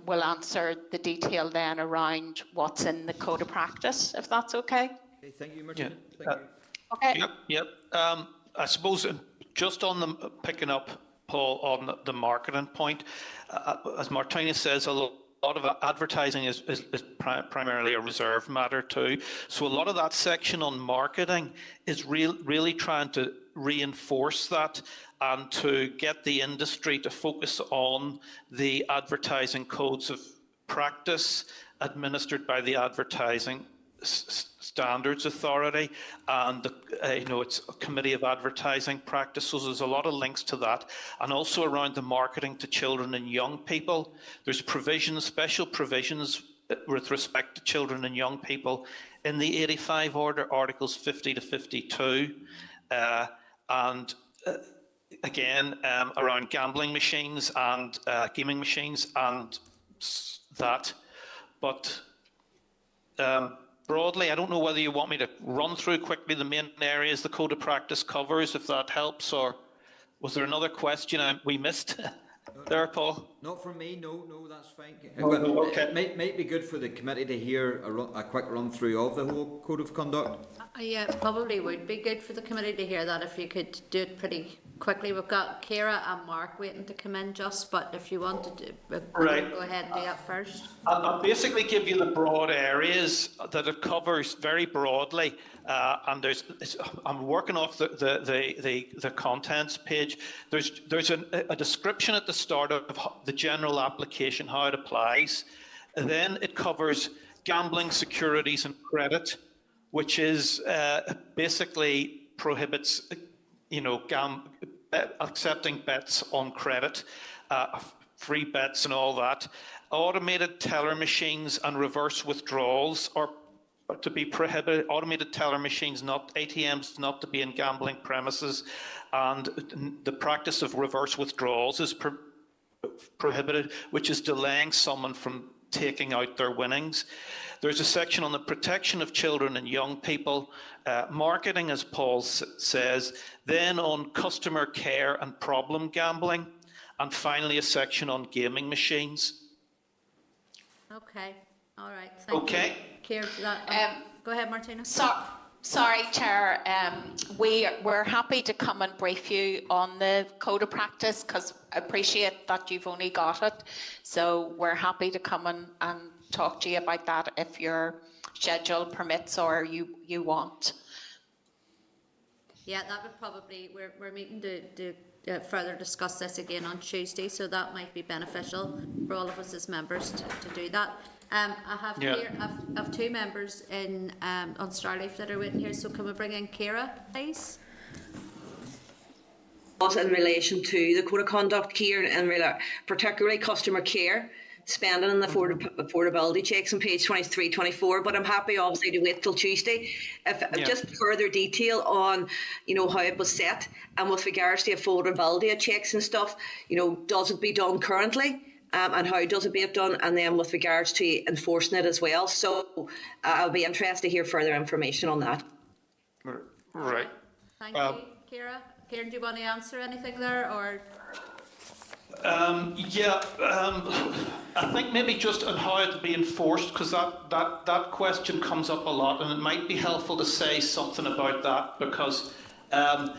will answer the detail then around what's in the code of practice, if that's okay. Okay, thank you, Martina. Yeah. Thank you. Okay. Yep. I suppose just on the picking up, Paul, on the marketing point, as Martina says, a lot of advertising is primarily a reserved matter too. So a lot of that section on marketing is really trying to reinforce that and to get the industry to focus on the advertising codes of practice administered by the Advertising Standards Authority, and it's a Committee of Advertising Practice. So there's a lot of links to that, and also around the marketing to children and young people. There's provisions, special provisions with respect to children and young people in the 85 order, articles 50 to 52, and again around gambling machines and gaming machines and that, but. Broadly, I don't know whether you want me to run through quickly the main areas the Code of Practice covers, if that helps, or was there another question we missed there, Paul? Not from me, no, that's fine. Okay. It might be good for the committee to hear a quick run through of the whole Code of Conduct. Yeah, it probably would be good for the committee to hear that if you could do it pretty quickly. We've got Ciara and Mark waiting to come in but if you want to Right. go ahead and do that first. I'll basically give you the broad areas that it covers very broadly, and I'm working off the contents page. There's a description at the start of the general application, how it applies. And then it covers gambling, securities, and credit, which is basically prohibits, accepting bets on credit, free bets and all that. Automated teller machines and reverse withdrawals are to be prohibited. Automated teller machines, not ATMs, not to be in gambling premises, and the practice of reverse withdrawals is prohibited, which is delaying someone from taking out their winnings. There's a section on the protection of children and young people, marketing, as Paul says, then on customer care and problem gambling, and finally a section on gaming machines. Okay, all right, thank you, Ciara, for that. Go ahead, Martina. Sorry, Chair. We're happy to come and brief you on the Code of Practice, because I appreciate that you've only got it. So we're happy to come and talk to you about that if your schedule permits or you want. Yeah, that would probably, we're meeting to further discuss this again on Tuesday, so that might be beneficial for all of us as members to do that. I have two members on Starleaf that are waiting here, so can we bring in Ciara, please? In relation to the Code of Conduct, Ciara, and particularly customer care, spending on the affordability checks on page 23, 24, but I'm happy obviously to wait till Tuesday. Just further detail on, how it was set, and with regards to affordability of checks and stuff, does it be done currently? And how does it get done, and then with regards to enforcing it as well. So I'll be interested to hear further information on that. Right. Thank you, Ciara. Kieran, do you want to answer anything there, or? I think maybe just on how it be enforced, because that question comes up a lot, and it might be helpful to say something about that, because and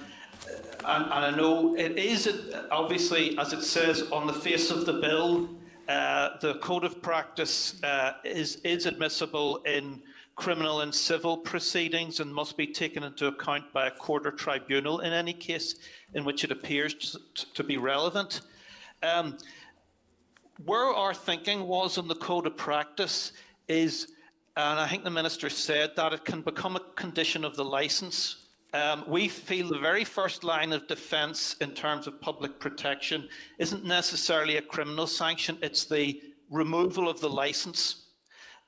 I know it is obviously, as it says on the face of the bill, the code of practice is admissible in criminal and civil proceedings and must be taken into account by a court or tribunal in any case in which it appears to be relevant. Where our thinking was in the code of practice is, and I think the Minister said, that it can become a condition of the licence. We feel the very first line of defence in terms of public protection isn't necessarily a criminal sanction, it's the removal of the licence.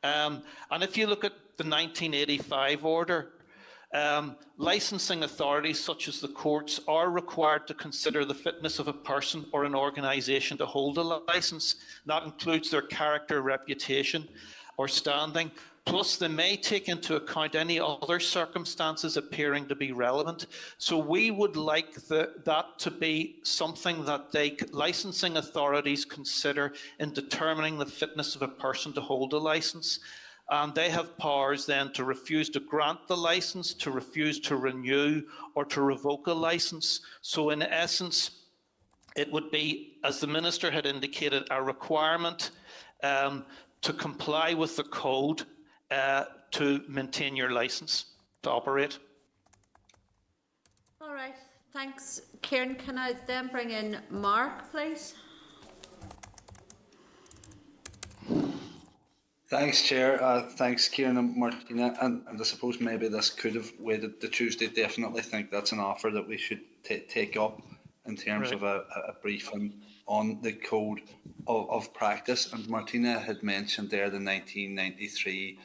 And if you look at the 1985 order, licensing authorities such as the courts are required to consider the fitness of a person or an organisation to hold a licence. That includes their character, reputation or standing. Plus, they may take into account any other circumstances appearing to be relevant. So we would like that to be something that licensing authorities consider in determining the fitness of a person to hold a licence. And they have powers then to refuse to grant the licence, to refuse to renew, or to revoke a licence. So in essence, it would be, as the Minister had indicated, a requirement to comply with the code to maintain your licence to operate. All right, thanks. Kieran, can I then bring in Mark, please? Thanks, Chair. Thanks, Kieran and Martina. And I suppose maybe this could have waited to Tuesday. Definitely think that's an offer that we should take up in terms of a briefing on the code of practice. And Martina had mentioned there the 1993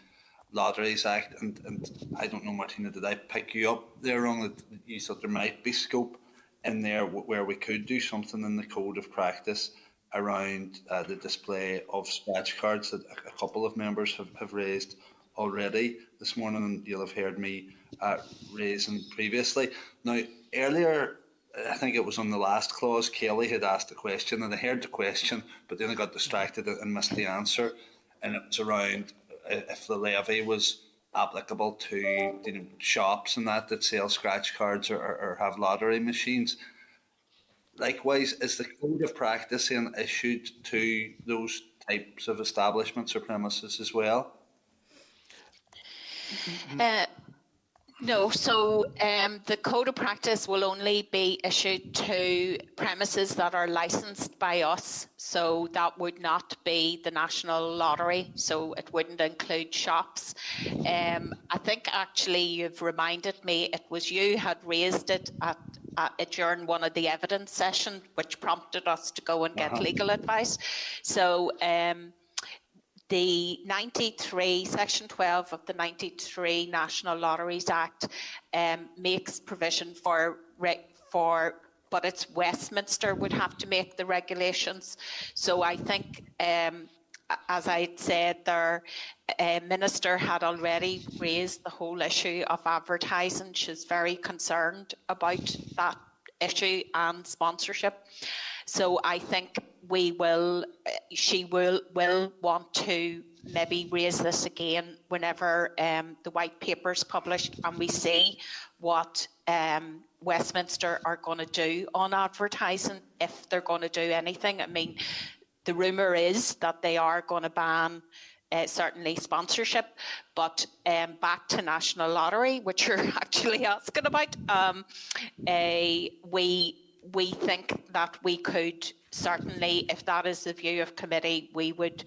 Lotteries Act. And I don't know, Martina, did I pick you up there wrong? That you thought there might be scope in there where we could do something in the code of practice around the display of scratch cards that a couple of members have raised already this morning, and you'll have heard me raising previously. Now, earlier, I think it was on the last clause, Kelly had asked a question, and I heard the question, but then I got distracted and missed the answer, and it was around if the levy was applicable to shops and that sell scratch cards or have lottery machines. Likewise, is the code of practice issued to those types of establishments or premises as well? No, so the code of practice will only be issued to premises that are licensed by us. So that would not be the National Lottery, so it wouldn't include shops. I think actually you've reminded me, it was you had raised it during one of the evidence sessions, which prompted us to go and get legal advice. So the 93, Section 12 of the 93 National Lotteries Act makes provision for, but it's Westminster would have to make the regulations. So I think, as I said, their Minister had already raised the whole issue of advertising. She's very concerned about that issue and sponsorship. So I think she will want to maybe raise this again whenever the white paper is published and we see what Westminster are going to do on advertising, if they're going to do anything. I mean, the rumour is that they are going to ban certainly sponsorship, but back to National Lottery, which you're actually asking about, we think that we could certainly, if that is the view of committee, we would,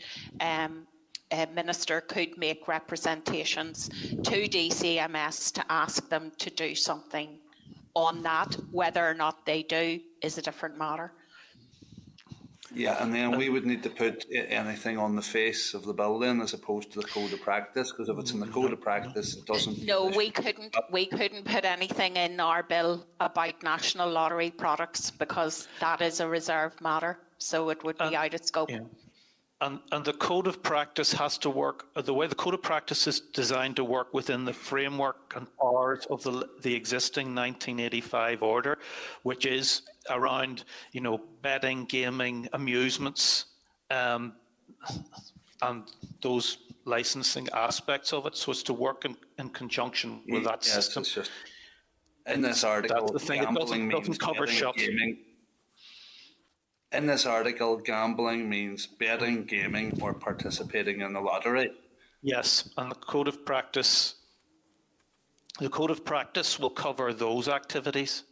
Minister could make representations to DCMS to ask them to do something on that. Whether or not they do is a different matter. Yeah, and then we would need to put anything on the face of the bill then, as opposed to the code of practice, because if it's in the code of practice, it doesn't. No, we couldn't put anything in our bill about National Lottery products because that is a reserved matter, so it would be out of scope. Yeah. And the code of practice has to work, the way the code of practice is designed to work within the framework and powers of the existing 1985 order, which is around, betting, gaming, amusements, and those licensing aspects of it. So it's to work in conjunction with that Yes, system. it's just in this article, That's the thing. It gambling doesn't means cover betting and shops. gaming. In this article, gambling means betting, gaming, or participating in the lottery. Yes, and the code of practice will cover those activities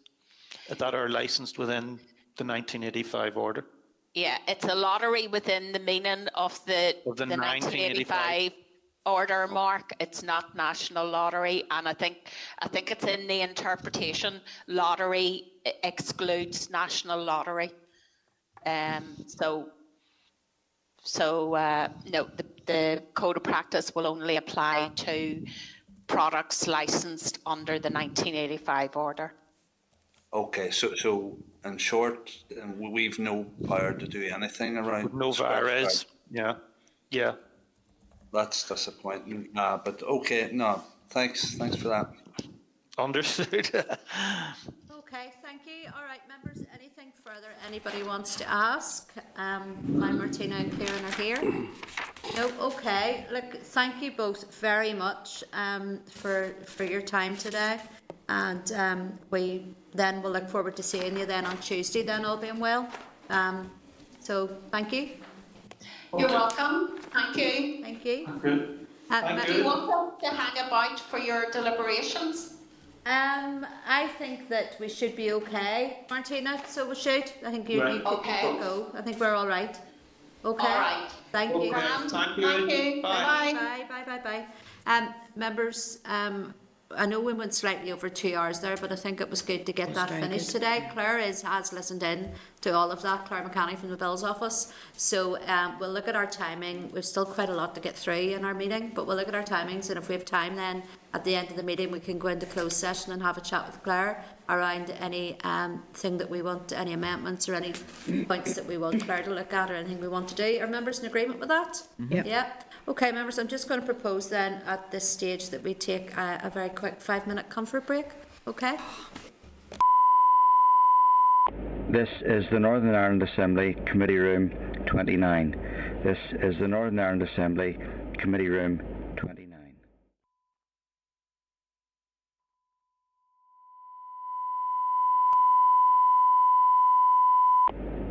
that are licensed within the 1985 order. Yeah, it's a lottery within the meaning of the 1985 order, Mark. It's not national lottery, and I think it's in the interpretation. Lottery excludes national lottery. No, the code of practice will only apply to products licensed under the 1985 order. Okay, so in short, we've no power to do anything around. No virus. Yeah. That's disappointing. But okay, no, thanks for that. Understood. Okay, thank you. All right, members, anything further anybody wants to ask? Martina and Kieran are here. No, okay. Look, thank you both very much for your time today. And we then will look forward to seeing you then on Tuesday, then all being well. So thank you. You're welcome. Thank you. Thank you. Good. Do you want them to hang about for your deliberations? I think that we should be okay, Martina, so we should. I think you could go. I think we're all right. Okay. All right. Thank you. Thank you. Thank you. Bye. Bye. Members, I know we went slightly over 2 hours there, but I think it was good to get that finished today. Claire has listened in to all of that, Claire McCanny from the Bills office. So we'll look at our timing. We've still quite a lot to get through in our meeting, but we'll look at our timings, and if we have time then at the end of the meeting we can go into closed session and have a chat with Claire around any thing that we want, any amendments or any points that we want Claire to look at or anything we want to do. Are members in agreement with that? Yep. Yeah. Okay, members, I'm just going to propose then at this stage that we take a very quick 5-minute comfort break. Okay? This is the Northern Ireland Assembly Committee Room 29. This is the Northern Ireland Assembly Committee Room 29.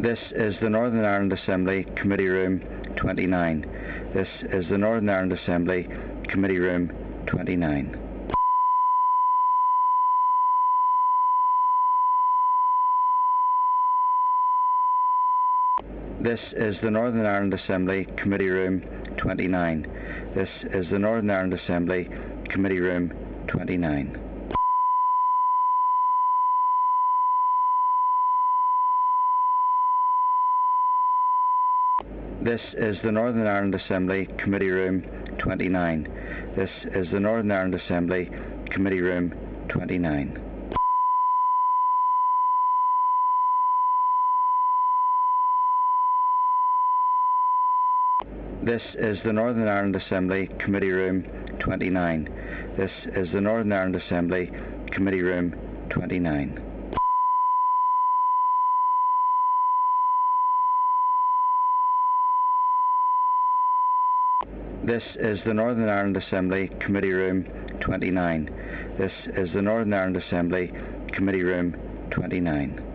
This is the Northern Ireland Assembly Committee Room 29. This is the Northern Ireland Assembly Committee Room 29. This is the Northern Ireland Assembly Committee Room 29. This is the Northern Ireland Assembly Committee Room 29. This is the Northern Ireland Assembly Committee Room 29. This is the Northern Ireland Assembly Committee Room 29. This is the Northern Ireland Assembly Committee Room 29. This is the Northern Ireland Assembly Committee Room 29. This is the Northern Ireland Assembly Committee Room 29. This is the Northern Ireland Assembly Committee Room 29.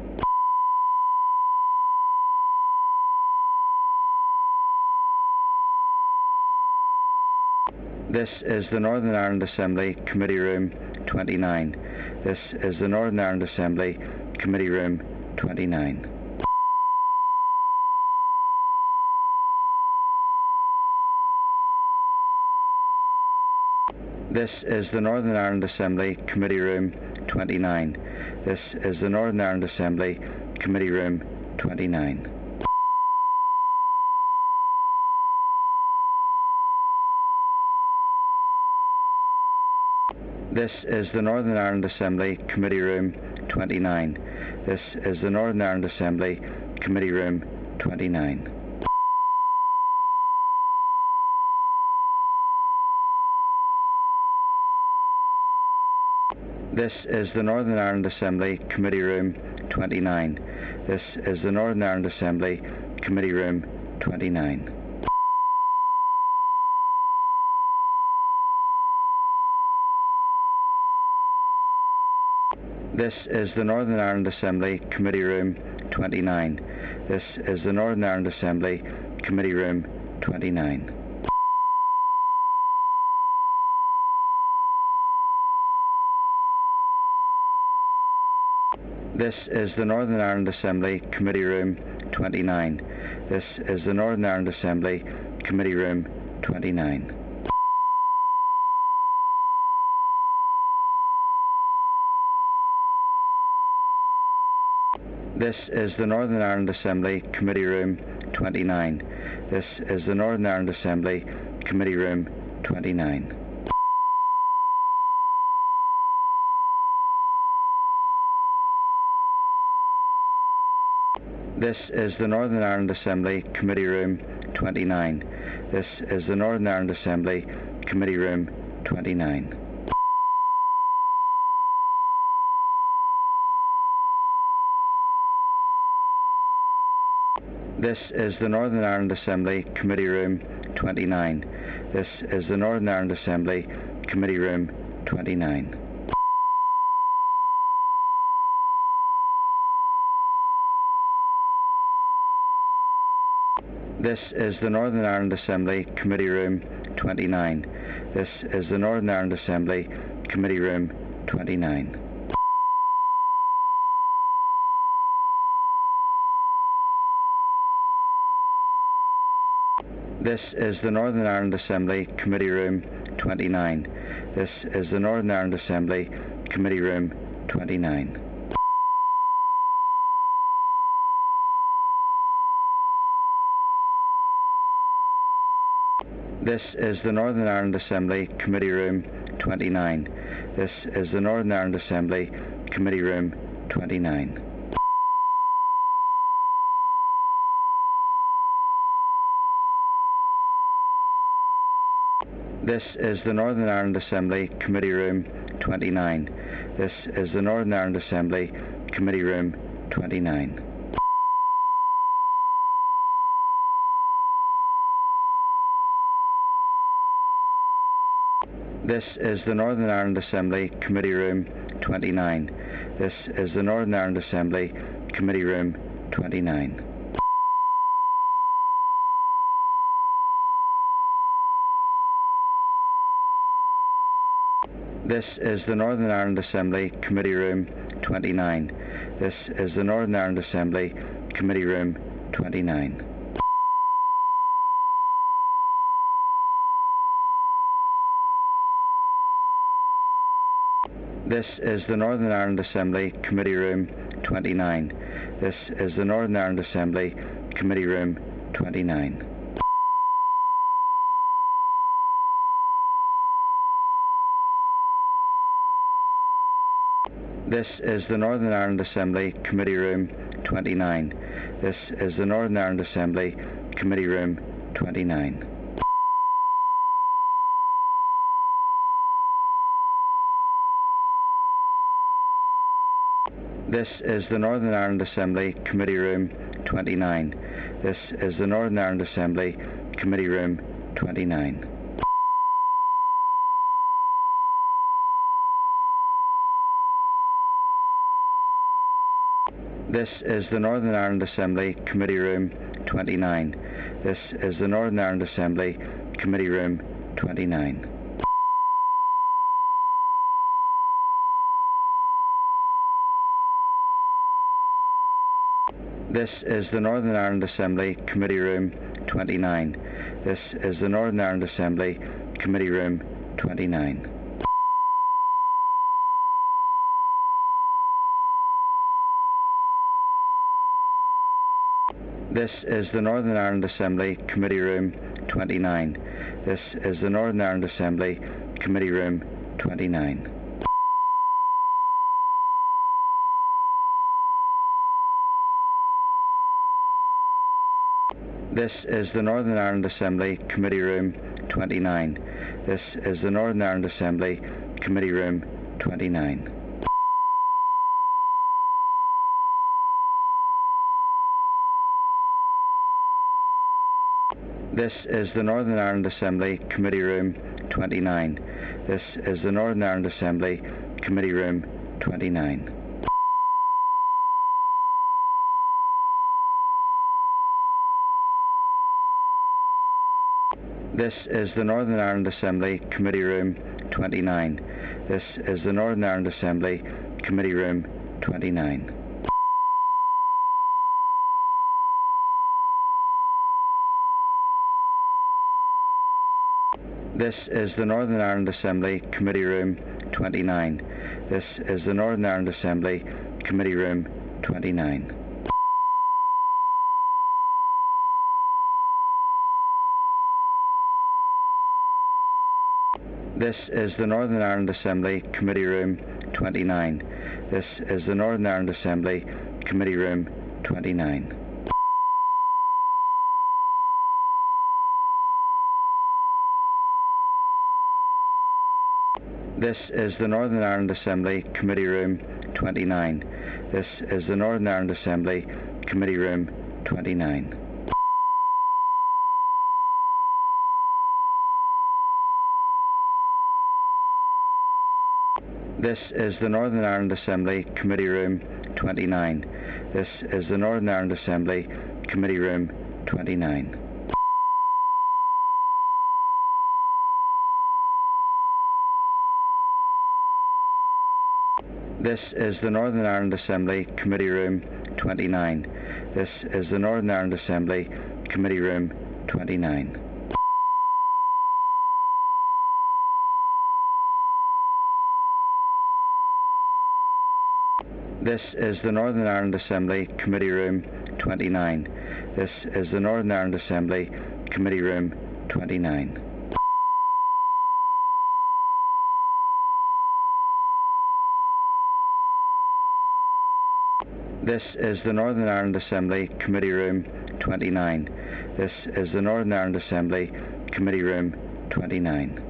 This is the Northern Ireland Assembly Committee Room 29. This is the Northern Ireland Assembly Committee Room 29. This is the Northern Ireland Assembly Committee Room 29. This is the Northern Ireland Assembly Committee Room 29. This is the Northern Ireland Assembly Committee Room 29. This is the Northern Ireland Assembly Committee Room 29. This is the Northern Ireland Assembly Committee Room 29. This is the Northern Ireland Assembly Committee Room 29. This is the Northern Ireland Assembly Committee Room 29. This is the Northern Ireland Assembly Committee Room 29. This is the Northern Ireland Assembly Committee Room 29. This is the Northern Ireland Assembly Committee Room 29. This is the Northern Ireland Assembly Committee Room 29. This is the Northern Ireland Assembly Committee Room 29. This is the Northern Ireland Assembly Committee Room 29. This is the Northern Ireland Assembly Committee Room 29. This is the Northern Ireland Assembly Committee Room 29. This is the Northern Ireland Assembly Committee Room 29. This is the Northern Ireland Assembly Committee Room 29. This is the Northern Ireland Assembly Committee Room 29. This is the Northern Ireland Assembly Committee Room 29. This is the Northern Ireland Assembly Committee Room 29. This is the Northern Ireland Assembly Committee Room 29. This is the Northern Ireland Assembly Committee Room 29. This is the Northern Ireland Assembly Committee Room 29. This is the Northern Ireland Assembly Committee Room 29. This is the Northern Ireland Assembly Committee Room 29. This is the Northern Ireland Assembly Committee Room 29. This is the Northern Ireland Assembly Committee Room 29. This is the Northern Ireland Assembly Committee Room 29. This is the Northern Ireland Assembly Committee Room 29. This is the Northern Ireland Assembly Committee Room 29. This is the Northern Ireland Assembly Committee Room 29. This is the Northern Ireland Assembly Committee Room 29. This is the Northern Ireland Assembly Committee Room 29. This is the Northern Ireland Assembly Committee Room 29. This is the Northern Ireland Assembly Committee Room 29. This is the Northern Ireland Assembly Committee Room 29. This is the Northern Ireland Assembly Committee Room 29. This is the Northern Ireland Assembly Committee Room 29. This is the Northern Ireland Assembly Committee Room 29. This is the Northern Ireland Assembly Committee Room 29. This is the Northern Ireland Assembly Committee Room 29. This is the Northern Ireland Assembly Committee Room 29. This is the Northern Ireland Assembly Committee Room 29. This is the Northern Ireland Assembly Committee Room 29. This is the Northern Ireland Assembly Committee Room 29. This is the Northern Ireland Assembly Committee Room 29. This is the Northern Ireland Assembly Committee Room 29. This is the Northern Ireland Assembly Committee Room 29. This is the Northern Ireland Assembly Committee Room 29. This is the Northern Ireland Assembly Committee Room 29. This is the Northern Ireland Assembly Committee Room 29. This is the Northern Ireland Assembly Committee Room 29. This is the Northern Ireland Assembly Committee Room 29. This is the Northern Ireland Assembly Committee Room 29. This is the Northern Ireland Assembly Committee Room 29. This is the Northern Ireland Assembly Committee Room 29. This is the Northern Ireland Assembly Committee Room 29. This is the Northern Ireland Assembly Committee Room 29. This is the Northern Ireland Assembly Committee Room 29. This is the Northern Ireland Assembly Committee Room 29.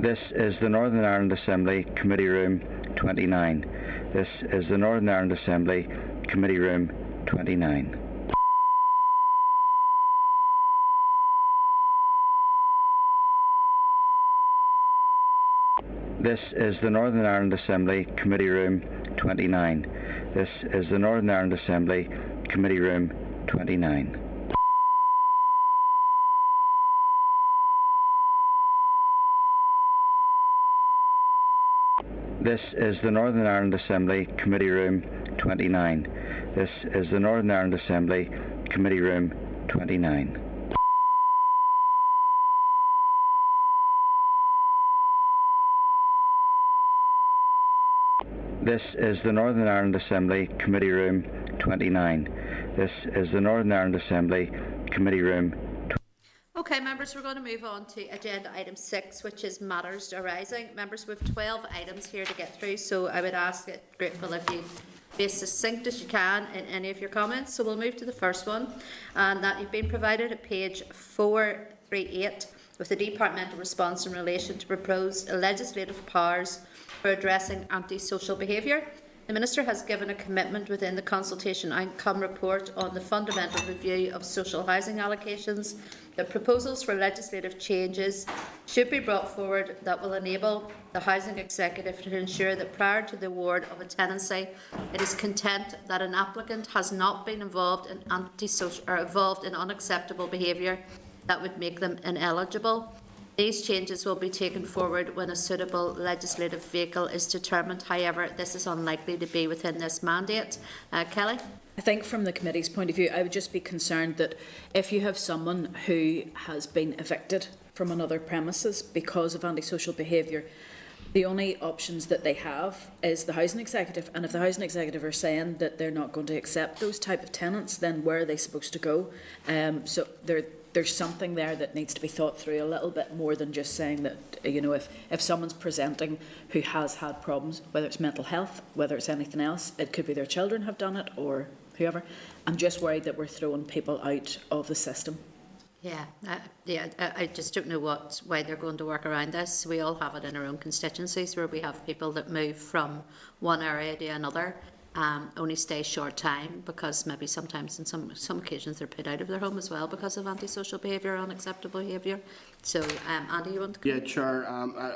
This is the Northern Ireland Assembly Committee Room 29. This is the Northern Ireland Assembly Committee Room 29. This is the Northern Ireland Assembly Committee Room 29. This is the Northern Ireland Assembly Committee Room 29. This is the Northern Ireland Assembly Committee Room 29. This is the Northern Ireland Assembly Committee Room 29. This is the Northern Ireland Assembly Committee Room 29. This is the Northern Ireland Assembly Committee Room. Okay, members, we're going to move on to agenda item 6, which is matters arising. Members, we have 12 items here to get through, so I would ask it grateful if you be as succinct as you can in any of your comments. So we'll move to the first one, and that you've been provided at page 438 with the departmental response in relation to proposed legislative powers for addressing antisocial behaviour. The Minister has given a commitment within the Consultation Outcome Report on the Fundamental Review of Social Housing Allocations that proposals for legislative changes should be brought forward that will enable the Housing Executive to ensure that prior to the award of a tenancy, it is content that an applicant has not been involved in antisocial or involved in unacceptable behaviour that would make them ineligible. These changes will be taken forward when a suitable legislative vehicle is determined. However, this is unlikely to be within this mandate. Kelly? I think from the committee's point of view, I would just be concerned that if you have someone who has been evicted from another premises because of antisocial behaviour, the only options that they have is the Housing Executive. And if the Housing Executive are saying that they're not going to accept those type of tenants, then where are they supposed to go? So there's something there that needs to be thought through a little bit more than just saying that, you know, if someone's presenting who has had problems, whether it's mental health, whether it's anything else, it could be their children have done it or whoever. I'm just worried that we're throwing people out of the system. Yeah, I just don't know why they're going to work around this. We all have it in our own constituencies where we have people that move from one area to another, only stay short time because maybe sometimes in some occasions they're put out of their home as well because of antisocial behaviour, unacceptable behaviour. So, Andy, you want to? Yeah, Chair,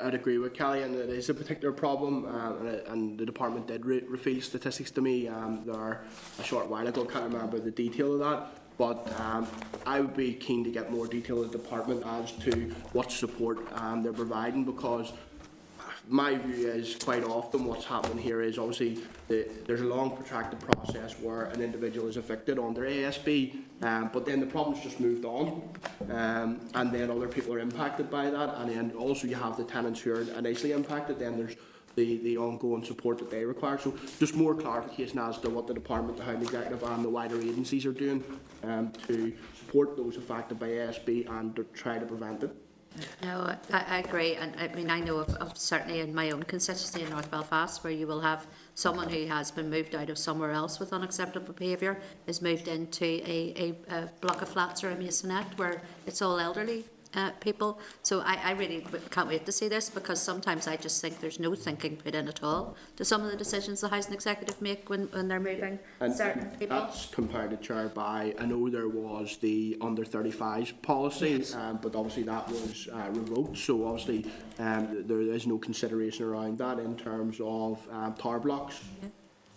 I'd agree with Kelly, and it is a particular problem, and the department did reveal statistics to me there a short while ago. Can't remember the detail of that. But I would be keen to get more detail of the department as to what support they're providing, because my view is quite often what's happening here is obviously there's a long protracted process where an individual is evicted under ASB, but then the problem's just moved on, and then other people are impacted by that, and then also you have the tenants who are initially impacted, then there's the ongoing support that they require. So just more clarification as to what the Department, the Housing Executive and the wider agencies are doing to support those affected by ASB and to try to prevent it. No, I agree, and I mean I know of certainly in my own constituency in North Belfast where you will have someone who has been moved out of somewhere else with unacceptable behaviour is moved into a block of flats or a masonette where it's all elderly people. So I really can't wait to see this, because sometimes I just think there's no thinking put in at all to some of the decisions the Housing Executive make when they're moving and certain people. That's compounded, Chair, by, I know there was the under 35s policy, yes. But obviously that was revoked, so obviously there is no consideration around that in terms of tower blocks.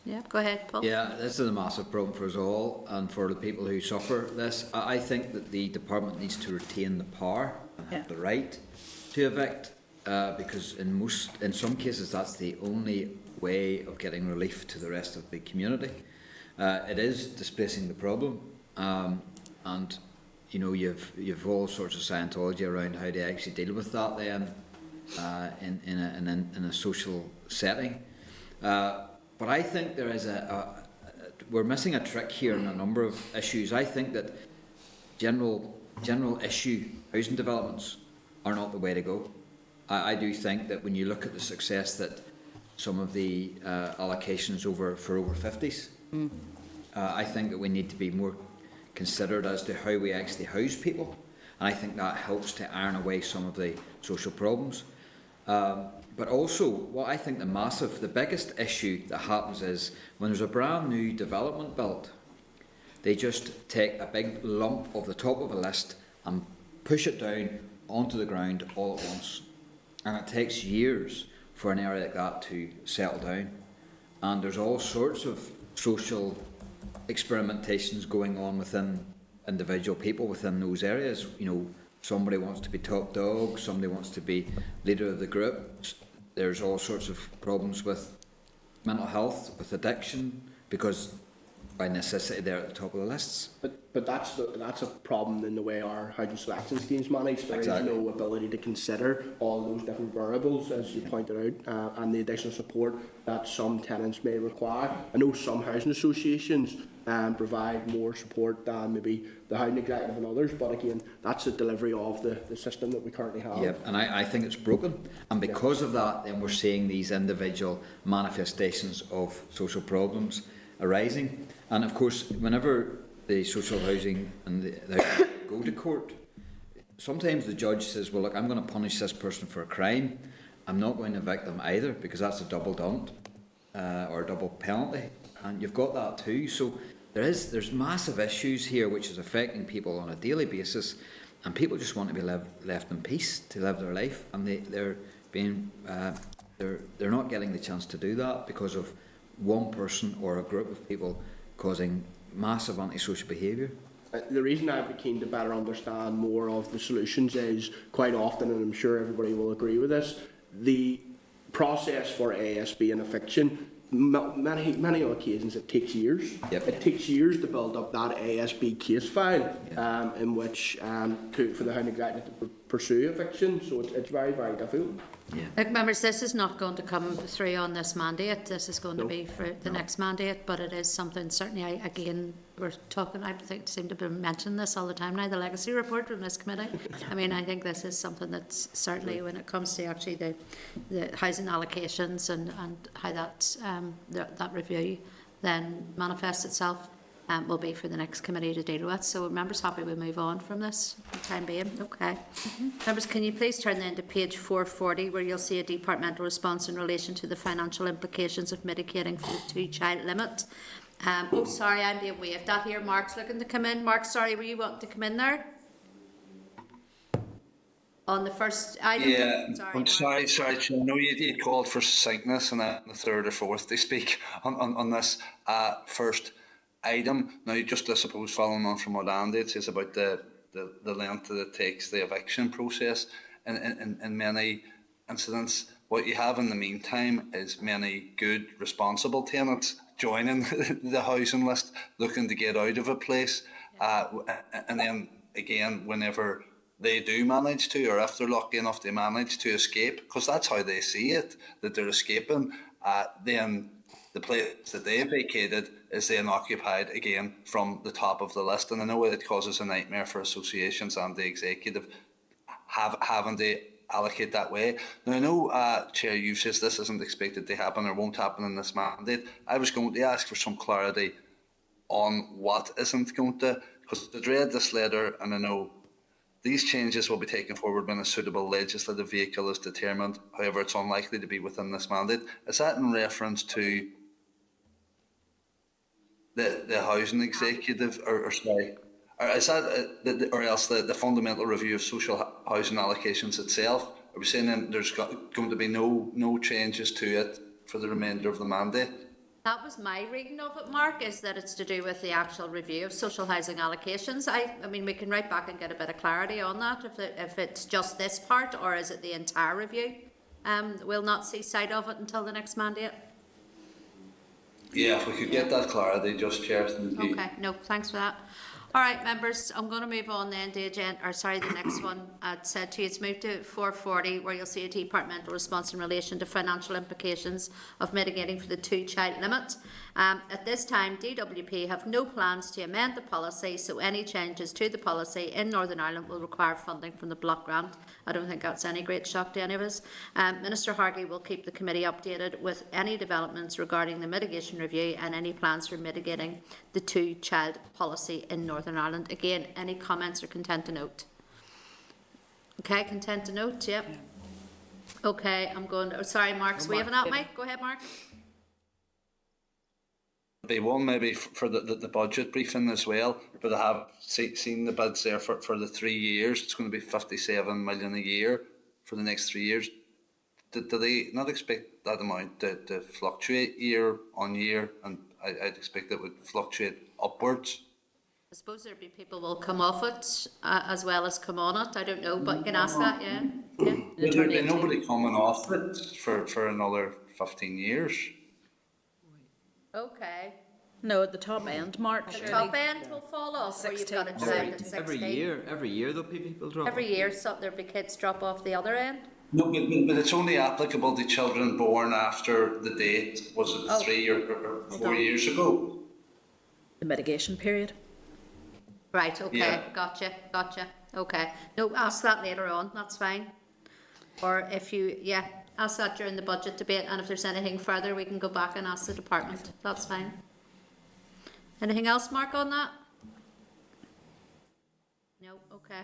Yeah, go ahead, Paul. Yeah, this is a massive problem for us all and for the people who suffer this. I think that the department needs to retain the power and have the right to evict, because in some cases that's the only way of getting relief to the rest of the community. It is displacing the problem, and you know you've all sorts of Scientology around how to actually deal with that then in a social setting. But I think there is we're missing a trick here in a number of issues. I think that general issue housing developments are not the way to go. I do think that when you look at the success that some of the allocations for over 50s, I think that we need to be more considered as to how we actually house people, and I think that helps to iron away some of the social problems. But also, what I think the biggest issue that happens is when there's a brand new development built, they just take a big lump of the top of a list and push it down onto the ground all at once. And it takes years for an area like that to settle down. And there's all sorts of social experimentations going on within individual people within those areas. You know, somebody wants to be top dog, somebody wants to be leader of the group. There's all sorts of problems with mental health, with addiction, because by necessity they're at the top of the lists. But that's a problem in the way our housing selection schemes manage. There is no ability to consider all those different variables, as you pointed out, and the additional support that some tenants may require. I know some housing associations provide more support than maybe the Housing Executive and others, but again, that's a delivery of the system that we currently have. Yeah, and I think it's broken, and because of that, then we're seeing these individual manifestations of social problems arising. And of course, whenever the social housing and the go to court, sometimes the judge says, well, look, I'm going to punish this person for a crime. I'm not going to evict them either, because that's a double dunt or a double penalty. And you've got that too. So there's massive issues here which is affecting people on a daily basis, and people just want to be left in peace to live their life, and they're not getting the chance to do that because of one person or a group of people causing massive antisocial behaviour. The reason I'd be keen to better understand more of the solutions is quite often, and I'm sure everybody will agree with this, the process for ASB and eviction, many occasions it takes years. Yep. It takes years to build up that ASB case file in which for the Housing Executive to pursue eviction, so it's very, very difficult. Yeah. Like, members, this is not going to come through on this mandate. This is going to be for the next mandate, but it is something certainly. We're talking. I think seem to be mentioning this all the time now. The legacy report from this committee. I mean, I think this is something that's certainly when it comes to actually the housing allocations and how that review then manifests itself. will be for the next committee to deal with. So members happy we move on from this for the time being? Okay. Members, can you please turn then to page 440 where you'll see a departmental response in relation to the financial implications of mitigating for the 2-child limit. Oh, sorry, I'm being waved at here. Mark's looking to come in. Mark, sorry, were you wanting to come in there? On the first item? Yeah, I'm Mark. sorry, Chair. I know you called for succinctness and the third or fourth to speak on this first item. Now, just I suppose following on from what Andy had says about the length that it takes the eviction process in many incidents, what you have in the meantime is many good, responsible tenants joining the housing list, looking to get out of a place, and then again, whenever they do manage to, or if they're lucky enough to manage to escape, because that's how they see it, that they're escaping, then the place that they vacated is then occupied again from the top of the list. And I know it causes a nightmare for associations and the executive having to allocate that way. Now, I know, Chair, you says this isn't expected to happen or won't happen in this mandate. I was going to ask for some clarity on what isn't going to, because I read this letter and I know these changes will be taken forward when a suitable legislative vehicle is determined. However, it's unlikely to be within this mandate. Is that in reference to the housing executive, or sorry, or is that, or else the fundamental review of social housing allocations itself? Are we saying that there's going to be no changes to it for the remainder of the mandate? That was my reading of it, Mark, is that it's to do with the actual review of social housing allocations. I mean, we can write back and get a bit of clarity on that, if it's just this part, or is it the entire review? We'll not see sight of it until the next mandate. Yeah, if we could get that clarity, just Chair. Okay, no, thanks for that. All right, members, I'm going to move on then to the next one. I'd said to you, it's moved to 440, where you'll see a departmental response in relation to financial implications of mitigating for the 2-child limit. At this time, DWP have no plans to amend the policy, so any changes to the policy in Northern Ireland will require funding from the block grant. I don't think that's any great shock to any of us. Minister Hargey will keep the committee updated with any developments regarding the mitigation review and any plans for mitigating the 2-child policy in Northern Ireland. Again, any comments or content to note? Okay, content to note, yep. Okay, I'm going to, sorry, Mark's waving at me. Go ahead, Mark. Be one maybe for the budget briefing as well, but I have seen the bids there for the 3 years. It's going to be 57 million a year for the next 3 years. Do they not expect that amount to fluctuate year on year? And I'd expect it would fluctuate upwards. I suppose there'd be people will come off it as well as come on it. I don't know, but you can ask that, yeah. There'd be nobody coming off it for another 15 years. Okay. No, at the top end, Mark. The top end will fall off, where you've got it down to 16. Every year there'll be people drop. Every year, so there'll be kids drop off the other end. No, but it's only applicable to children born after the date, was it 3 or 4 years ago? The mitigation period. Right, okay, Yeah. gotcha, okay. No, ask that later on, that's fine. Or if you, ask that during the budget debate, and if there's anything further, we can go back and ask the department, that's fine. Anything else, Mark, on that? No, okay.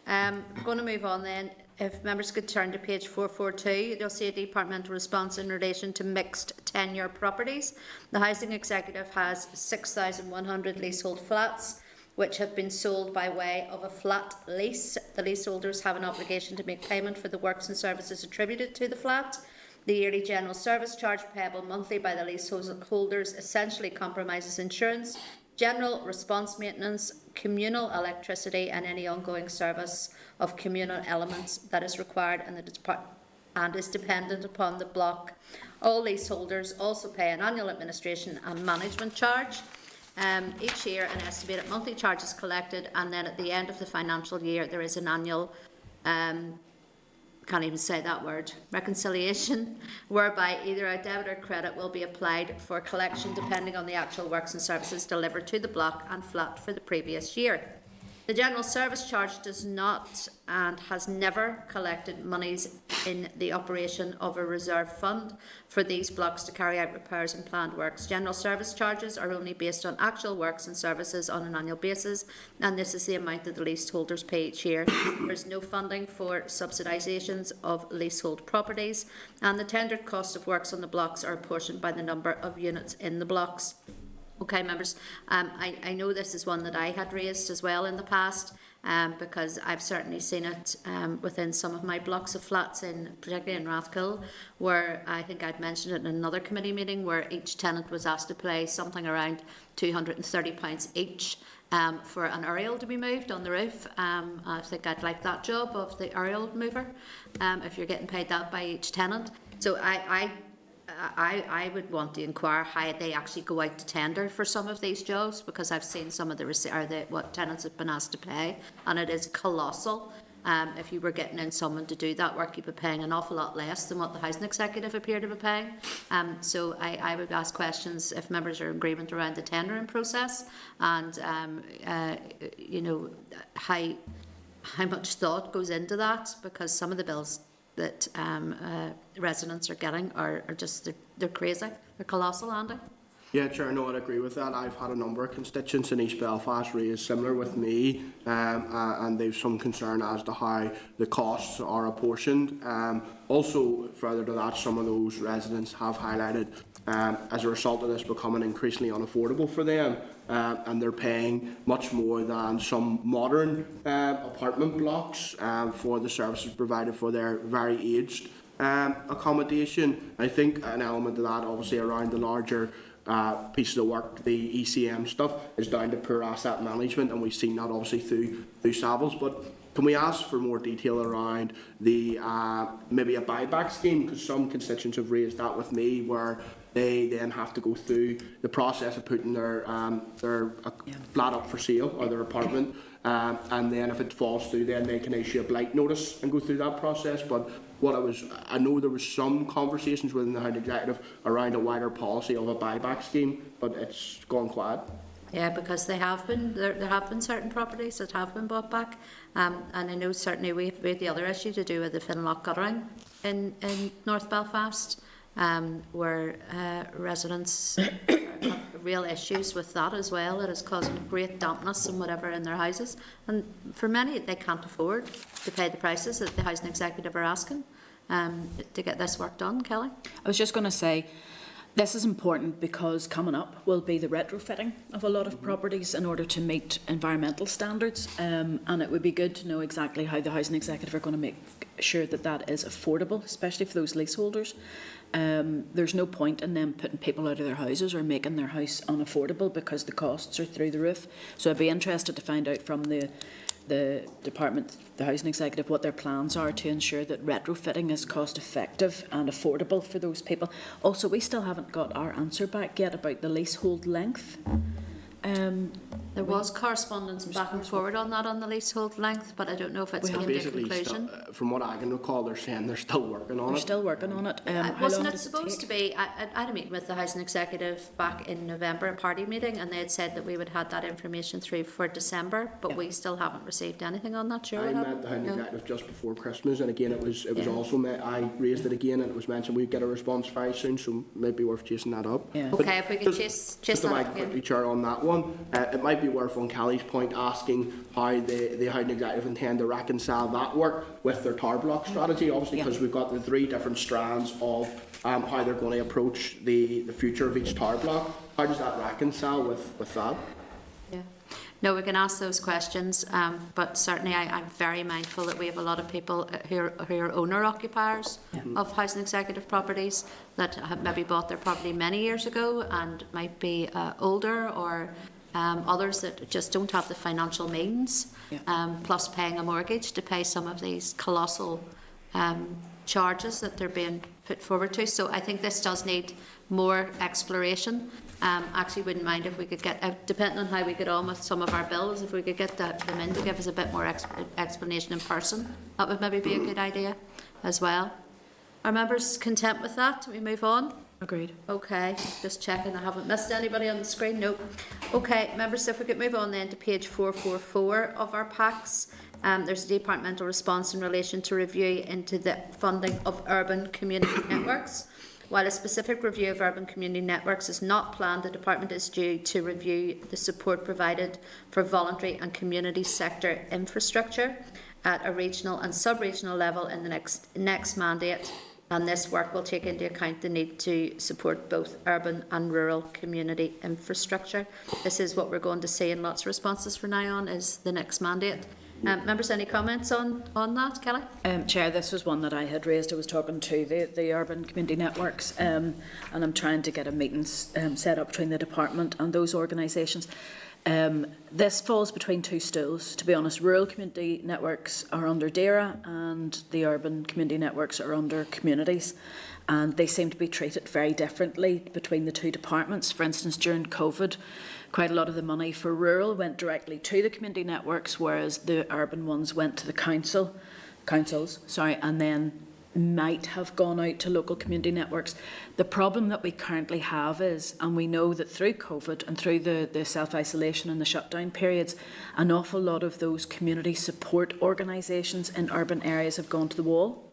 I'm going to move on then. If members could turn to page 442, you'll see a departmental response in relation to mixed tenure properties. The Housing Executive has 6,100 leasehold flats, which have been sold by way of a flat lease. The leaseholders have an obligation to make payment for the works and services attributed to the flat. The yearly general service charge payable monthly by the leaseholders essentially compromises insurance, general response maintenance, communal electricity and any ongoing service of communal elements that is required and is dependent upon the block. All leaseholders also pay an annual administration and management charge. Each year an estimated monthly charge is collected, and then at the end of the financial year there is an annual can't even say that word, reconciliation, whereby either a debit or credit will be applied for collection depending on the actual works and services delivered to the block and flat for the previous year. The General Service Charge does not and has never collected monies in the operation of a reserve fund for these blocks to carry out repairs and planned works. General Service Charges are only based on actual works and services on an annual basis, and this is the amount that the leaseholders pay each year. There is no funding for subsidisations of leasehold properties, and the tendered cost of works on the blocks are apportioned by the number of units in the blocks. Okay, members, I know this is one that I had raised as well in the past, because I've certainly seen it within some of my blocks of flats, particularly in Rathkill, where I think I'd mentioned it in another committee meeting, where each tenant was asked to pay something around £230 each for an aerial to be moved on the roof. I think I'd like that job of the aerial mover, if you're getting paid that by each tenant. So I would want to inquire how they actually go out to tender for some of these jobs, because I've seen some of what tenants have been asked to pay, and it is colossal. If you were getting in someone to do that work, you'd be paying an awful lot less than what the housing executive appear to be paying. So I would ask questions if members are in agreement around the tendering process, and you know, how much thought goes into that, because some of the bills that residents are getting are just, they're crazy. They're colossal, Andy. Yeah, Chair, no, I'd agree with that. I've had a number of constituents in East Belfast raise similar with me, and they've some concern as to how the costs are apportioned. Also, further to that, some of those residents have highlighted, as a result of this becoming increasingly unaffordable for them, and they're paying much more than some modern apartment blocks for the services provided for their very aged accommodation. I think an element of that, obviously, around the larger pieces of work, the ECM stuff, is down to poor asset management, and we've seen that obviously through Savills. But can we ask for more detail around the maybe a buyback scheme, because some constituents have raised that with me, where they then have to go through the process of putting their flat up for sale, or their apartment, and then if it falls through, then they can issue a blight notice and go through that process. But I know there was some conversations within the Housing Executive around a wider policy of a buyback scheme, but it's gone quiet. Yeah, because there have been certain properties that have been bought back, and I know certainly we have the other issue to do with the Finlock guttering in North Belfast, where residents have real issues with that as well. It is causing great dampness and whatever in their houses, and for many they can't afford to pay the prices that the Housing Executive are asking to get this work done. Kelly? I was just going to say, this is important because coming up will be the retrofitting of a lot of properties in order to meet environmental standards, and it would be good to know exactly how the Housing Executive are going to make sure that that is affordable, especially for those leaseholders. There's no point in them putting people out of their houses or making their house unaffordable because the costs are through the roof. So I'd be interested to find out from the department, the Housing Executive, what their plans are to ensure that retrofitting is cost effective and affordable for those people. Also, we still haven't got our answer back yet about the leasehold length. There was correspondence back and forward on that on the leasehold length, but I don't know if it's came to conclusion. From what I can recall, they're saying they're still working on it. They're still working on it. Wasn't it supposed to be? I had a meeting with the Housing Executive back in November, a party meeting, and they had said that we would have that information through for December, but we still haven't received anything on that. Sure, I met the Housing Executive just before Christmas, and again, it was also I raised it again, and it was mentioned we'd get a response very soon, so maybe worth chasing that up. Yeah. Okay, if we can chase that up quickly, Chair, on that one, it might be worth, on Kelly's point, asking how the Housing Executive intend to reconcile that work with their tower block strategy, obviously, because we've got the three different strands of how they're going to approach the future of each tower block. How does that reconcile with that? Yeah. No, we can ask those questions, but certainly I'm very mindful that we have a lot of people who are owner-occupiers of Housing Executive properties that have maybe bought their property many years ago and might be older, or others that just don't have the financial means, plus paying a mortgage to pay some of these colossal charges that they're being put forward to. So I think this does need more exploration. Actually wouldn't mind if we could get, depending on how we get on with some of our bills, if we could get them in to give us a bit more explanation in person, that would maybe be a good idea as well. Are members content with that? Do we move on? Agreed. Okay, just checking I haven't missed anybody on the screen. Nope. Okay, members, if we could move on then to page 444 of our packs. There's a departmental response in relation to review into the funding of urban community networks. While a specific review of urban community networks is not planned, the department is due to review the support provided for voluntary and community sector infrastructure at a regional and sub-regional level in the next mandate, and this work will take into account the need to support both urban and rural community infrastructure. This is what we're going to see in lots of responses from now on, is the next mandate. Members, any comments on that, Kelly? Chair, this was one that I had raised. I was talking to the urban community networks, and I'm trying to get a meeting set up between the department and those organisations. This falls between two stools, to be honest. Rural community networks are under DAERA and the urban community networks are under communities, and they seem to be treated very differently between the two departments. For instance, during COVID, quite a lot of the money for rural went directly to the community networks, whereas the urban ones went to the councils, and then might have gone out to local community networks. The problem that we currently have is, and we know that through COVID and through the self-isolation and the shutdown periods, an awful lot of those community support organisations in urban areas have gone to the wall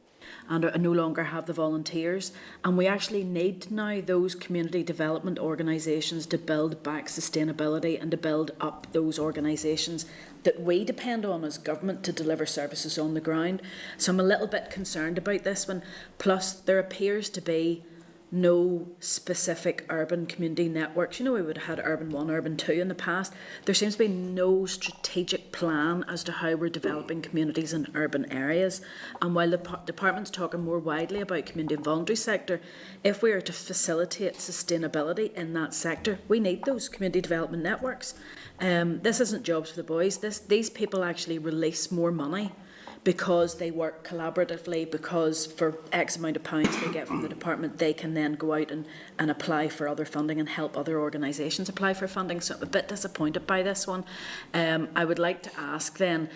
and no longer have the volunteers. And we actually need now those community development organisations to build back sustainability and to build up those organisations that we depend on as government to deliver services on the ground. So I'm a little bit concerned about this one. Plus, there appears to be no specific urban community networks. You know, we would have had Urban 1, Urban 2 in the past. There seems to be no strategic plan as to how we're developing communities in urban areas. And while the department's talking more widely about community and voluntary sector, if we are to facilitate sustainability in that sector, we need those community development networks. This isn't jobs for the boys. These people actually release more money because they work collaboratively, because for X amount of pounds they get from the department, they can then go out and apply for other funding and help other organisations apply for funding. So I'm a bit disappointed by this one. I would like to ask then,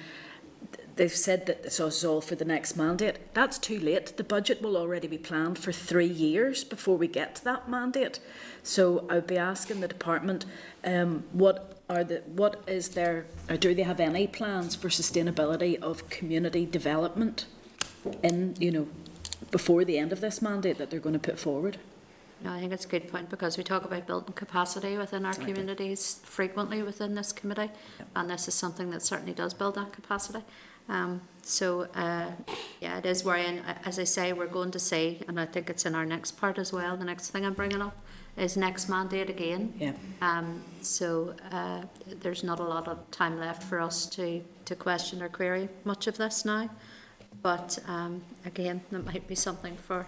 they've said that this is all for the next mandate. That's too late. The budget will already be planned for 3 years before we get to that mandate. So I would be asking the department, what is there, or do they have any plans for sustainability of community development in, before the end of this mandate that they're going to put forward? No, I think it's a good point, because we talk about building capacity within our communities frequently within this committee, and this is something that certainly does build that capacity. Yeah, it is worrying. As I say, we're going to see, and I think it's in our next part as well, the next thing I'm bringing up is next mandate again. Yeah. There's not a lot of time left for us to question or query much of this now. But again, that might be something for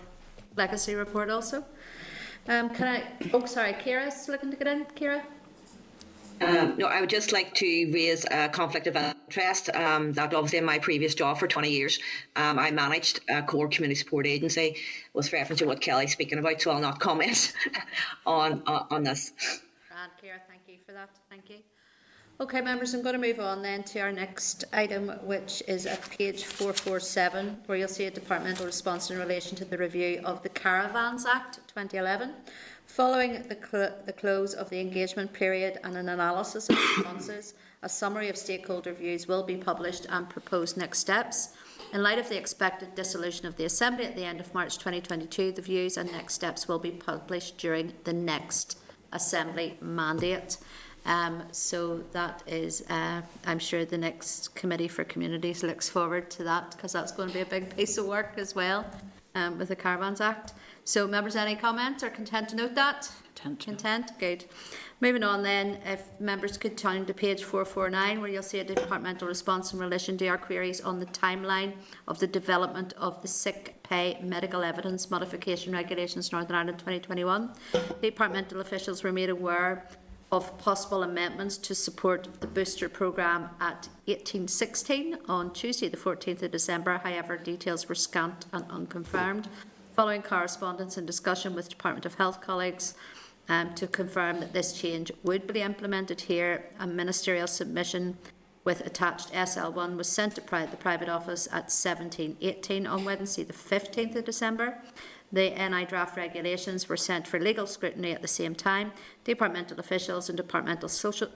legacy report also. Ciara's looking to get in. Ciara? No, I would just like to raise a conflict of interest. That obviously in my previous job for 20 years, I managed a core community support agency, with reference to what Kelly's speaking about, so I'll not comment on this. Ciara, thank you for that. Thank you. Okay, members, I'm going to move on then to our next item, which is at page 447, where you'll see a departmental response in relation to the review of the Caravans Act 2011. Following the close of the engagement period and an analysis of responses, a summary of stakeholder views will be published and proposed next steps. In light of the expected dissolution of the Assembly at the end of March 2022, the views and next steps will be published during the next Assembly mandate. So that is, I'm sure the next Committee for Communities looks forward to that, because that's going to be a big piece of work as well with the Caravans Act. So members, any comments or content to note that? Content, good. Moving on then, if members could turn to page 449, where you'll see a departmental response in relation to our queries on the timeline of the development of the sick pay medical evidence modification regulations Northern Ireland 2021. Departmental officials were made aware of possible amendments to support the booster programme at 1816 on Tuesday the 14th of December. However, details were scant and unconfirmed. Following correspondence and discussion with Department of Health colleagues to confirm that this change would be implemented here, a ministerial submission with attached SL1 was sent to the private office at 1718 on Wednesday the 15th of December. The NI draft regulations were sent for legal scrutiny at the same time. Departmental officials and departmental social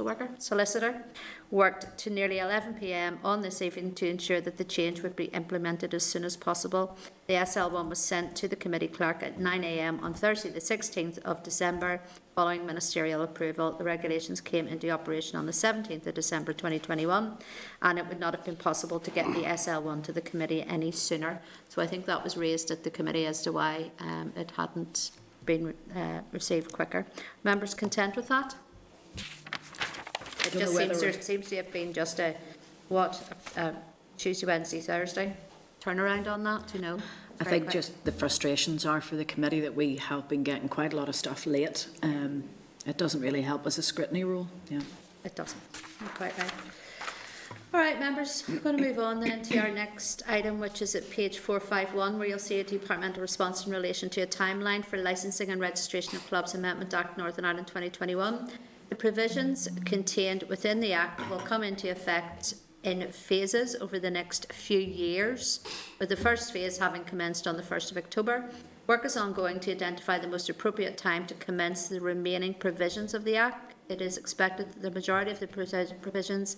worker, solicitor, worked to nearly 11 p.m. on this evening to ensure that the change would be implemented as soon as possible. The SL1 was sent to the committee clerk at 9 a.m. on Thursday the 16th of December. Following ministerial approval, the regulations came into operation on the 17th of December 2021, and it would not have been possible to get the SL1 to the committee any sooner. So I think that was raised at the committee as to why it hadn't been received quicker. Members content with that? It just seems to have been just a Tuesday, Wednesday, Thursday turnaround on that, you know. I think just the frustrations are for the committee that we have been getting quite a lot of stuff late. It doesn't really help as a scrutiny rule. Yeah, it doesn't. You're quite right. All right, members, we're going to move on then to our next item, which is at page 451, where you'll see a departmental response in relation to a timeline for licensing and registration of clubs Amendment Act Northern Ireland 2021. The provisions contained within the Act will come into effect in phases over the next few years, with the first phase having commenced on the 1st of October. Work is ongoing to identify the most appropriate time to commence the remaining provisions of the Act. It is expected that the majority of the provisions,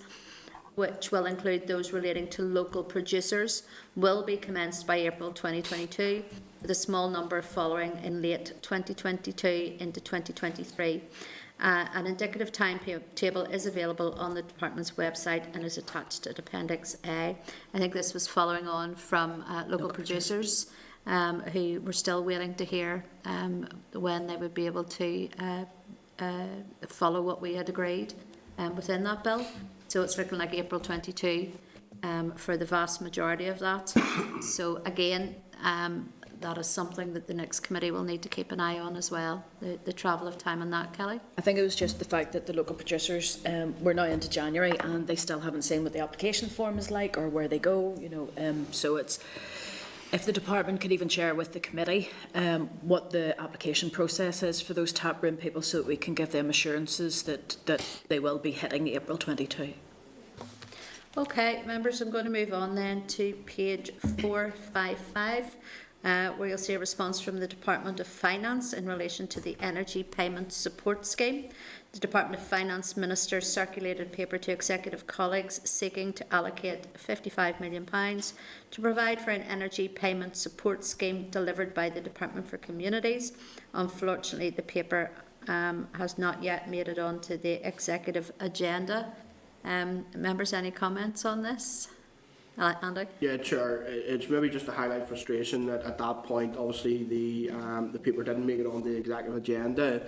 which will include those relating to local producers, will be commenced by April 2022, with a small number following in late 2022 into 2023. An indicative timetable is available on the Department's website and is attached to Appendix A. I think this was following on from local producers who were still waiting to hear when they would be able to follow what we had agreed within that bill. So it's looking like April 22 for the vast majority of that. So again, that is something that the next committee will need to keep an eye on as well, the travel of time on that, Kelly. I think it was just the fact that the local producers were now into January and they still haven't seen what the application form is like or where they go, you know. So it's, if the department could even share with the committee what the application process is for those tap room people, so that we can give them assurances that they will be hitting April 22. Okay, members, I'm going to move on then to page 455. Where you'll see a response from the Department of Finance in relation to the Energy Payment Support Scheme. The Department of Finance Minister circulated paper to executive colleagues seeking to allocate £55 million to provide for an energy payment support scheme delivered by the Department for Communities. Unfortunately, the paper has not yet made it onto the executive agenda. Members, any comments on this? Andy? Yeah, Chair. It's maybe just to highlight frustration that at that point, obviously, the paper didn't make it on the executive agenda.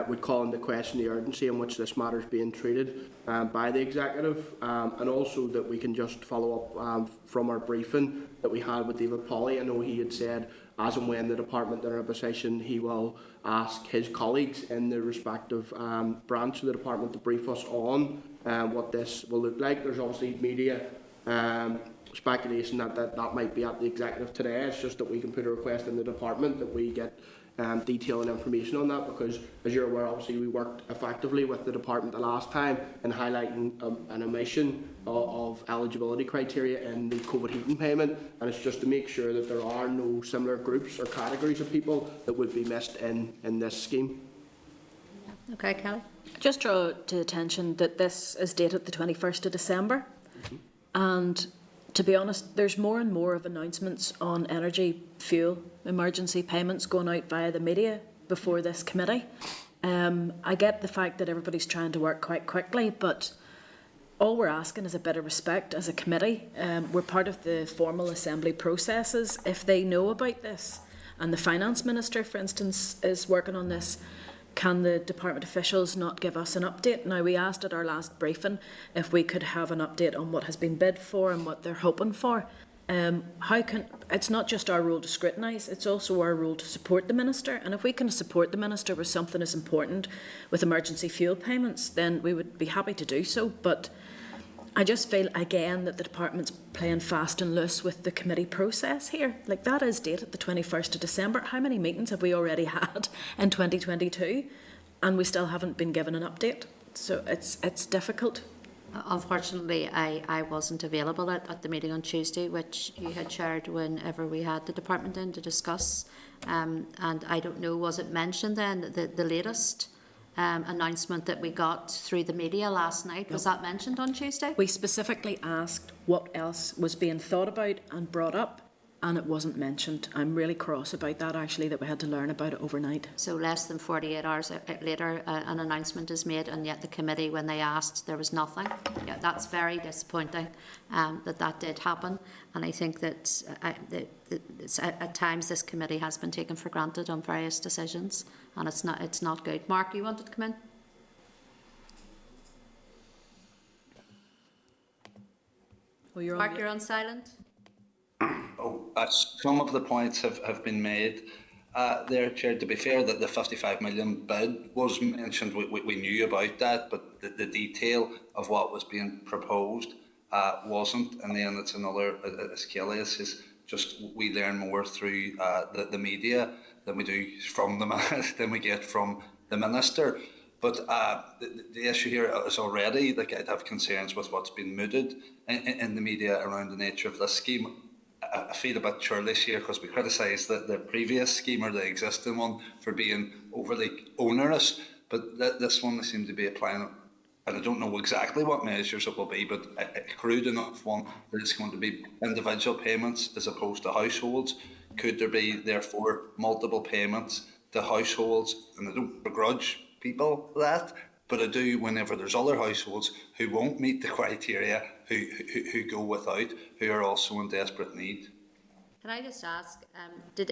Would call into question the urgency in which this matter is being treated by the executive, and also that we can just follow up from our briefing that we had with David Polly. I know he had said, as and when the department are in a position, he will ask his colleagues in the respective branch of the department to brief us on what this will look like. There's obviously media speculation that might be at the executive today. It's just that we can put a request in the department that we get detail and information on that, because as you're aware, obviously we worked effectively with the department the last time in highlighting an omission of eligibility criteria in the COVID heating payment, and it's just to make sure that there are no similar groups or categories of people that would be missed in this scheme. Okay, Kelly. Just draw to attention that this is dated the 21st of December. And to be honest, there's more and more of announcements on energy, fuel, emergency payments going out via the media before this committee. I get the fact that everybody's trying to work quite quickly, but all we're asking is a bit of respect as a committee. We're part of the formal assembly processes. If they know about this, and the Finance Minister, for instance, is working on this, can the department officials not give us an update? Now, we asked at our last briefing if we could have an update on what has been bid for and what they're hoping for. It's not just our role to scrutinise, it's also our role to support the Minister. And if we can support the Minister with something as important with emergency fuel payments, then we would be happy to do so. But I just feel, again, that the department's playing fast and loose with the committee process here. Like, that is dated the 21st of December. How many meetings have we already had in 2022? And we still haven't been given an update. So it's difficult. Unfortunately, I wasn't available at the meeting on Tuesday, which you had chaired whenever we had the department in to discuss. And I don't know, was it mentioned then, the latest announcement that we got through the media last night, was that mentioned on Tuesday? We specifically asked what else was being thought about and brought up, and it wasn't mentioned. I'm really cross about that, actually, that we had to learn about it overnight. So less than 48 hours later, an announcement is made, and yet the committee, when they asked, there was nothing. Yeah, that's very disappointing that did happen. And I think that at times this committee has been taken for granted on various decisions, and it's not good. Mark, you wanted to come in? Well, you're Mark, you're on silent. Some of the points have been made there, Chair. To be fair, that the 55 million bid was mentioned. We knew about that, but the detail of what was being proposed wasn't. And then it's another, as Kelly is just we learn more through the media than we do from than we get from the minister. But the issue here is already, like, I'd have concerns with what's been mooted in the media around the nature of this scheme. I feel a bit churlish here because we criticised the previous scheme or the existing one for being overly onerous, but this one they seem to be applying, and I don't know exactly what measures it will be, but a crude enough one that it's going to be individual payments as opposed to households. Could there be, therefore, multiple payments to households? And I don't begrudge people that, but I do whenever there's other households who won't meet the criteria, who go without, who are also in desperate need. Can I just ask, did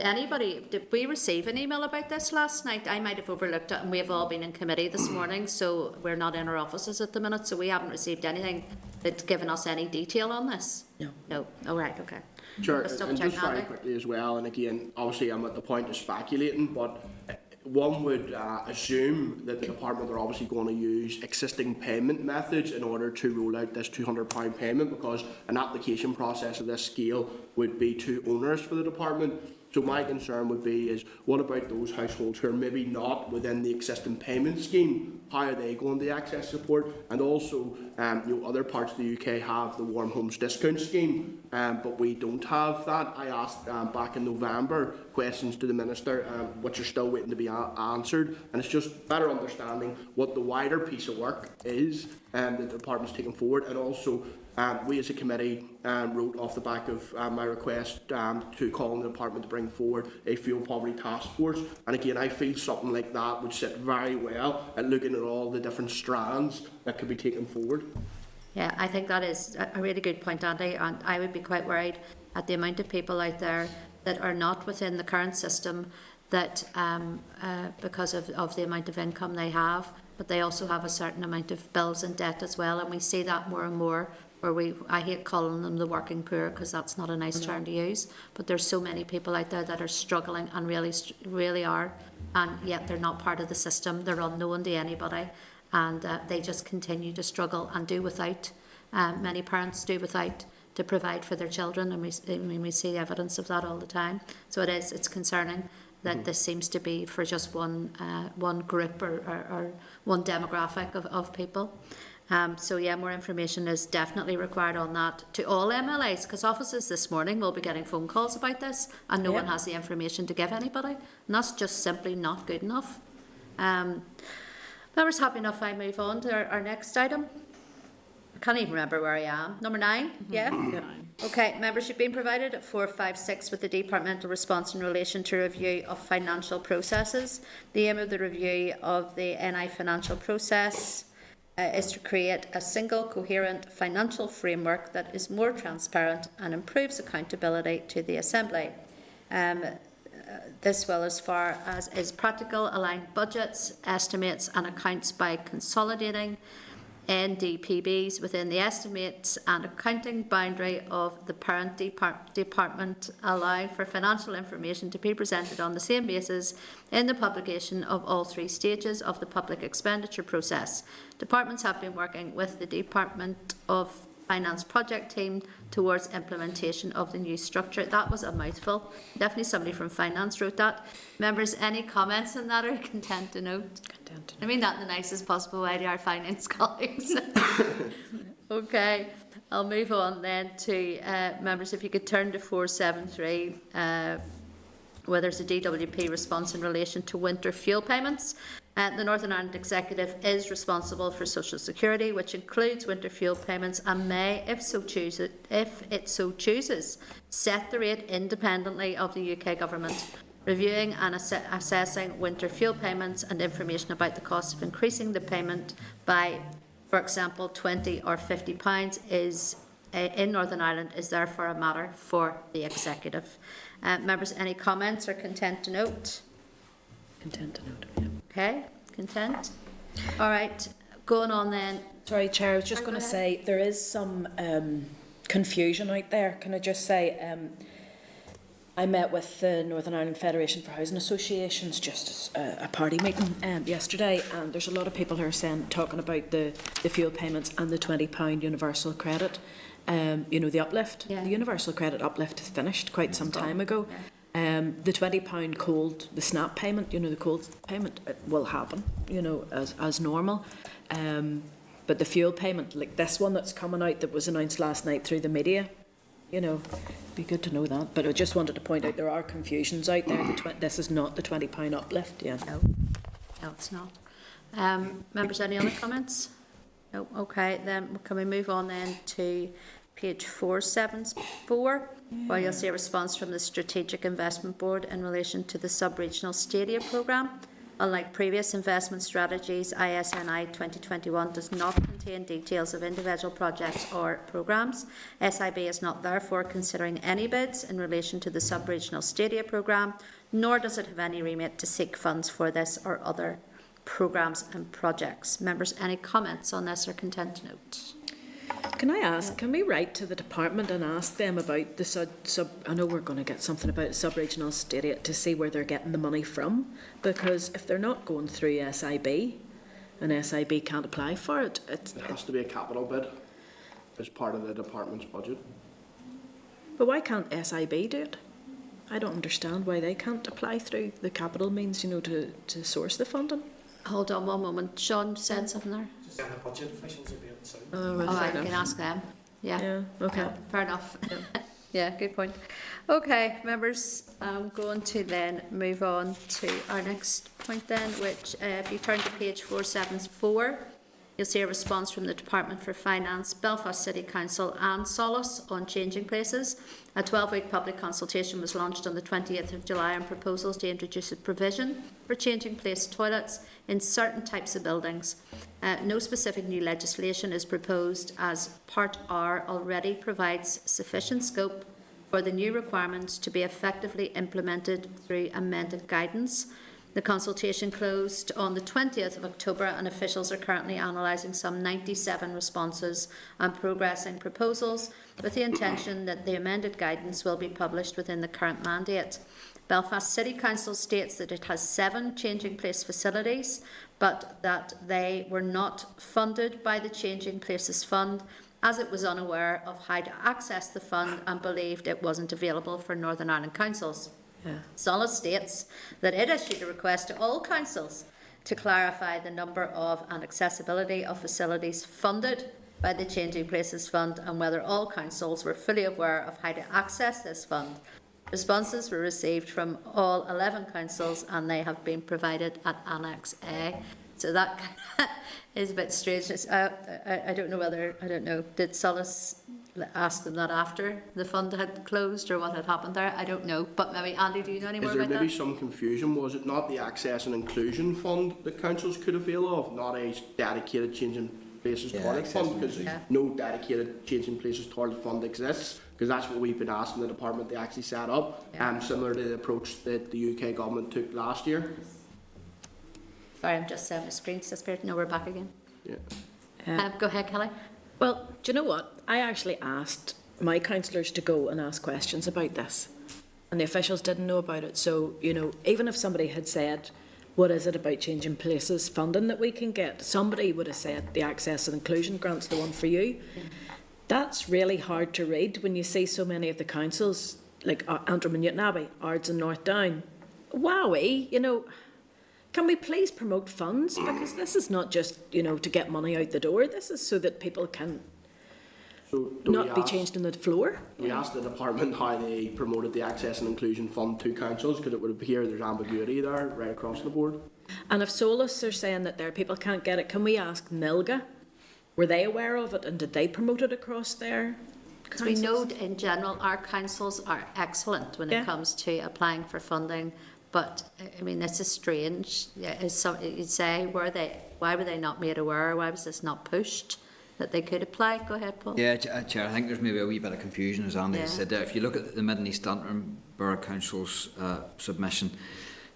we receive an email about this last night? I might have overlooked it, and we've all been in committee this morning, so we're not in our offices at the minute, so we haven't received anything that's given us any detail on this. No. Oh, right, okay. Sure, and just very quickly as well, and again, obviously I'm at the point of speculating, but one would assume that the department are obviously going to use existing payment methods in order to roll out this £200 payment, because an application process of this scale would be too onerous for the department. So my concern would be is, what about those households who are maybe not within the existing payment scheme? How are they going to access support? And also, other parts of the UK have the Warm Homes Discount Scheme, but we don't have that. I asked back in November questions to the Minister, which are still waiting to be answered, and it's just better understanding what the wider piece of work is that the department's taking forward, and also we as a committee wrote off the back of my request to call on the department to bring forward a fuel poverty task force. And again, I feel something like that would sit very well at looking at all the different strands that could be taken forward. Yeah, I think that is a really good point, Andy, and I would be quite worried at the amount of people out there that are not within the current system, that because of the amount of income they have, but they also have a certain amount of bills and debt as well, and we see that more and more, where I hate calling them the working poor because that's not a nice term to use, but there's so many people out there that are struggling and really are, and yet they're not part of the system, they're unknown to anybody, and they just continue to struggle and do without. Many parents do without to provide for their children, and we see evidence of that all the time. So it's concerning that this seems to be for just one group or one demographic of people. So yeah, more information is definitely required on that to all MLAs, because offices this morning will be getting phone calls about this, and no one has the information to give anybody, and that's just simply not good enough. Members, happy enough I move on to our next item. I can't even remember where I am. Number 9, yeah? Okay, membership being provided at 456 with the departmental response in relation to review of financial processes. The aim of the review of the NI financial process is to create a single coherent financial framework that is more transparent and improves accountability to the Assembly. This will, as far as is practical, align budgets, estimates and accounts by consolidating NDPBs within the estimates and accounting boundary of the parent department, allowing for financial information to be presented on the same basis in the publication of all 3 stages of the public expenditure process. Departments have been working with the Department of Finance project team towards implementation of the new structure. That was a mouthful. Definitely somebody from Finance wrote that. Members, any comments on that, or content to note? I mean that in the nicest possible way to our finance colleagues. Okay, I'll move on then to members. If you could turn to 473, where there's a DWP response in relation to winter fuel payments. The Northern Ireland Executive is responsible for Social Security, which includes winter fuel payments, and may, if it so chooses, set the rate independently of the UK Government. Reviewing and assessing winter fuel payments and information about the cost of increasing the payment by, for example, £20 or £50 is in Northern Ireland is therefore a matter for the Executive. Members, any comments or content to note? Content to note, yeah. Okay, content. All right, going on then. Sorry, Chair, I was just going to say there is some confusion out there. Can I just say, I met with the Northern Ireland Federation for Housing Associations, just a party meeting yesterday, and there's a lot of people who are talking about the fuel payments and the £20 universal credit. You know, the uplift. Yeah. The universal credit uplift is finished quite some time ago. Yeah. The £20 cold, the SNAP payment, you know, the cold payment, it will happen, you know, as normal. But the fuel payment, like this one that's coming out that was announced last night through the media, you know, be good to know that. But I just wanted to point out there are confusions out there. This is not the £20 uplift. Yeah. No, it's not. Members, any other comments? No. Okay, then can we move on then to page 474, where you'll see a response from the Strategic Investment Board in relation to the sub-regional stadia programme. Unlike previous investment strategies, ISNI 2021 does not contain details of individual projects or programmes. SIB is not therefore considering any bids in relation to the sub-regional stadia programme, nor does it have any remit to seek funds for this or other programmes and projects. Members, any comments on this or content to note? Can I ask, can we write to the department and ask them about the I know we're going to get something about sub-regional stadia to see where they're getting the money from, because if they're not going through SIB and SIB can't apply for it, it has to be a capital bid as part of the department's budget. But why can't SIB do it? I don't understand why they can't apply through the capital means, you know, to source the funding. Hold on one moment. Sean said something there. Just the budget officials will be able to say. Oh, right, you can ask them. Yeah. Okay. Yeah, fair enough. Yeah, good point. Okay, members, I'm going to then move on to our next point then, which if you turn to page 474, you'll see a response from the Department for Finance, Belfast City Council and Solace on changing places. A 12-week public consultation was launched on the 20th of July on proposals to introduce a provision for changing place toilets in certain types of buildings. No specific new legislation is proposed, as Part R already provides sufficient scope for the new requirements to be effectively implemented through amended guidance. The consultation closed on the 20th of October, and officials are currently analysing some 97 responses and progressing proposals, with the intention that the amended guidance will be published within the current mandate. Belfast City Council states that it has 7 changing place facilities, but that they were not funded by the Changing Places Fund, as it was unaware of how to access the fund and believed it wasn't available for Northern Ireland councils. Yeah. Solace states that it issued a request to all councils to clarify the number of and accessibility of facilities funded by the Changing Places Fund and whether all councils were fully aware of how to access this fund. Responses were received from all 11 councils and they have been provided at Annex A. So that is a bit strange. I don't know, did Solace ask them that after the fund had closed or what had happened there? I don't know, but maybe Andy, do you know any more about that? Is there maybe some confusion? Was it not the Access and Inclusion Fund that councils could avail of, not a dedicated Changing Places Toilet Fund? Because no dedicated Changing Places Toilet Fund exists, because that's what we've been asking the department to actually set up, similar to the approach that the UK government took last year. Sorry, I'm just my screen's disappeared. No, we're back again. Yeah. Go ahead, Kelly. Well, do you know what? I actually asked my councillors to go and ask questions about this, and the officials didn't know about it. So, you know, even if somebody had said, what is it about Changing Places funding that we can get? Somebody would have said the Access and Inclusion grant's the one for you. Yeah. That's really hard to read when you see so many of the councils, like Antrim and Newton Abbey, Ards and North Down. Wowie, you know, can we please promote funds? Because this is not just, you know, to get money out the door. This is so that people can So do not we be ask- changed in the floor? We asked the department how they promoted the Access and Inclusion Fund to councils, because it would appear there's ambiguity there right across the board. And if Solus are saying that their people can't get it, can we ask Milga? Were they aware of it and did they promote it across their So we councils? know in general our councils are excellent when Yeah. it comes to applying for funding, but I mean this is strange. Yeah, is some, you'd say why were they not made aware? Why was this not pushed that they could apply? Go ahead, Paul. Yeah, Chair, I think there's maybe a wee bit of confusion, as Andy Yeah. said there. If you look at the Mid and East Antrim Borough Council's submission,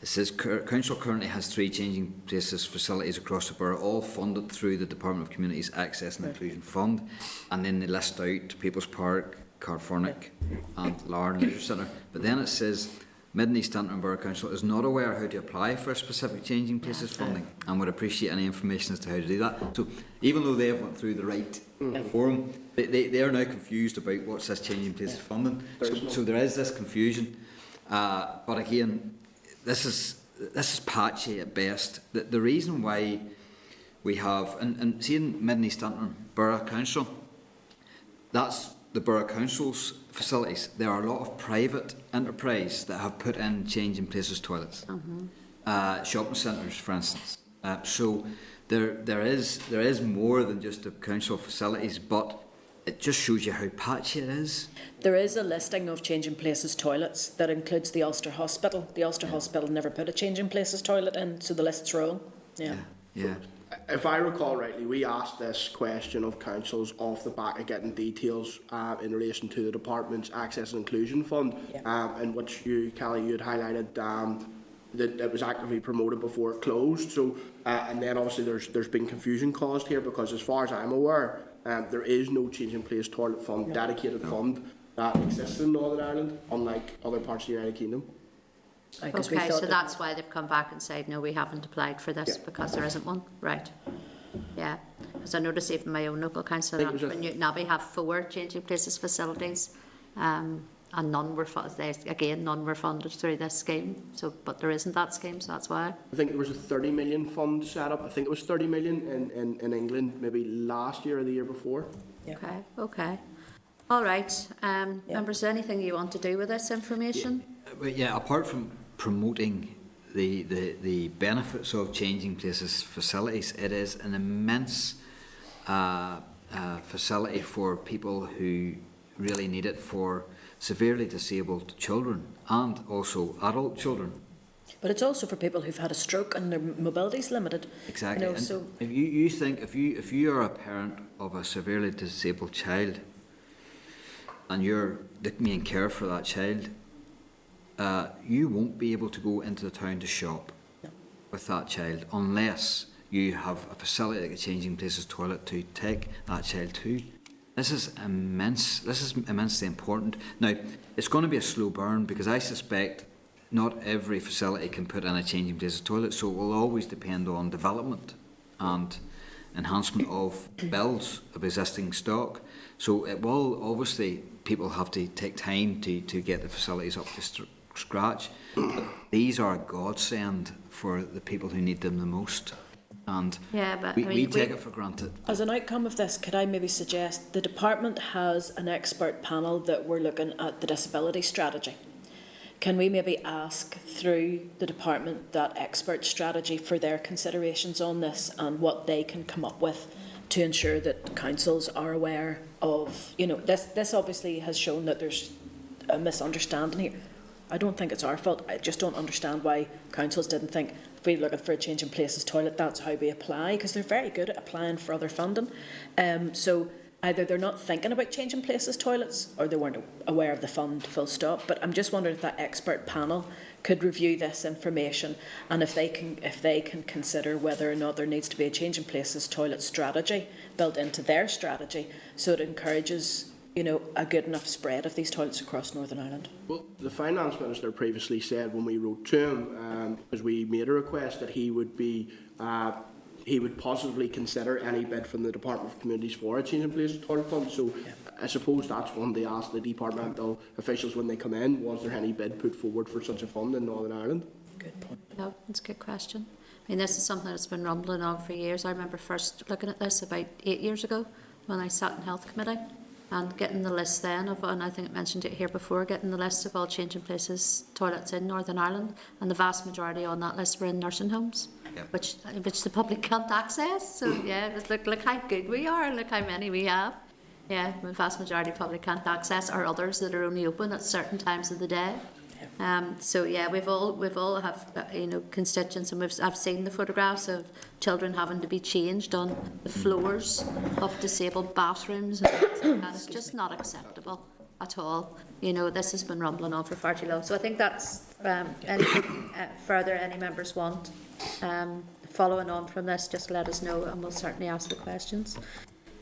it says Council currently has 3 changing places facilities across the borough, all funded through the Department of Communities Access and Inclusion Fund, and then they list out People's Park, Carfornic and Larne Leisure Centre. But then it says Mid and East Antrim Borough Council is not aware how to apply for a specific changing places funding and would appreciate any information as to how to do that. So even though they have went through the right forum, they are now confused about what's this changing places funding. So there is this confusion. But again, this is patchy at best. The reason why we have, and seeing Mid and East Antrim Borough Council, that's the Borough Council's facilities. There are a lot of private enterprise that have put in changing places toilets, shopping centres, for instance. So there is more than just the council facilities, but it just shows you how patchy it is. There is a listing of changing places toilets that includes the Ulster Hospital. The Ulster Hospital never put a changing places toilet in, so the list's wrong. Yeah. If I recall rightly, we asked this question of councils off the back of getting details in relation to the department's Access and Inclusion Fund, in which you, Kelly, you had highlighted that it was actively promoted before it closed. So, and then obviously there's been confusion caused here, because as far as I'm aware, there is no change in place toilet fund, dedicated fund that exists in Northern Ireland, unlike other parts of the United Kingdom. Okay, so that's why they've come back and said, no, we haven't applied for this because there isn't one. Right. Yeah. Because I noticed even my own local council in Newton Abbey have 4 changing places facilities, and none were funded through this scheme. So, but there isn't that scheme, so that's why. I think there was a 30 million fund set up. I think it was 30 million in England, maybe last year or the year before. Okay. All right. Members, is there anything you want to do with this information? Apart from promoting the benefits of changing places facilities, it is an immense facility for people who really need it, for severely disabled children and also adult children. But it's also for people who've had a stroke and their mobility's limited. Exactly. You know, and so if you think if you are a parent of a severely disabled child and you're the main care for that child, you won't be able to go into the town to shop with that child unless you have a facility like a changing places toilet to take that child to. This is immense. This is immensely important. Now, it's going to be a slow burn, because I suspect not every facility can put in a changing places toilet, so it will always depend on development and enhancement of builds of existing stock. So it will, obviously, people have to take time to get the facilities up to scratch. But these are a godsend for the people who need them the most. And we take it for granted. as an outcome of this, could I maybe suggest the department has an expert panel that we're looking at the disability strategy. Can we maybe ask through the department that expert strategy for their considerations on this and what they can come up with to ensure that councils are aware of, this obviously has shown that there's a misunderstanding here. I don't think it's our fault. I just don't understand why councils didn't think, if we're looking for a change in places toilet, that's how we apply, because they're very good at applying for other funding. So either they're not thinking about changing places toilets, or they weren't aware of the fund, full stop. But I'm just wondering if that expert panel could review this information, and if they can consider whether or not there needs to be a change in places toilet strategy built into their strategy, so it encourages a good enough spread of these toilets across Northern Ireland. Well, the Finance Minister previously said when we wrote to him, as we made a request, that he would positively consider any bid from the Department of Communities for a change in places toilet fund. So I suppose that's one they asked the departmental officials when they come in, was there any bid put forward for such a fund in Northern Ireland? Good point. No, that's a good question. I mean, this is something that's been rumbling on for years. I remember first looking at this about 8 years ago when I sat in Health Committee. and getting the list then of, and I think I mentioned it here before, getting the list of all changing places toilets in Northern Ireland, and the vast majority on that list were in nursing homes, which the public can't access. So yeah, it was look how good we are, look how many we have. Yeah, the vast majority of public can't access, or others that are only open at certain times of the day. So yeah, we've all have constituents, and I've seen the photographs of children having to be changed on the floors of disabled bathrooms, and it's just not acceptable at all. This has been rumbling on for far too long. So I think that's anything further any members want following on from this, just let us know, and we'll certainly ask the questions.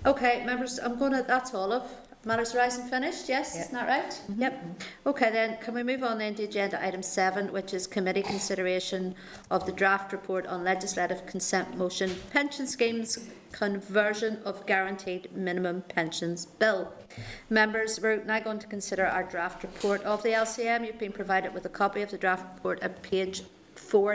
Okay, members, that's all of Matters Arising finished, yes? Isn't that right? Yep. Okay, then, can we move on then to agenda item 7, which is committee consideration of the draft report on legislative consent motion, pension schemes, conversion of guaranteed minimum pensions bill. Members, we're now going to consider our draft report of the LCM. You've been provided with a copy of the draft report at page 4.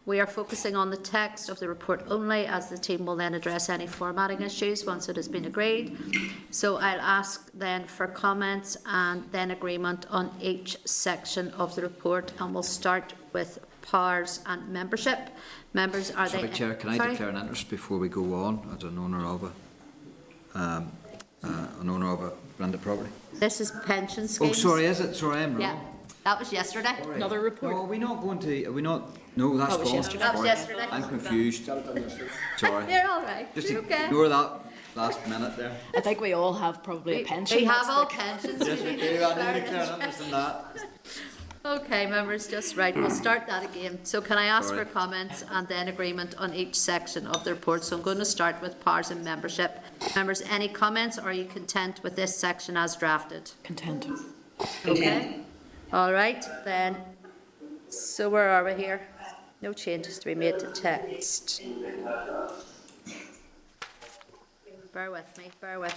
We are focusing on the text of the report only, as the team will then address any formatting issues once it has been agreed. So I'll ask then for comments and then agreement on each section of the report, and we'll start with powers and membership. Members, are they... Chair, can I declare an interest before we go on as an owner of a rented property? This is pension schemes. Oh, sorry, is it? Sorry, I'm wrong. Yeah, that was yesterday. Sorry. Another report. No, are we not going to... Are we not... No, that's That was gone. yesterday. That was Sorry. yesterday. I'm confused. Sorry. You're all right. Just You're okay. ignore that last minute there. I think we all have probably a pension. We have that's all the- pensions. Yes, we do. I need to declare an interest in that. Okay, members, just right. We'll start that again. So can I ask Sorry. for comments and then agreement on each section of the report? So I'm going to start with powers and membership. Members, any comments, or are you content with this section as drafted? Content. Okay. All right, then. So where are we here? No changes to be made to text. Bear with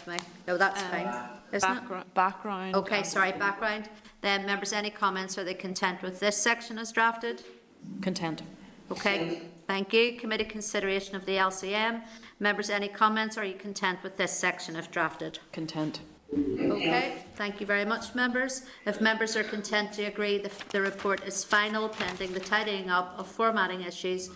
me. No, that's fine. Isn't it? Background. Okay, sorry, background. Then, members, any comments? Are they content with this section as drafted? Content. Okay, thank you. Committee consideration of the LCM. Members, any comments? Are you content with this section if drafted? Content. Okay, thank you very much, members. If members are content to agree, the report is final, pending the tidying up of formatting issues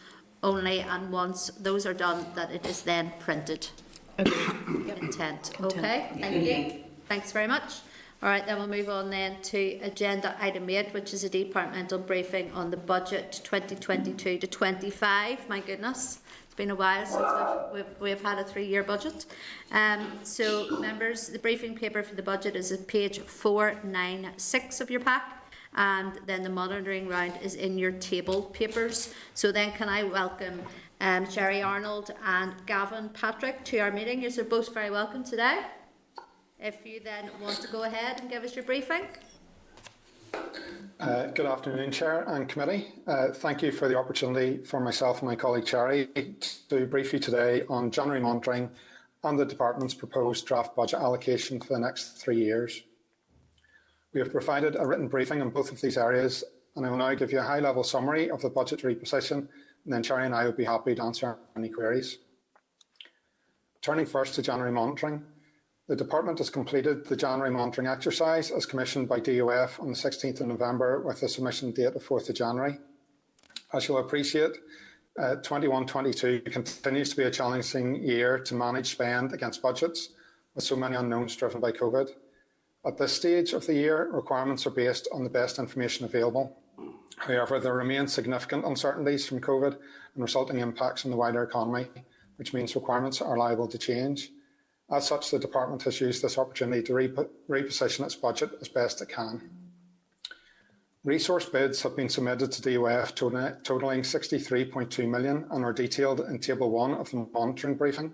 only, and once those are done, that it is then printed. Content. Okay, thank you. Thanks very much. All right, then we'll move on then to agenda item 8, which is a departmental briefing on the budget 2022 to 25. My goodness, it's been a while since we've had a 3-year budget. So, members, the briefing paper for the budget is at page 496 of your pack, and then the monitoring round is in your table papers. So then, can I welcome Jerry Arnold and Gavin Patrick to our meeting? You're both very welcome today. If you then want to go ahead and give us your briefing. Good afternoon, Chair and Committee. Thank you for the opportunity for myself and my colleague Cherry to brief you today on January monitoring and the Department's proposed draft budget allocation for the next 3 years. We have provided a written briefing on both of these areas, and I will now give you a high-level summary of the budgetary position, and then Cherry and I would be happy to answer any queries. Turning first to January monitoring, the Department has completed the January monitoring exercise as commissioned by DOF on the 16th of November with a submission date of 4th of January. As you'll appreciate, 21-22 continues to be a challenging year to manage spend against budgets with so many unknowns driven by COVID. At this stage of the year, requirements are based on the best information available. However, there remain significant uncertainties from COVID and resulting impacts on the wider economy, which means requirements are liable to change. As such, the Department has used this opportunity to reposition its budget as best it can. Resource bids have been submitted to DOF totalling 63.2 million and are detailed in Table 1 of the monitoring briefing.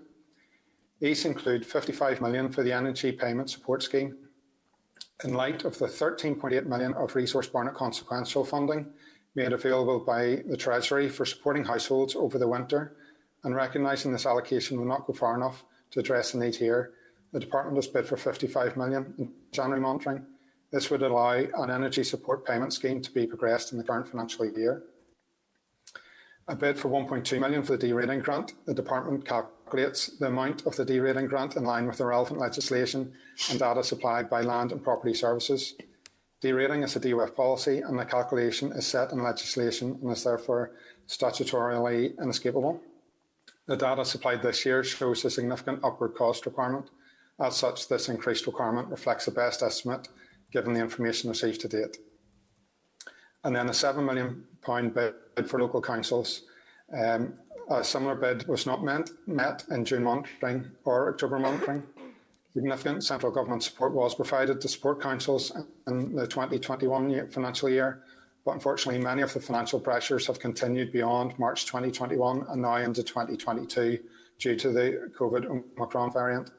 These include 55 million for the Energy Payment Support Scheme. In light of the 13.8 million of resource burnout consequential funding made available by the Treasury for supporting households over the winter, and recognising this allocation will not go far enough to address the need here, the Department has bid for 55 million in January monitoring. This would allow an energy support payment scheme to be progressed in the current financial year. A bid for 1.2 million for the derating grant, the Department calculates the amount of the derating grant in line with the relevant legislation and data supplied by Land and Property Services. Derating is a DWF policy, and the calculation is set in legislation and is therefore statutorily inescapable. The data supplied this year shows a significant upward cost requirement. As such, this increased requirement reflects the best estimate given the information received to date. And then a £7 million bid for local councils. A similar bid was not met in June monitoring or October monitoring. Significant central government support was provided to support councils in the 2021 financial year, but unfortunately many of the financial pressures have continued beyond March 2021 and now into 2022 due to the COVID Omicron variant.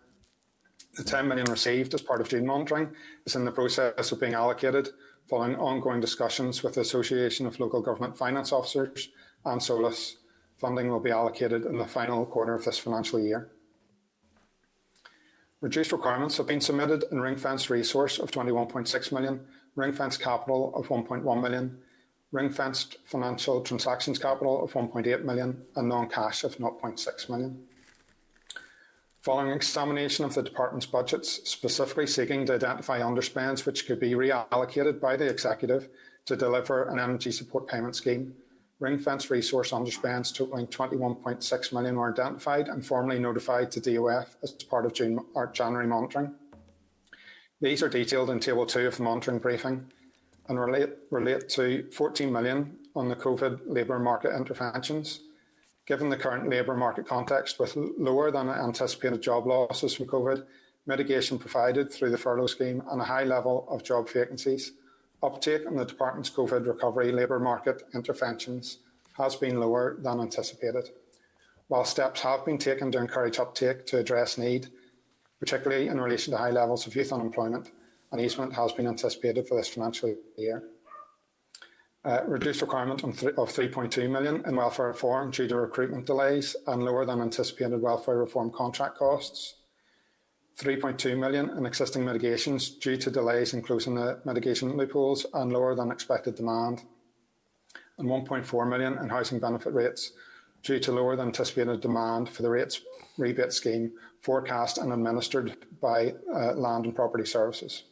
The 10 million received as part of June monitoring is in the process of being allocated following ongoing discussions with the Association of Local Government Finance Officers and SOLAS. Funding will be allocated in the final quarter of this financial year. Reduced requirements have been submitted in ring-fenced resource of 21.6 million, ring-fenced capital of 1.1 million, ring-fenced financial transactions capital of 1.8 million, and non-cash of 0.6 million. Following examination of the department's budgets, specifically seeking to identify underspends which could be reallocated by the executive to deliver an energy support payment scheme, ring-fenced resource underspends totaling 21.6 million were identified and formally notified to DOF as part of January monitoring. These are detailed in Table 2 of the monitoring briefing and relate to 14 million on the COVID labour market interventions. Given the current labour market context with lower than anticipated job losses from COVID, mitigation provided through the furlough scheme and a high level of job vacancies, uptake on the department's COVID recovery labour market interventions has been lower than anticipated. While steps have been taken to encourage uptake to address need, particularly in relation to high levels of youth unemployment, an easement has been anticipated for this financial year. Reduced requirement of 3.2 million in welfare reform due to recruitment delays and lower than anticipated welfare reform contract costs. 3.2 million in existing mitigations due to delays in closing the mitigation loopholes and lower than expected demand. And 1.4 million in housing benefit rates due to lower than anticipated demand for the rates rebate scheme forecast and administered by Land and Property Services.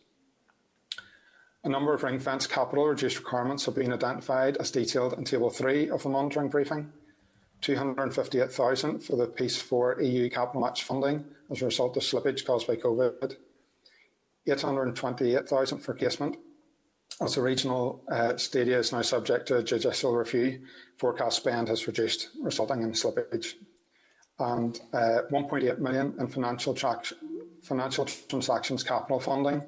A number of ring-fence capital reduced requirements have been identified as detailed in Table 3 of the monitoring briefing. 258,000 for the Piece 4 EU capital match funding as a result of slippage caused by COVID. 828,000 for casement as the regional stadia is now subject to a judicial review. Forecast spend has reduced, resulting in slippage. And 1.8 million in financial transactions capital funding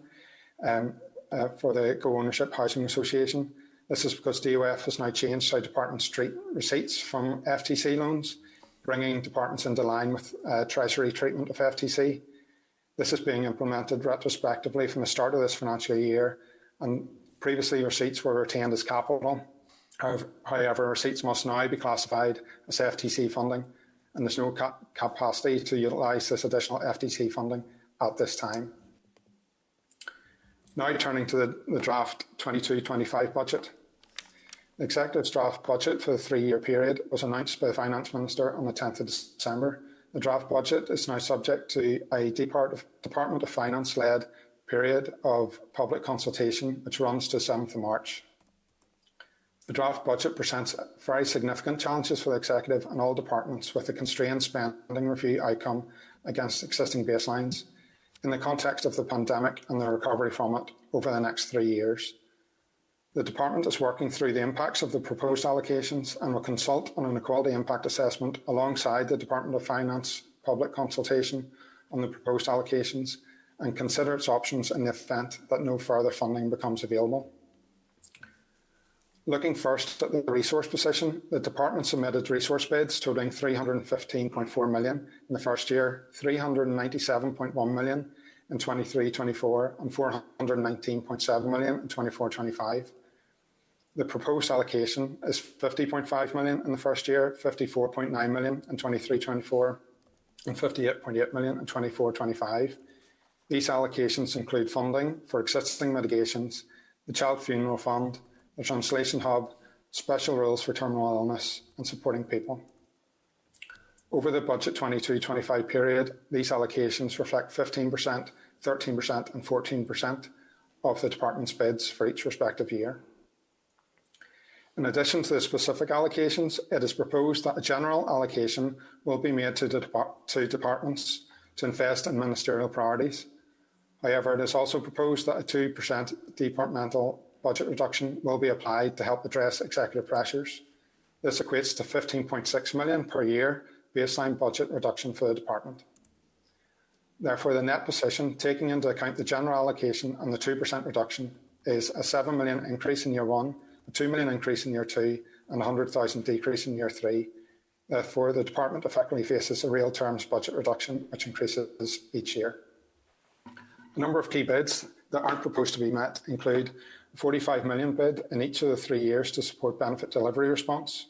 for the Co-Ownership Housing Association. This is because DOF has now changed how departments treat receipts from FTC loans, bringing departments into line with Treasury treatment of FTC. This is being implemented retrospectively from the start of this financial year, and previously receipts were retained as capital. However, receipts must now be classified as FTC funding, and there's no capacity to utilise this additional FTC funding at this time. Now turning to the draft 22-25 budget. The Executive's draft budget for the 3-year period was announced by the Finance Minister on the 10th of December. The draft budget is now subject to a Department of Finance-led period of public consultation, which runs to 7th of March. The draft budget presents very significant challenges for the Executive and all departments with a constrained spending review outcome against existing baselines in the context of the pandemic and the recovery from it over the next 3 years. The Department is working through the impacts of the proposed allocations and will consult on an equality impact assessment alongside the Department of Finance public consultation on the proposed allocations and consider its options in the event that no further funding becomes available. Looking first at the resource position, the Department submitted resource bids totaling 315.4 million in the first year, 397.1 million in 23-24 and 419.7 million in 24-25. The proposed allocation is 50.5 million in the first year, 54.9 million in 23-24 and 58.8 million in 24-25. These allocations include funding for existing mitigations, the Child Funeral Fund, the Translation Hub, special rules for terminal illness and supporting people. Over the budget 22-25 period, these allocations reflect 15%, 13% and 14% of the department's bids for each respective year. In addition to the specific allocations, it is proposed that a general allocation will be made to departments to invest in ministerial priorities. However, it is also proposed that a 2% departmental budget reduction will be applied to help address executive pressures. This equates to £15.6 million per year baseline budget reduction for the department. Therefore, the net position, taking into account the general allocation and the 2% reduction, is a £7 million increase in year 1, a £2 million increase in year 2, and a £100,000 decrease in year 3. Therefore, the department effectively faces a real terms budget reduction, which increases each year. A number of key bids that aren't proposed to be met include a £45 million bid in each of the 3 years to support benefit delivery response,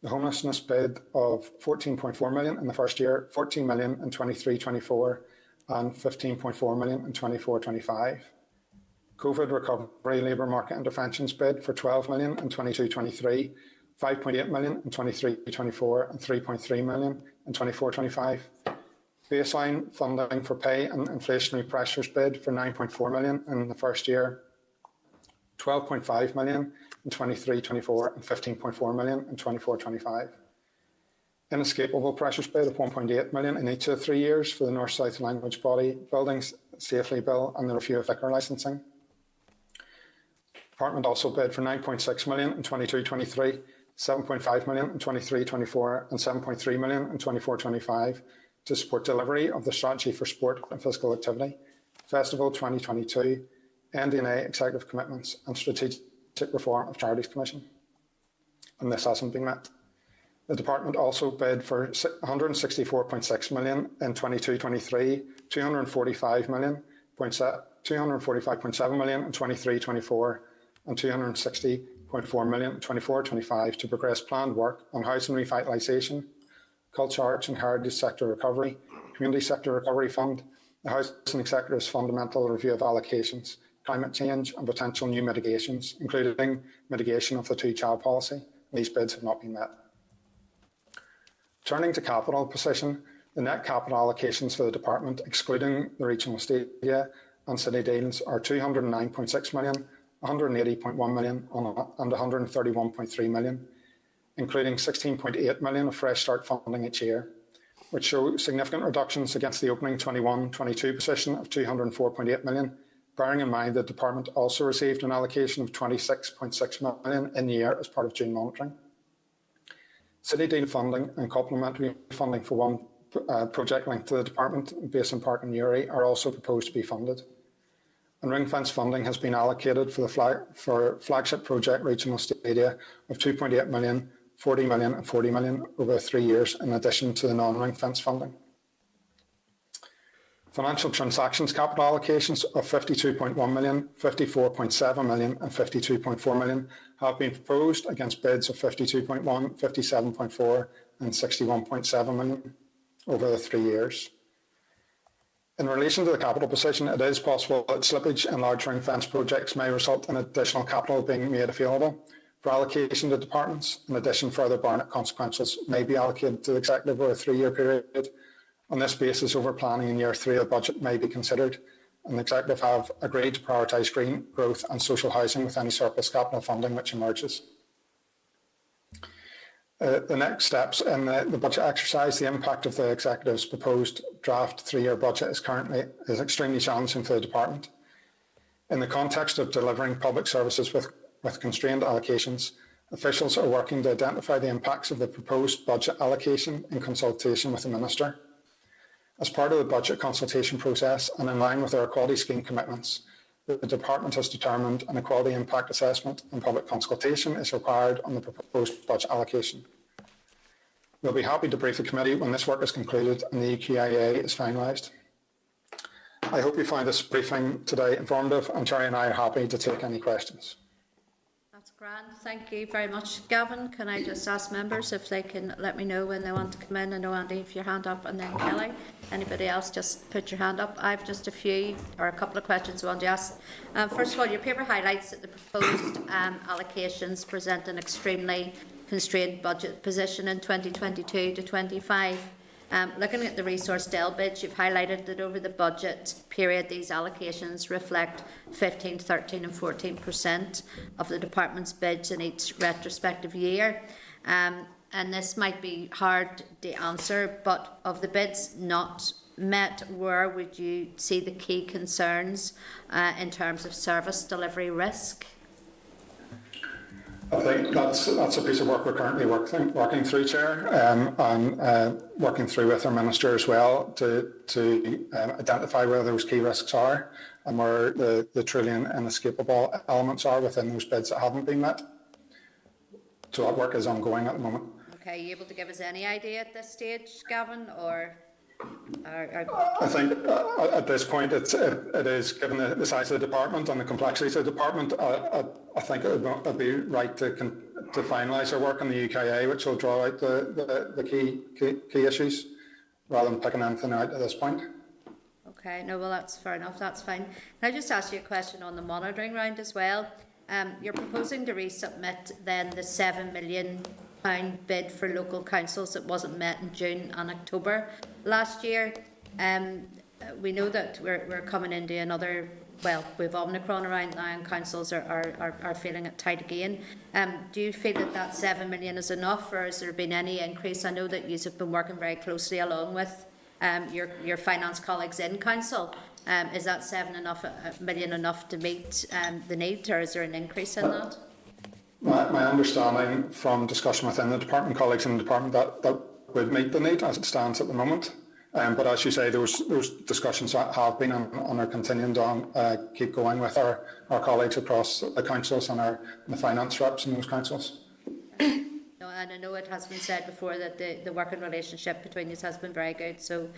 the homelessness bid of £14.4 million in the first year, £14 million in 23-24, and £15.4 million in 24-25. COVID recovery labour market interventions bid for £12 million in 22-23, £5.8 million in 23-24, and £3.3 million in 24-25. Baseline funding for pay and inflationary pressures bid for £9.4 million in the first year, £12.5 million in 23-24 and £15.4 million in 24-25. Inescapable pressures bid of £1.8 million in each of the 3 years for the North-South Language Body Buildings Safely Bill and the review of liquor licensing. Department also bid for £9.6 million in 22-23, £7.5 million in 23-24 and £7.3 million in 24-25 to support delivery of the Strategy for Sport and Physical Activity, Festival 2022, NDNA executive commitments and strategic reform of Charities Commission. And this hasn't been met. The department also bid for £164.6 million in 22-23, £245.7 million in 23-24 and £260.4 million in 24-25 to progress planned work on housing revitalisation, culture, arts and heritage sector recovery, community sector recovery fund, the Housing Executive's fundamental review of allocations, climate change and potential new mitigations, including mitigation of the two-child policy. These bids have not been met. Turning to capital position, the net capital allocations for the department, excluding the regional stadia and city deals, are £209.6 million, £180.1 million and £131.3 million, including £16.8 million of fresh start funding each year, which show significant reductions against the opening 21-22 position of £204.8 million, bearing in mind the department also received an allocation of £26.6 million in the year as part of June monitoring. City deal funding and complementary funding for one project linked to the department, Basin Park and Uri, are also proposed to be funded. And ring fence funding has been allocated for the flagship project regional stadia of £2.8 million, £40 million and £40 million over 3 years, in addition to the non-ring fence funding. Financial transactions capital allocations of £52.1 million, £54.7 million and £52.4 million have been proposed against bids of £52.1, £57.4 and £61.7 million over the 3 years. In relation to the capital position, it is possible that slippage in large ring fence projects may result in additional capital being made available for allocation to departments. In addition, further Barnett consequences may be allocated to the executive over a 3-year period. On this basis, over planning in year 3 of the budget may be considered, and the executive have agreed to prioritise green growth and social housing with any surplus capital funding which emerges. The next steps in the budget exercise, the impact of the executive's proposed draft 3-year budget is extremely challenging for the department. In the context of delivering public services with constrained allocations, officials are working to identify the impacts of the proposed budget allocation in consultation with the Minister. As part of the budget consultation process and in line with our equality scheme commitments, the department has determined an equality impact assessment and public consultation is required on the proposed budget allocation. We'll be happy to brief the committee when this work is concluded and the EQIA is finalised. I hope you find this briefing today informative, and Terry and I are happy to take any questions. That's grand. Thank you very much. Gavin, can I just ask members if they can let me know when they want to come in? I know, Andy, if your hand up, and then Kelly. Anybody else, just put your hand up. I've just a couple of questions I want to ask. First of all, your paper highlights that the proposed allocations present an extremely constrained budget position in 2022 to 25. Looking at the resource del bids, you've highlighted that over the budget period, these allocations reflect 15, 13 and 14% of the department's bids in each retrospective year. And this might be hard to answer, but of the bids not met, where would you see the key concerns in terms of service delivery risk? I think that's a piece of work we're currently working through, Chair, and working through with our Minister as well to identify where those key risks are and where the truly inescapable elements are within those bids that haven't been met. So that work is ongoing at the moment. Okay, are you able to give us any idea at this stage, Gavin, or? I think at this point it is, given the size of the department and the complexities of the department, I think it would be right to finalise our work on the UKA, which will draw out the key issues, rather than picking anything out at this point. Okay, no, well that's fair enough, that's fine. Can I just ask you a question on the monitoring round as well? You're proposing to resubmit then the £7 million bid for local councils that wasn't met in June and October last year. We know that we're coming into another, well, we've Omicron around now and councils are feeling it tight again. Do you feel that £7 million is enough, or has there been any increase? I know that you have been working very closely along with your finance colleagues in council. Is that £7 million enough to meet the need, or is there an increase in that? My understanding from discussion within the department, colleagues in the department, that would meet the need as it stands at the moment. But as you say, those discussions have been and are continuing to keep going with our colleagues across the councils and the finance reps in those councils. No, and I know it has been said before that the working relationship between you has been very good, so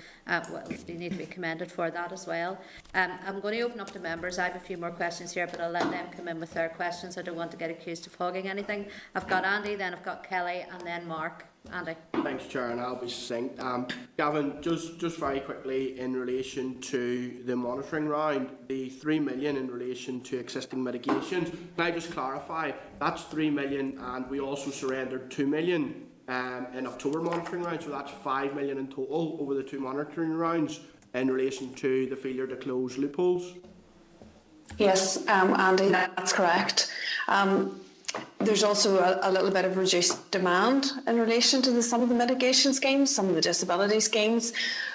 you need to be commended for that as well. I'm going to open up to members. I have a few more questions here, but I'll let them come in with their questions. I don't want to get accused of hogging anything. I've got Andy, then I've got Kelly, and then Mark. Andy. Thanks, Chair, and I'll be succinct. Gavin, just very quickly in relation to the monitoring round, the 3 million in relation to existing mitigations. Can I just clarify? That's 3 million, and we also surrendered 2 million in October monitoring round, so that's 5 million in total over the two monitoring rounds in relation to the failure to close loopholes. Yes, Andy, that's correct. There's also a little bit of reduced demand in relation to some of the mitigation schemes, some of the disability schemes.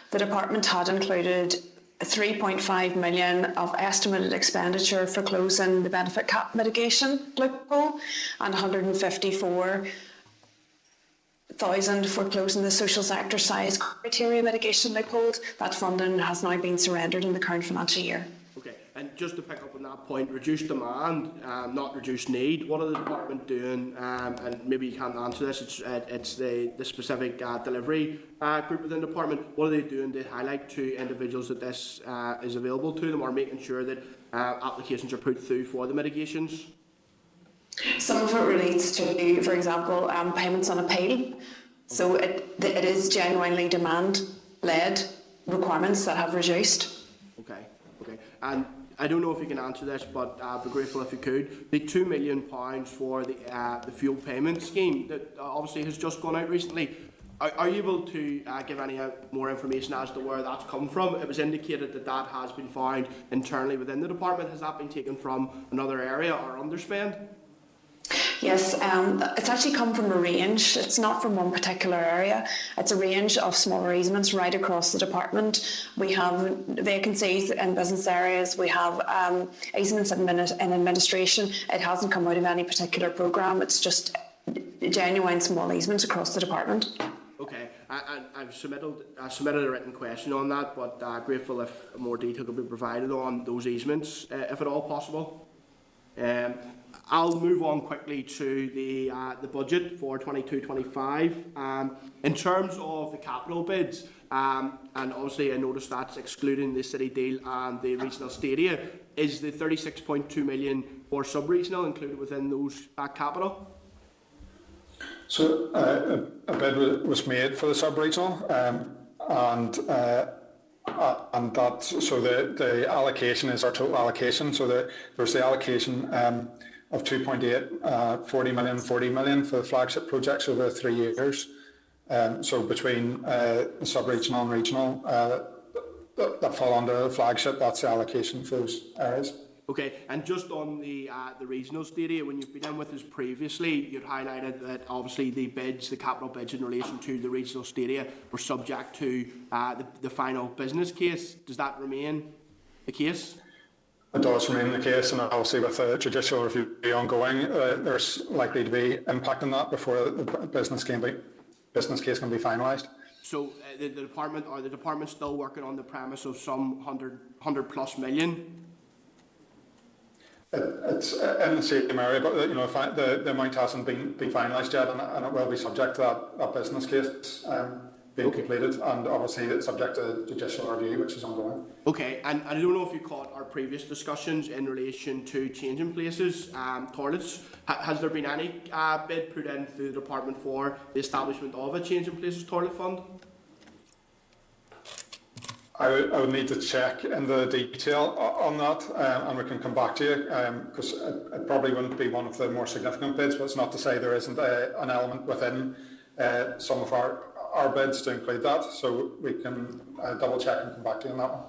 The department had included 3.5 million of estimated expenditure for closing the benefit cap mitigation loophole and 154,000 for closing the social sector size criteria mitigation loophole. That funding has now been surrendered in the current financial year. Okay, and just to pick up on that point, reduced demand, not reduced need. What are the department doing? And maybe you can't answer this. It's the specific delivery group within the department. What are they doing to highlight to individuals that this is available to them, or making sure that applications are put through for the mitigations? Some of it relates to, for example, payments on appeal. So it is genuinely demand-led requirements that have reduced. Okay. And I don't know if you can answer this, but I'd be grateful if you could. The £2 million for the fuel payment scheme that obviously has just gone out recently. Are you able to give any more information as to where that's come from? It was indicated that has been found internally within the department. Has that been taken from another area or underspend? Yes, it's actually come from a range. It's not from one particular area. It's a range of smaller easements right across the department. We have vacancies in business areas. We have easements in administration. It hasn't come out of any particular programme. It's just genuine small easements across the department. Okay, I've submitted a written question on that, but grateful if more detail could be provided on those easements, if at all possible. I'll move on quickly to the budget for 22-25. In terms of the capital bids, and obviously I noticed that's excluding the city deal and the regional stadia, is the 36.2 million for sub-regional included within those capital? So a bid was made for the sub-regional, and that, so the allocation is our total allocation. So there's the allocation of 2.8, 40 million, 40 million for the flagship projects over 3 years. So between sub-regional and regional that fall under the flagship, that's the allocation for those areas. Okay, and just on the regional stadia, when you've been in with us previously, you'd highlighted that obviously the capital bids in relation to the regional stadia were subject to the final business case. Does that remain the case? It does remain the case, and obviously with the judicial review ongoing, there's likely to be impact on that before the business case can be finalised. So the department still working on the premise of some 100 plus million? It's in the same area, but the amount hasn't been finalised yet, and it will be subject to that business case being completed, and obviously it's subject to judicial review, which is ongoing. Okay, and I don't know if you caught our previous discussions in relation to changing places, toilets. Has there been any bid put in through the department for the establishment of a changing places toilet fund? I would need to check in the detail on that, and we can come back to you, because it probably wouldn't be one of the more significant bids, but it's not to say there isn't an element within some of our bids to include that, so we can double check and come back to you on that one.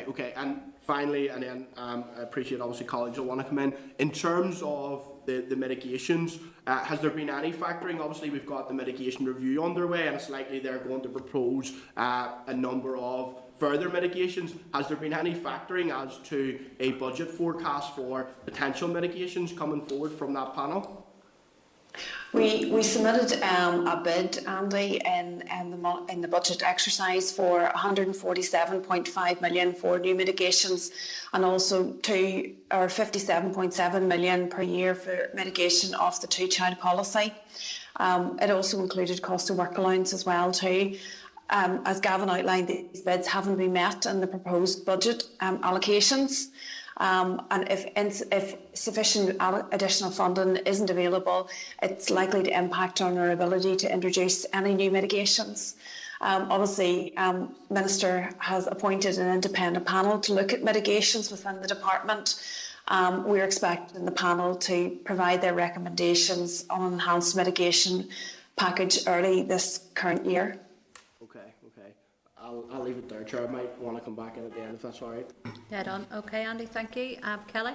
Okay, and finally, and then I appreciate obviously colleagues will want to come in terms of the mitigations, has there been any factoring? Obviously we've got the mitigation review underway, and it's likely they're going to propose a number of further mitigations. Has there been any factoring as to a budget forecast for potential mitigations coming forward from that panel? We submitted a bid, Andy, in the budget exercise for 147.5 million for new mitigations, and also 57.7 million per year for mitigation of the two-child policy. It also included cost of work allowance as well too. As Gavin outlined, these bids haven't been met in the proposed budget allocations. And if sufficient additional funding isn't available, it's likely to impact on our ability to introduce any new mitigations. Obviously, Minister has appointed an independent panel to look at mitigations within the department. We're expecting the panel to provide their recommendations on an enhanced mitigation package early this current year. Okay. I'll leave it there, Chair. I might want to come back in at the end if that's all right. Dead on. Okay, Andy, thank you. Kelly?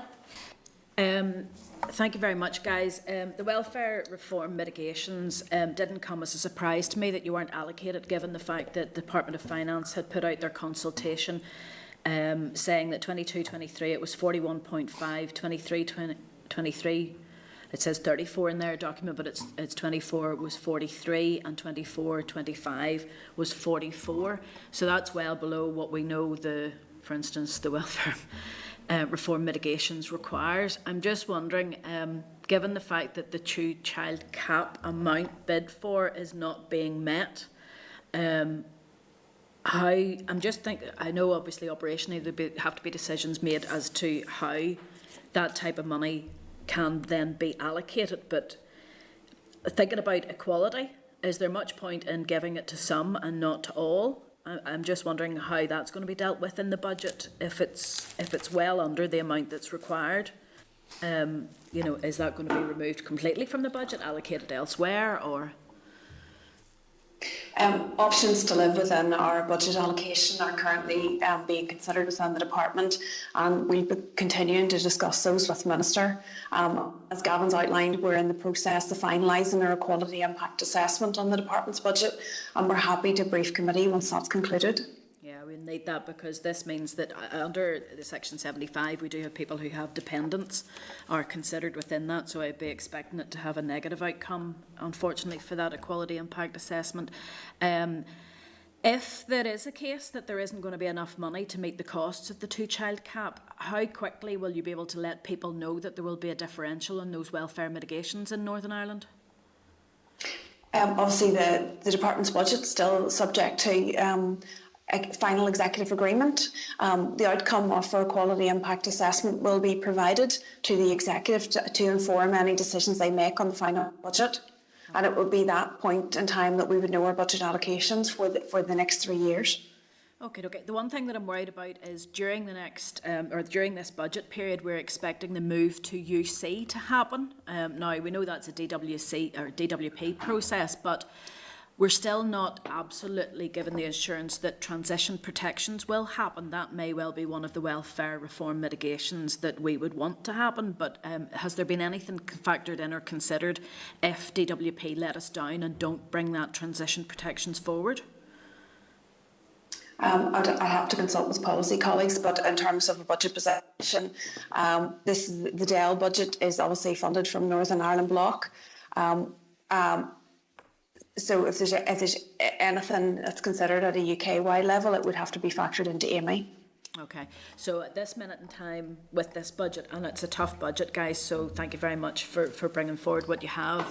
Thank you very much, guys. The welfare reform mitigations didn't come as a surprise to me that you weren't allocated, given the fact that the Department of Finance had put out their consultation saying that 22-23 it was 41.5, 23 it says 34 in their document, but it's 24 was 43 and 24-25 was 44. So that's well below what we know for instance, the welfare reform mitigations requires. I'm just wondering, given the fact that the two-child cap amount bid for is not being met, I'm just thinking, I know obviously operationally there have to be decisions made as to how that type of money can then be allocated, but thinking about equality, is there much point in giving it to some and not to all? I'm just wondering how that's going to be dealt with in the budget if it's well under the amount that's required. Is that going to be removed completely from the budget, allocated elsewhere, or? Options to live within our budget allocation are currently being considered within the department, and we'll be continuing to discuss those with the Minister. As Gavin's outlined, we're in the process of finalising our equality impact assessment on the department's budget, and we're happy to brief committee once that's concluded. Yeah, we need that because this means that under the Section 75 we do have people who have dependents are considered within that, so I'd be expecting it to have a negative outcome, unfortunately, for that equality impact assessment. If there is a case that there isn't going to be enough money to meet the costs of the two-child cap, how quickly will you be able to let people know that there will be a differential in those welfare mitigations in Northern Ireland? Obviously the department's budget is still subject to a final executive agreement. The outcome of our equality impact assessment will be provided to the executive to inform any decisions they make on the final budget, and it will be that point in time that we would know our budget allocations for the next 3 years. Okay. The one thing that I'm worried about is during the next, or during this budget period, we're expecting the move to UC to happen. Now, we know that's a DWC or DWP process, but we're still not absolutely given the assurance that transition protections will happen. That may well be one of the welfare reform mitigations that we would want to happen, but has there been anything factored in or considered if DWP let us down and don't bring that transition protections forward? I'd have to consult with policy colleagues, but in terms of a budget position, the DEL budget is obviously funded from Northern Ireland block. So if there's anything that's considered at a UK-wide level, it would have to be factored into AMI. Okay, so at this minute in time with this budget, and it's a tough budget, guys, so thank you very much for bringing forward what you have.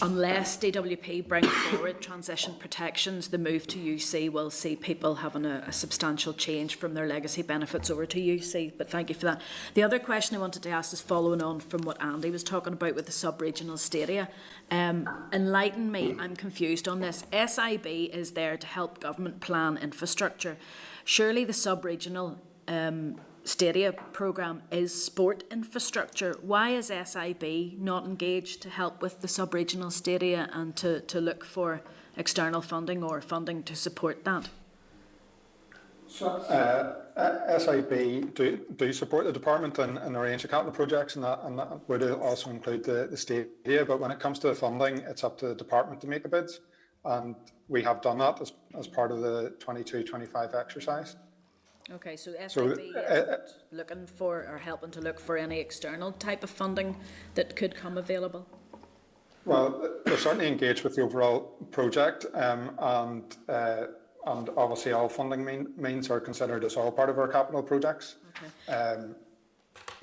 Unless DWP bring forward transition protections, the move to UC will see people having a substantial change from their legacy benefits over to UC, but thank you for that. The other question I wanted to ask is following on from what Andy was talking about with the sub-regional stadia. Enlighten me, I'm confused on this. SIB is there to help government plan infrastructure. Surely the sub-regional stadia programme is sport infrastructure. Why is SIB not engaged to help with the sub-regional stadia and to look for external funding or funding to support that? So SIB do support the department in a range of capital projects, and that would also include the stadia, but when it comes to the funding, it's up to the department to make the bids, and we have done that as part of the 22-25 exercise. Okay, so SIB isn't looking for or helping to look for any external type of funding that could come available? Well, they're certainly engaged with the overall project, and obviously all funding means are considered as all part of our capital projects. Okay.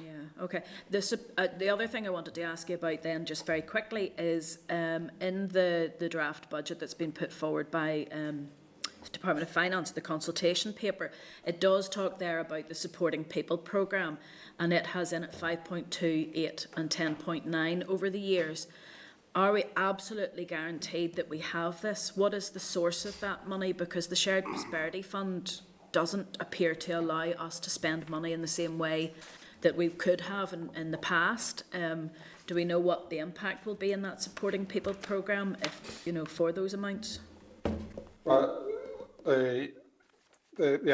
Yeah, okay. The other thing I wanted to ask you about then, just very quickly, is in the draft budget that's been put forward by Department of Finance, the consultation paper, it does talk there about the Supporting People programme, and it has in it 5.28 and 10.9 over the years. Are we absolutely guaranteed that we have this? What is the source of that money? Because the Shared Prosperity Fund doesn't appear to allow us to spend money in the same way that we could have in the past. Do we know what the impact will be in that Supporting People programme for those amounts? Well, the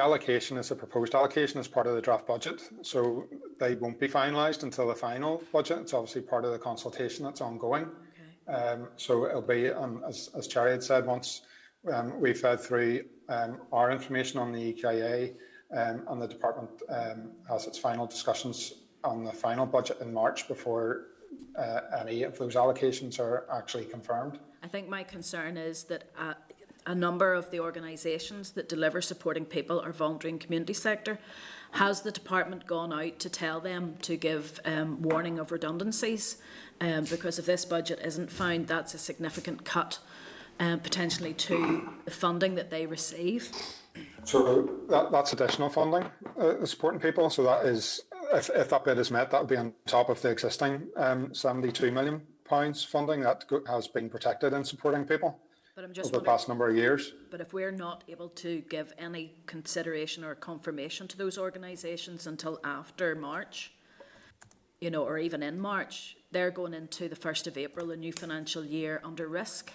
allocation is a proposed allocation as part of the draft budget, so they won't be finalised until the final budget. It's obviously part of the consultation that's ongoing. Okay. So it'll be, as Cherry had said, once we've fed through our information on the EKIA, and the department has its final discussions on the final budget in March before any of those allocations are actually confirmed. I think my concern is that a number of the organisations that deliver Supporting People are voluntary and community sector. Has the department gone out to tell them to give warning of redundancies? Because if this budget isn't found, that's a significant cut potentially to the funding that they receive. So that's additional funding, Supporting People. So that is, if that bid is met, that would be on top of the existing £72 million funding that has been protected in Supporting People. But I'm just over the past number of years. But if we're not able to give any consideration or confirmation to those organisations until after March, or even in March, they're going into the 1st of April, a new financial year, under risk.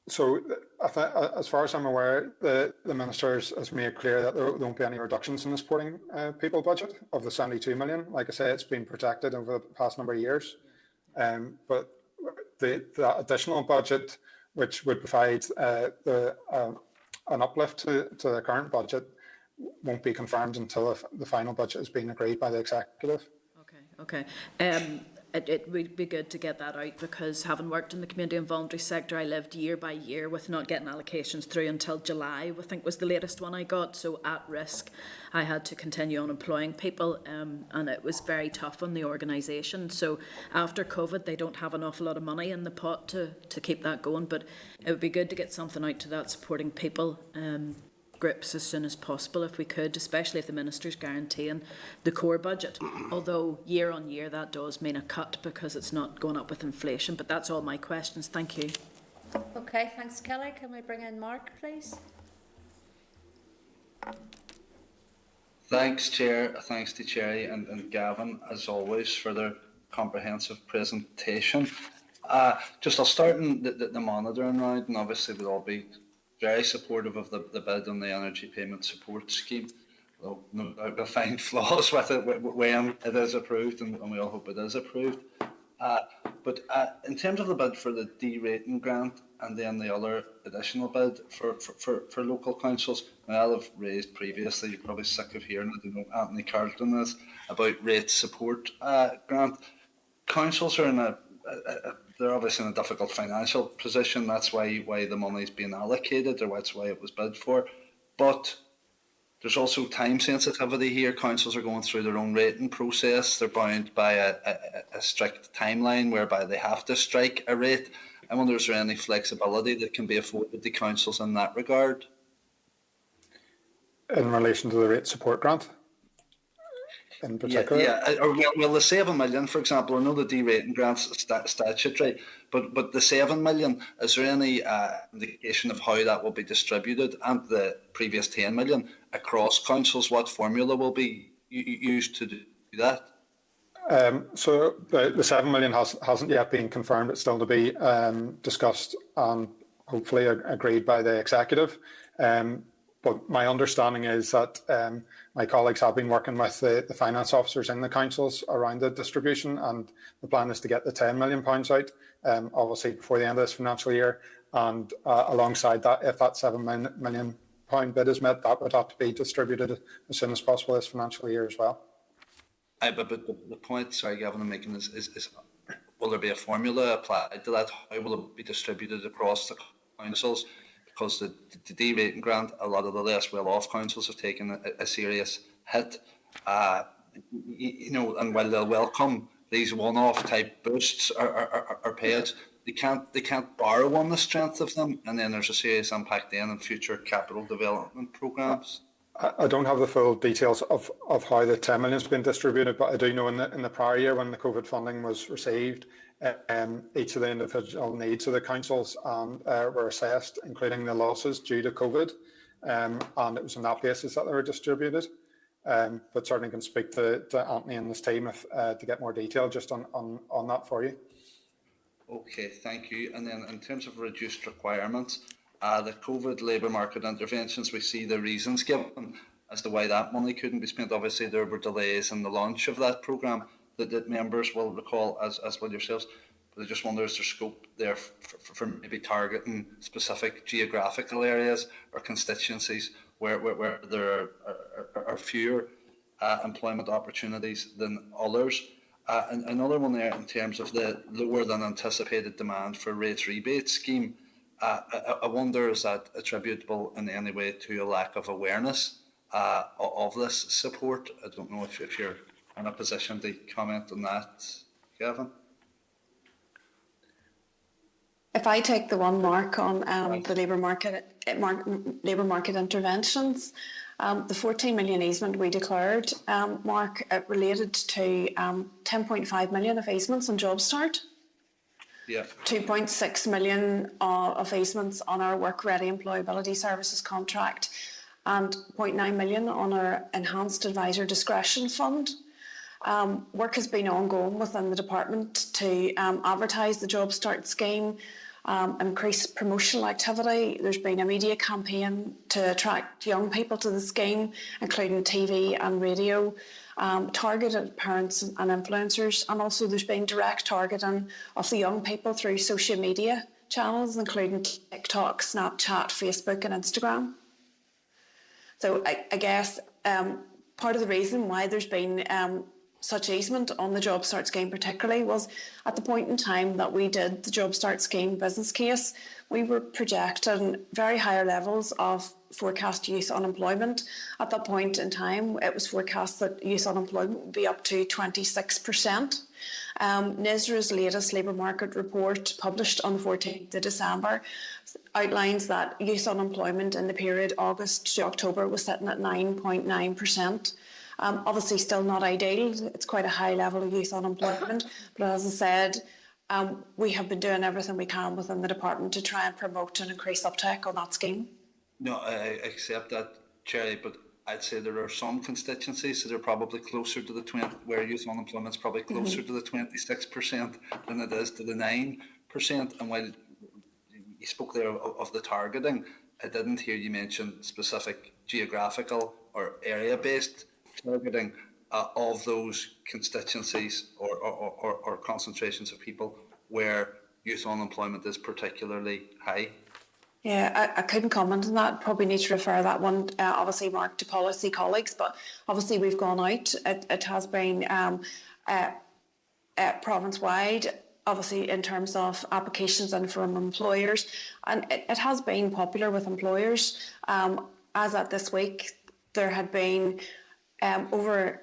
So, as far as I'm aware, the Minister has made clear that there won't be any reductions in the Supporting People budget of the 72 million. Like I say, it's been protected over the past number of years. But the additional budget, which would provide an uplift to the current budget, won't be confirmed until the final budget has been agreed by the executive. Okay. It would be good to get that out, because having worked in the community and voluntary sector, I lived year by year with not getting allocations through until July, I think was the latest one I got. So at risk, I had to continue on employing people, and it was very tough on the organisation. So after COVID, they don't have an awful lot of money in the pot to keep that going, but it would be good to get something out to that Supporting People groups as soon as possible if we could, especially if the Minister's guaranteeing the core budget. Although year on year that does mean a cut because it's not going up with inflation. But that's all my questions. Thank you. Okay, thanks Kelly. Can we bring in Mark, please? Thanks, Chair. Thanks to Cherry and Gavin, as always, for their comprehensive presentation. Just I'll start in the monitoring round, and obviously we'll all be very supportive of the bid on the Energy Payment Support Scheme. Though no doubt we'll find flaws with it when it is approved, and we all hope it is approved. But in terms of the bid for the D-rating grant and then the other additional bid for local councils, now I'll have raised previously, you're probably sick of hearing, I don't know, Anthony Carlton is, about rate support grant. Councils are in they're obviously in a difficult financial position, that's why the money's being allocated, or that's why it was bid for. But there's also time sensitivity here. Councils are going through their own rating process. They're bound by a strict timeline whereby they have to strike a rate. I wonder, is there any flexibility that can be afforded to councils in that regard? In relation to the rate support grant? In particular? Yeah. Well, the 7 million, for example, I know the D-rating grant's statutory, but the 7 million, is there any indication of how that will be distributed, and the previous 10 million across councils? What formula will be used to do that? So the 7 million hasn't yet been confirmed. It's still to be discussed and hopefully agreed by the executive. But my understanding is that my colleagues have been working with the finance officers in the councils around the distribution, and the plan is to get the £10 million out, obviously before the end of this financial year. And alongside that, if that £7 million bid is met, that would have to be distributed as soon as possible this financial year as well. But the point, sorry, Gavin, I'm making is will there be a formula applied to that? How will it be distributed across the councils? Because the D-rating grant, a lot of the less well-off councils have taken a serious hit. And while they'll welcome these one-off type boosts or payouts, they can't borrow on the strength of them, and then there's a serious impact then in future capital development programmes. I don't have the full details of how the 10 million has been distributed, but I do know in the prior year when the COVID funding was received, each of the individual needs of the councils were assessed, including the losses due to COVID, and it was on that basis that they were distributed. But certainly can speak to Anthony and his team to get more detail just on that for you. Okay, thank you. And then in terms of reduced requirements, the COVID labour market interventions, we see the reasons given as to why that money couldn't be spent. Obviously, there were delays in the launch of that programme that members will recall, as well yourselves. But I just wonder, is there scope there for maybe targeting specific geographical areas or constituencies where there are fewer employment opportunities than others? And another one there in terms of the lower than anticipated demand for rates rebate scheme. I wonder, is that attributable in any way to a lack of awareness of this support? I don't know if you're in a position to comment on that, Gavin. If I take the one mark on the labour market interventions, the 14 million easement we declared, Mark, it related to 10.5 million of easements on Job Start. Yeah. 2.6 million of easements on our Work Ready Employability Services contract, and 0.9 million on our Enhanced Advisor Discretion Fund. Work has been ongoing within the department to advertise the Job Start scheme, increase promotional activity. There's been a media campaign to attract young people to the scheme, including TV and radio, targeted parents and influencers, and also there's been direct targeting of the young people through social media channels, including TikTok, Snapchat, Facebook and Instagram. So I guess part of the reason why there's been such easement on the Job Start scheme particularly was at the point in time that we did the Job Start scheme business case, we were projecting very higher levels of forecast youth unemployment. At that point in time, it was forecast that youth unemployment would be up to 26%. NISRA's latest labour market report, published on the 14th of December, outlines that youth unemployment in the period August to October was sitting at 9.9%. Obviously still not ideal, it's quite a high level of youth unemployment, but as I said, we have been doing everything we can within the department to try and promote and increase uptake on that scheme. No, I accept that, Cherry, but I'd say there are some constituencies that are probably closer to the 20, where youth unemployment is probably closer to the 26% than it is to the 9%. And while you spoke there of the targeting, I didn't hear you mention specific geographical or area-based targeting of those constituencies or concentrations of people where youth unemployment is particularly high. Yeah, I couldn't comment on that. Probably need to refer that one, obviously, Mark, to policy colleagues. But obviously, we've gone out. It has been province-wide, obviously, in terms of applications and from employers. And it has been popular with employers. As at this week, there had been over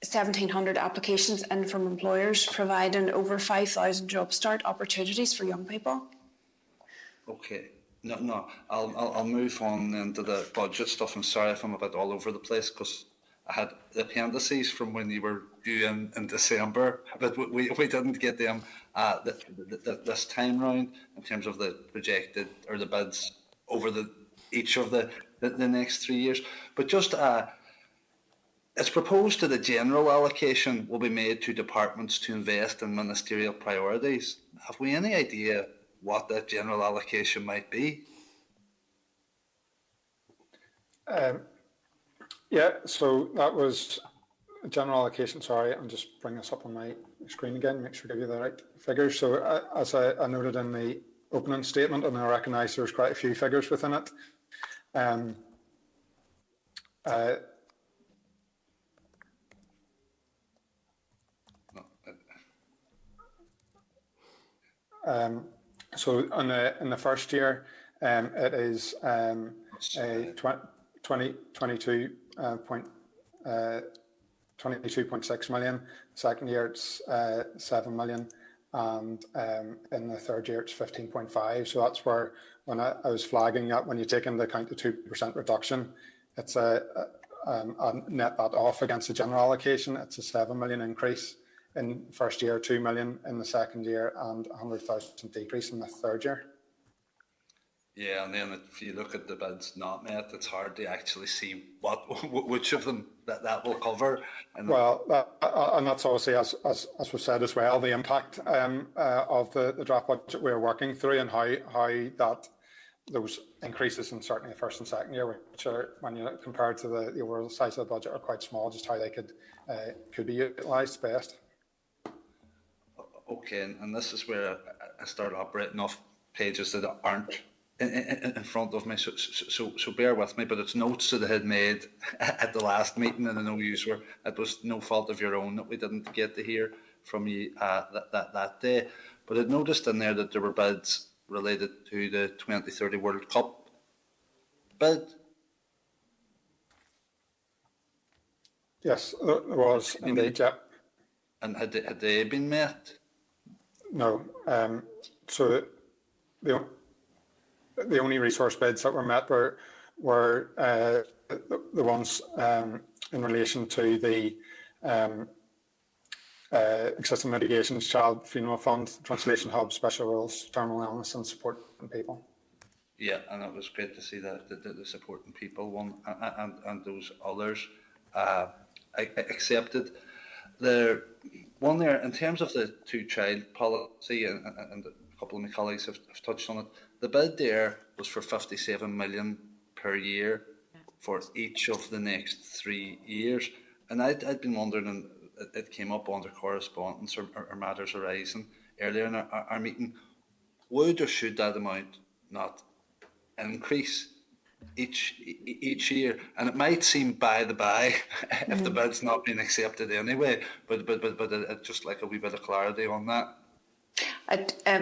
1,700 applications in from employers, providing over 5,000 job start opportunities for young people. Okay. No, I'll move on into the budget stuff. I'm sorry if I'm a bit all over the place because I had the appendices from when you were due in December, but we didn't get them this time round in terms of the projected or the bids over each of the next 3 years. But just it's proposed that a general allocation will be made to departments to invest in ministerial priorities. Have we any idea what that general allocation might be? Yeah, so that was a general allocation. Sorry, I'm just bringing this up on my screen again, make sure I give you the right figures. So as I noted in the opening statement, and I recognise there's quite a few figures within it. So in the first year, it is a 22.6 million. Second year it's 7 million, and in the third year it's 15.5. So that's where when I was flagging that when you take into account the 2% reduction, it's a net that off against the general allocation. It's a 7 million increase in first year, 2 million in the second year, and 100,000 decrease in the third year. Yeah, and then if you look at the bids not met, it's hard to actually see which of them that will cover. And and that's obviously, as was said as well, the impact of the draft budget we're working through, and how that those increases in certainly the first and second year, which are, when you compare to the overall size of the budget, are quite small, just how they could be utilised best. Okay, and this is where I start operating off pages that aren't in front of me, so bear with me, but it's notes that I had made at the last meeting, and I know it was no fault of your own that we didn't get to hear from you that day, but I'd noticed in there that there were bids related to the 2030 World Cup bid. Yes, there was indeed, yeah. And had they been met? No. So the only resource bids that were met were the ones in relation to the existing mitigations, child funeral fund, translation hub, special rules, terminal illness, and supporting people. Yeah, and it was great to see the supporting people one and those others accepted. The one there, in terms of the two-child policy, and a couple of my colleagues have touched on it, the bid there was for 57 million per year for each of the next 3 years. And I'd been wondering, and it came up under correspondence or matters arising earlier in our meeting, would or should that amount not increase each year? And it might seem by the by if the bid's not been accepted anyway, but it's just like a wee bit of clarity on that.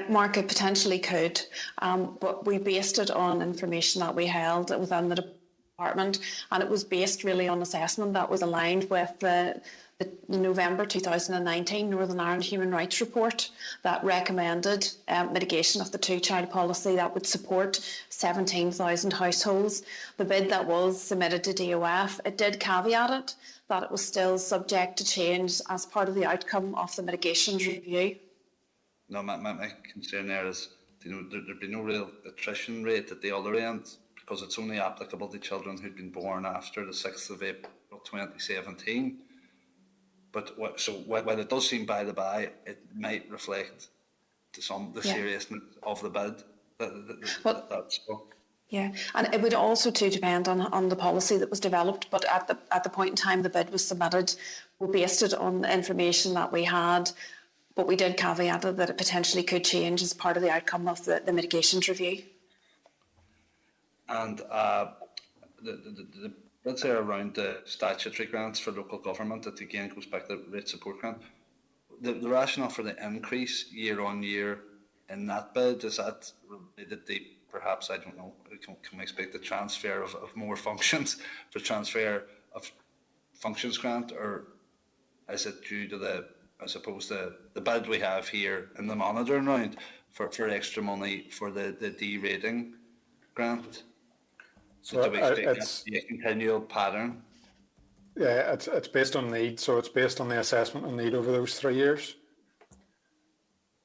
Mark, it potentially could, but we based it on information that we held within the department, and it was based really on assessment that was aligned with the November 2019 Northern Ireland Human Rights Report that recommended mitigation of the two-child policy that would support 17,000 households. The bid that was submitted to DOF, it did caveat it that it was still subject to change as part of the outcome of the mitigations review. no, my concern there is, there'd be no real attrition rate at the other end, because it's only applicable to children who'd been born after the 6th of April 2017. But while it does seem by the by, it might reflect to some the seriousness of the bid. That's all. Yeah, and it would also too depend on the policy that was developed. But at the point in time the bid was submitted, we based it on the information that we had, but we did caveat that it potentially could change as part of the outcome of the mitigations review. And the bits there around the statutory grants for local government, that again goes back to the rate support grant. The rationale for the increase year on year in that bid, is that related to perhaps, I don't know, can we expect the transfer of more functions for transfer of functions grant, or is it due to the bid we have here in the monitoring round for extra money for the de-rating grant? So do we expect that to be a continual pattern? Yeah, it's based on need, so it's based on the assessment of need over those 3 years.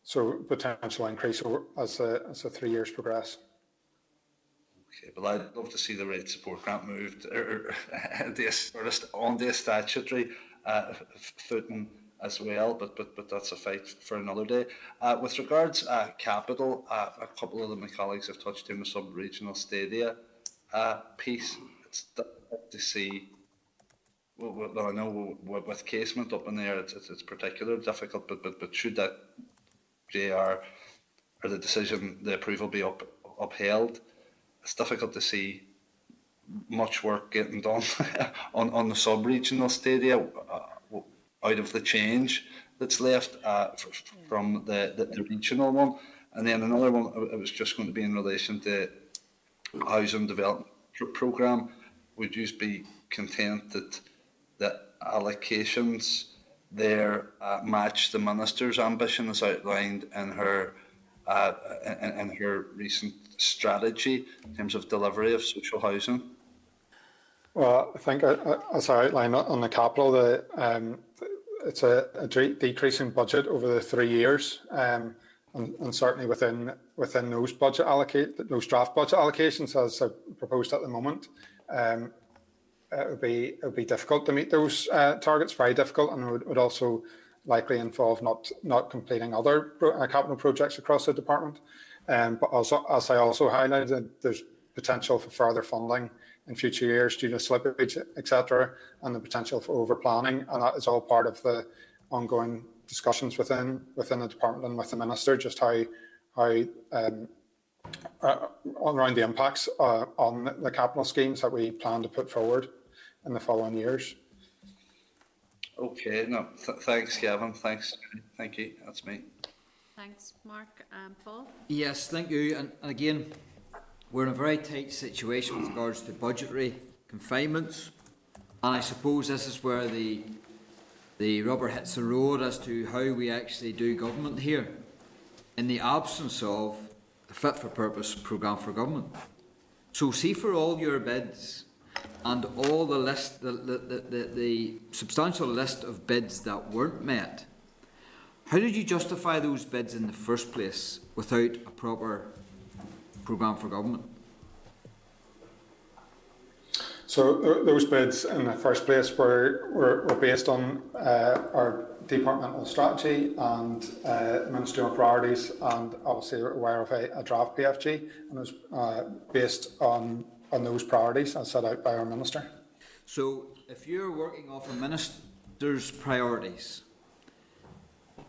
So potential increase as the 3 years progress. Okay, but I'd love to see the rate support grant moved on the statutory footing as well, but that's a fight for another day. With regards capital, a couple of my colleagues have touched on the sub-regional stadia piece. It's difficult to see. Well, I know with casement up in there, it's particularly difficult. But should that JR or the decision, the approval be upheld, it's difficult to see much work getting done on the sub-regional stadia out of the change that's left from the regional one. And then another one, it was just going to be in relation to housing development programme. Would you be content that the allocations there match the Minister's ambition as outlined in her recent strategy in terms of delivery of social housing? Well, I think as I outlined on the capital, it's a decreasing budget over the 3 years, and certainly within those draft budget allocations as proposed at the moment, it would be difficult to meet those targets, very difficult, and would also likely involve not completing other capital projects across the department. But also, as I also highlighted, there's potential for further funding in future years due to slippage, etc., and the potential for over planning, and that is all part of the ongoing discussions within the department and with the minister, just how around the impacts on the capital schemes that we plan to put forward in the following years. Okay, no, thanks, Gavin. Thank you. That's me. Thanks, Mark. Paul? Yes, thank you. And again, we're in a very tight situation with regards to budgetary confinements, and I suppose this is where the rubber hits the road as to how we actually do government here, in the absence of a fit-for-purpose programme for government. So see, for all your bids and all the list, the substantial list of bids that weren't met, how did you justify those bids in the first place without a proper programme for government? So those bids in the first place were based on our departmental strategy and ministerial priorities, and obviously we're aware of a draft PFG, and it was based on those priorities as set out by our minister. So if you're working off a minister's priorities,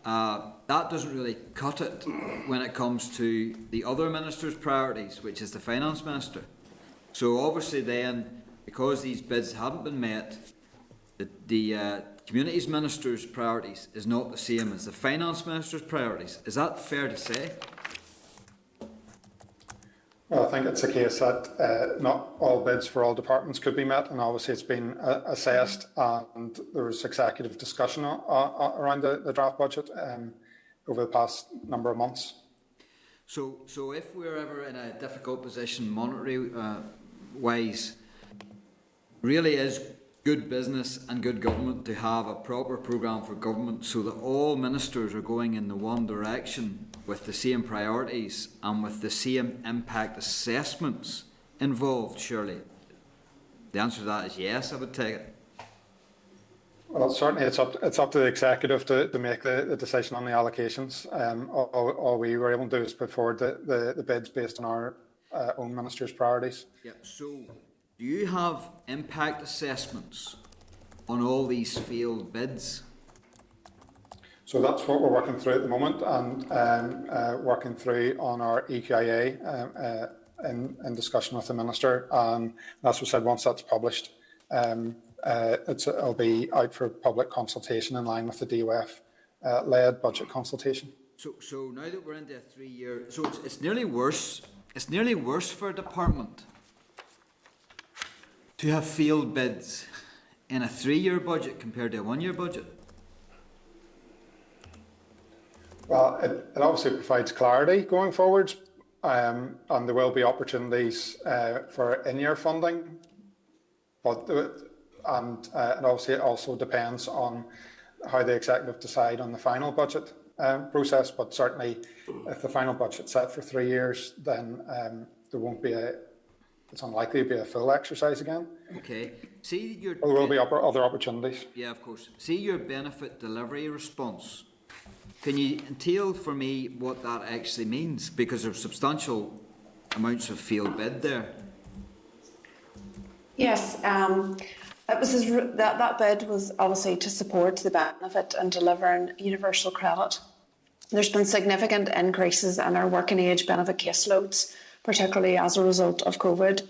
that doesn't really cut it when it comes to the other minister's priorities, which is the finance minister. So obviously then, because these bids haven't been met, the communities minister's priorities is not the same as the finance minister's priorities. Is that fair to say? Well, I think it's a case that not all bids for all departments could be met, and obviously it's been assessed, and there was executive discussion around the draft budget over the past number of months. So if we're ever in a difficult position monetary wise, really is good business and good government to have a proper programme for government so that all ministers are going in the one direction with the same priorities and with the same impact assessments involved, surely? The answer to that is yes, I would take it. Well, certainly it's up to the executive to make the decision on the allocations. All we were able to do is put forward the bids based on our own minister's priorities. Yeah. So, do you have impact assessments on all these failed bids? So that's what we're working through at the moment, and working through on our EQIA in discussion with the minister. And as we said, once that's published, it'll be out for public consultation in line with the DOF led budget consultation. So now that we're into a 3-year, so it's nearly worse. It's nearly worse for a department to have failed bids in a 3-year budget compared to a 1-year budget. Well, it obviously provides clarity going forwards, and there will be opportunities for in-year funding, but and obviously it also depends on how the executive decide on the final budget process. But certainly, if the final budget's set for 3 years, then there won't be it's unlikely to be a full exercise again. Okay. See your. There will be other opportunities. Yeah, of course. See your benefit delivery response. Can you entail for me what that actually means? Because there's substantial amounts of failed bid there. Yes, it was that bid was obviously to support the benefit and delivering universal credit. There's been significant increases in our working age benefit caseloads, particularly as a result of COVID.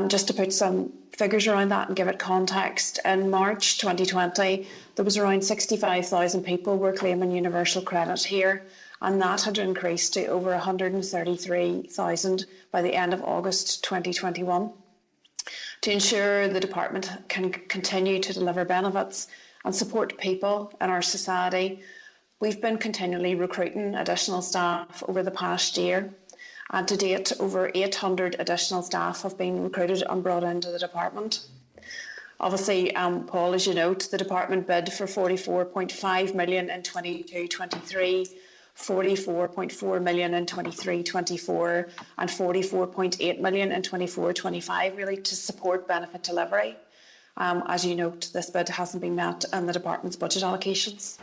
Just to put some figures around that and give it context, in March 2020, there was around 65,000 people were claiming universal credit here, and that had increased to over 133,000 by the end of August 2021. To ensure the department can continue to deliver benefits and support people in our society, we've been continually recruiting additional staff over the past year. And to date, over 800 additional staff have been recruited and brought into the department. Obviously, Paul, as you note, the department bid for 44.5 million in 22-23, 44.4 million in 23-24, and 44.8 million in 24-25, really to support benefit delivery. As you note, this bid hasn't been met in the department's budget allocations.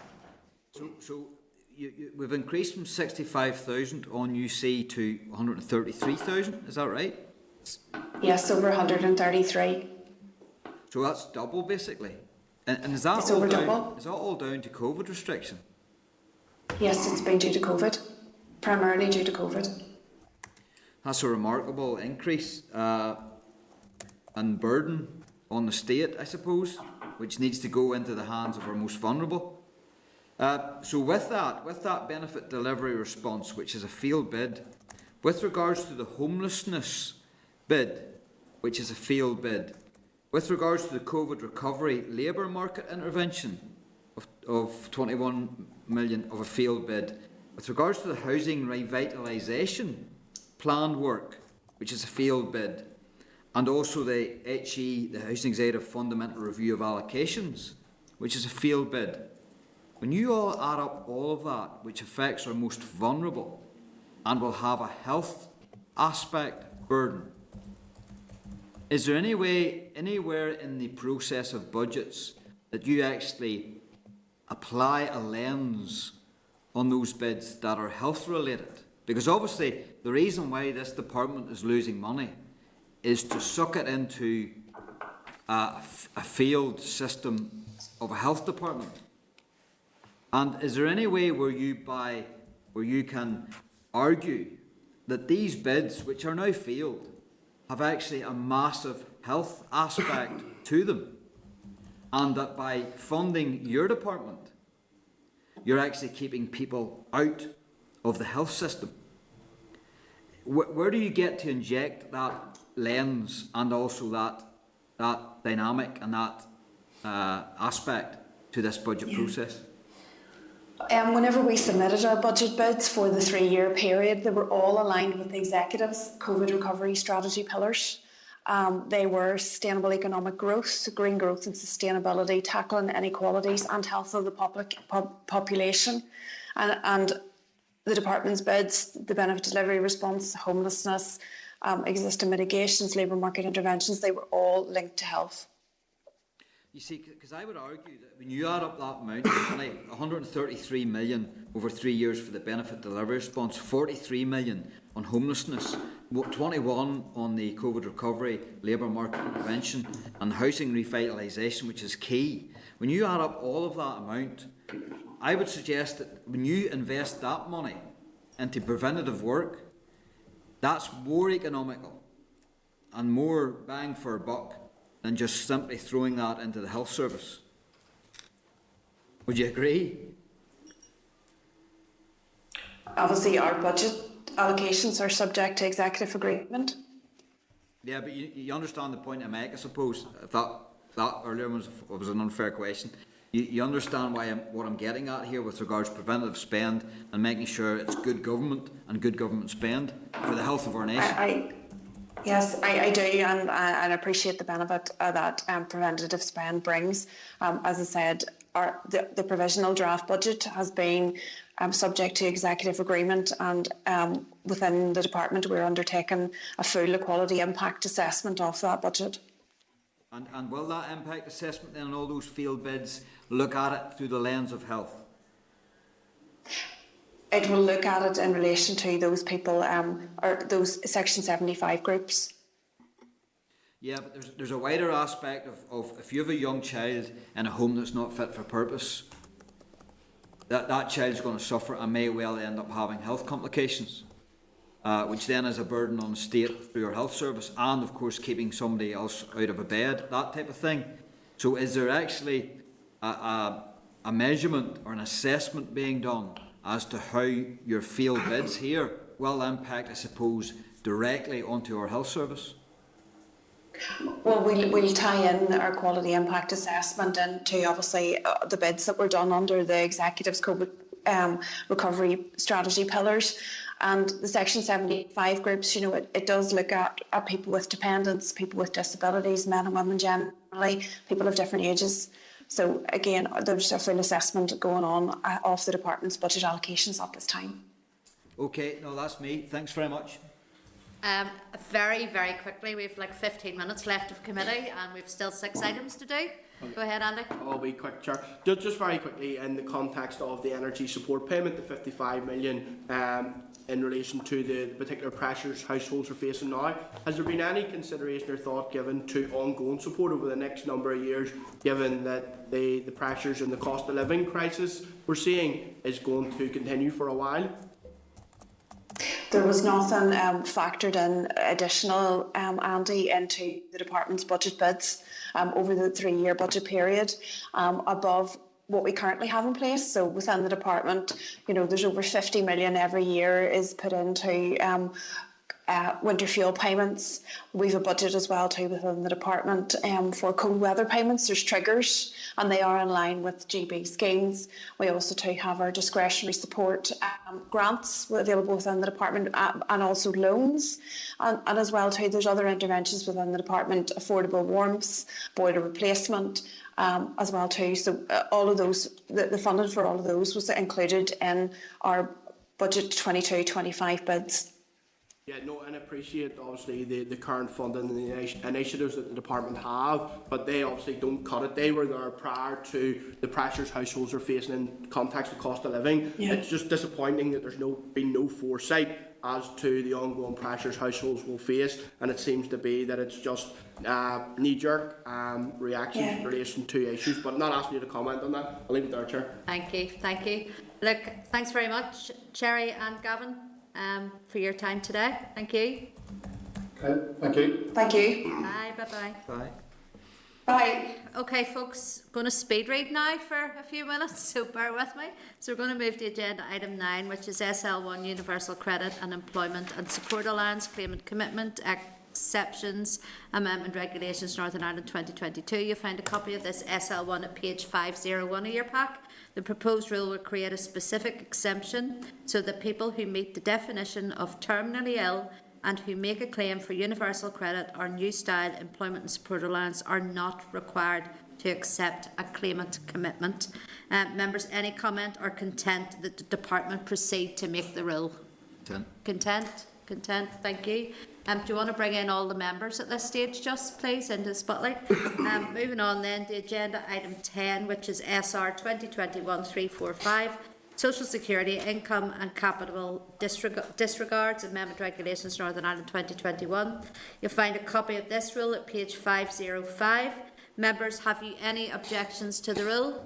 So we've increased from 65,000 on UC to 133,000, is that right? Yes, over 133. So that's double basically. And is that it's all over down, double. is that all down to COVID restriction? Yes, it's been due to COVID, primarily due to COVID. That's a remarkable increase and burden on the state, I suppose, which needs to go into the hands of our most vulnerable. So with that benefit delivery response, which is a failed bid, with regards to the homelessness bid, which is a failed bid, with regards to the COVID recovery labour market intervention of 21 million of a failed bid, with regards to the housing revitalisation planned work, which is a failed bid, and also the HE, the Housing Executive Fundamental Review of Allocations, which is a failed bid. When you all add up all of that, which affects our most vulnerable and will have a health aspect burden, is there any way, anywhere in the process of budgets, that you actually apply a lens on those bids that are health related? Because obviously the reason why this department is losing money is to suck it into a failed system of a health department. And is there any way where you can argue that these bids, which are now failed, have actually a massive health aspect to them, and that by funding your department, you're actually keeping people out of the health system? Where do you get to inject that lens and also that dynamic and that aspect to this budget process? Whenever we submitted our budget bids for the 3-year period, they were all aligned with the executive's COVID recovery strategy pillars. They were sustainable economic growth, green growth and sustainability, tackling inequalities and health of the population. And the department's bids, the benefit delivery response, homelessness, existing mitigations, labour market interventions, they were all linked to health. You see, because I would argue that when you add up that amount, 133 million over 3 years for the benefit delivery response, 43 million on homelessness, 21 on the COVID recovery, labour market intervention and housing revitalisation, which is key. When you add up all of that amount, I would suggest that when you invest that money into preventative work, that's more economical and more bang for a buck than just simply throwing that into the health service. Would you agree? Obviously, our budget allocations are subject to executive agreement. Yeah, but you understand the point I make, I suppose. If that earlier was an unfair question. You understand what I'm getting at here with regards to preventative spend and making sure it's good government and good government spend for the health of our nation. Yes, I do, and I appreciate the benefit that preventative spend brings. As I said, the provisional draft budget has been subject to executive agreement, and within the department we're undertaking a full equality impact assessment of that budget. And will that impact assessment then on all those field bids look at it through the lens of health? It will look at it in relation to those people, or those Section 75 groups. Yeah, but there's a wider aspect of if you have a young child in a home that's not fit for purpose, that child's going to suffer and may well end up having health complications, which then is a burden on the state through your health service and, of course, keeping somebody else out of a bed, that type of thing. So is there actually a measurement or an assessment being done as to how your field bids here will impact, I suppose, directly onto our health service? Well, we'll tie in our quality impact assessment into obviously the bids that were done under the Executive's COVID recovery strategy pillars. And the Section 75 groups, you know, it does look at people with dependents, people with disabilities, men and women generally, people of different ages. So again, there's a full assessment going on of the department's budget allocations at this time. Okay, no, that's me. Thanks very much. Very, very quickly, we've like 15 minutes left of committee and we've still 6 items to do. Okay. Go ahead, Andy. I'll be quick, Chair. Just very quickly, in the context of the energy support payment, the 55 million in relation to the particular pressures households are facing now, has there been any consideration or thought given to ongoing support over the next number of years, given that the pressures and the cost of living crisis we're seeing is going to continue for a while? There was nothing factored in additional, Andy, into the department's budget bids over the 3-year budget period above what we currently have in place. So within the department, you know, there's over 50 million every year is put into winter fuel payments. We have a budget as well too within the department for cold weather payments. There's triggers and they are in line with GB schemes. We also too have our discretionary support grants available within the department and also loans. And as well too, there's other interventions within the department, affordable warmth, boiler replacement as well too. So all of those, the funding for all of those was included in our budget 22-25 bids. Yeah, no, and I appreciate obviously the current funding and the initiatives that the department have, but they obviously don't cut it. They were there prior to the pressures households are facing in context of cost of living. Yeah. It's just disappointing that there's been no foresight as to the ongoing pressures households will face, and it seems to be that it's just knee-jerk reactions in relation to issues. But I'm not asking you to comment on that. I'll leave it there, Chair. Thank you, thank you. Look, thanks very much, Cherry and Gavin, for your time today. Thank you. Okay, thank you. Thank you. Bye, bye-bye. Bye. Bye. Okay, folks, going to speed read now for a few minutes, so bear with me. So we're going to move to agenda item 9, which is SL1 Universal Credit and Employment and Support Allowance Claimant Commitment Exceptions Amendment Regulations Northern Ireland 2022. You'll find a copy of this SL1 at page 501 of your pack. The proposed rule will create a specific exemption so that people who meet the definition of terminally ill and who make a claim for universal credit or new style employment and support allowance are not required to accept a claimant commitment. Members, any comment or content that the department proceed to make the rule? Content, thank you. Do you want to bring in all the members at this stage, just please, into the spotlight? Moving on then to agenda item 10, which is SR 2021-345, Social Security Income and Capital Disregards Amendment Regulations Northern Ireland 2021. You'll find a copy of this rule at page 505. Members, have you any objections to the rule?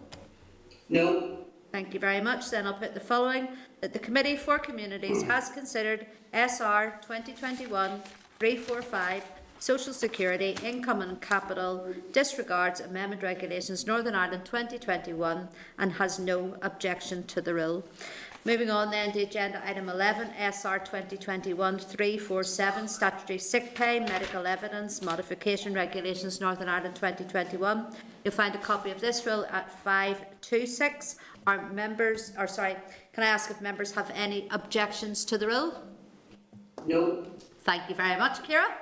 No. Thank you very much. Then I'll put the following: that the Committee for Communities has considered SR 2021-345, Social Security Income and Capital Disregards Amendment Regulations Northern Ireland 2021 and has no objection to the rule. Moving on then to agenda item 11, SR 2021-347, Statutory Sick Pay, Medical Evidence, Modification Regulations Northern Ireland 2021. You'll find a copy of this rule at 526. Can I ask if members have any objections to the rule? No. Thank you very much, Ciara.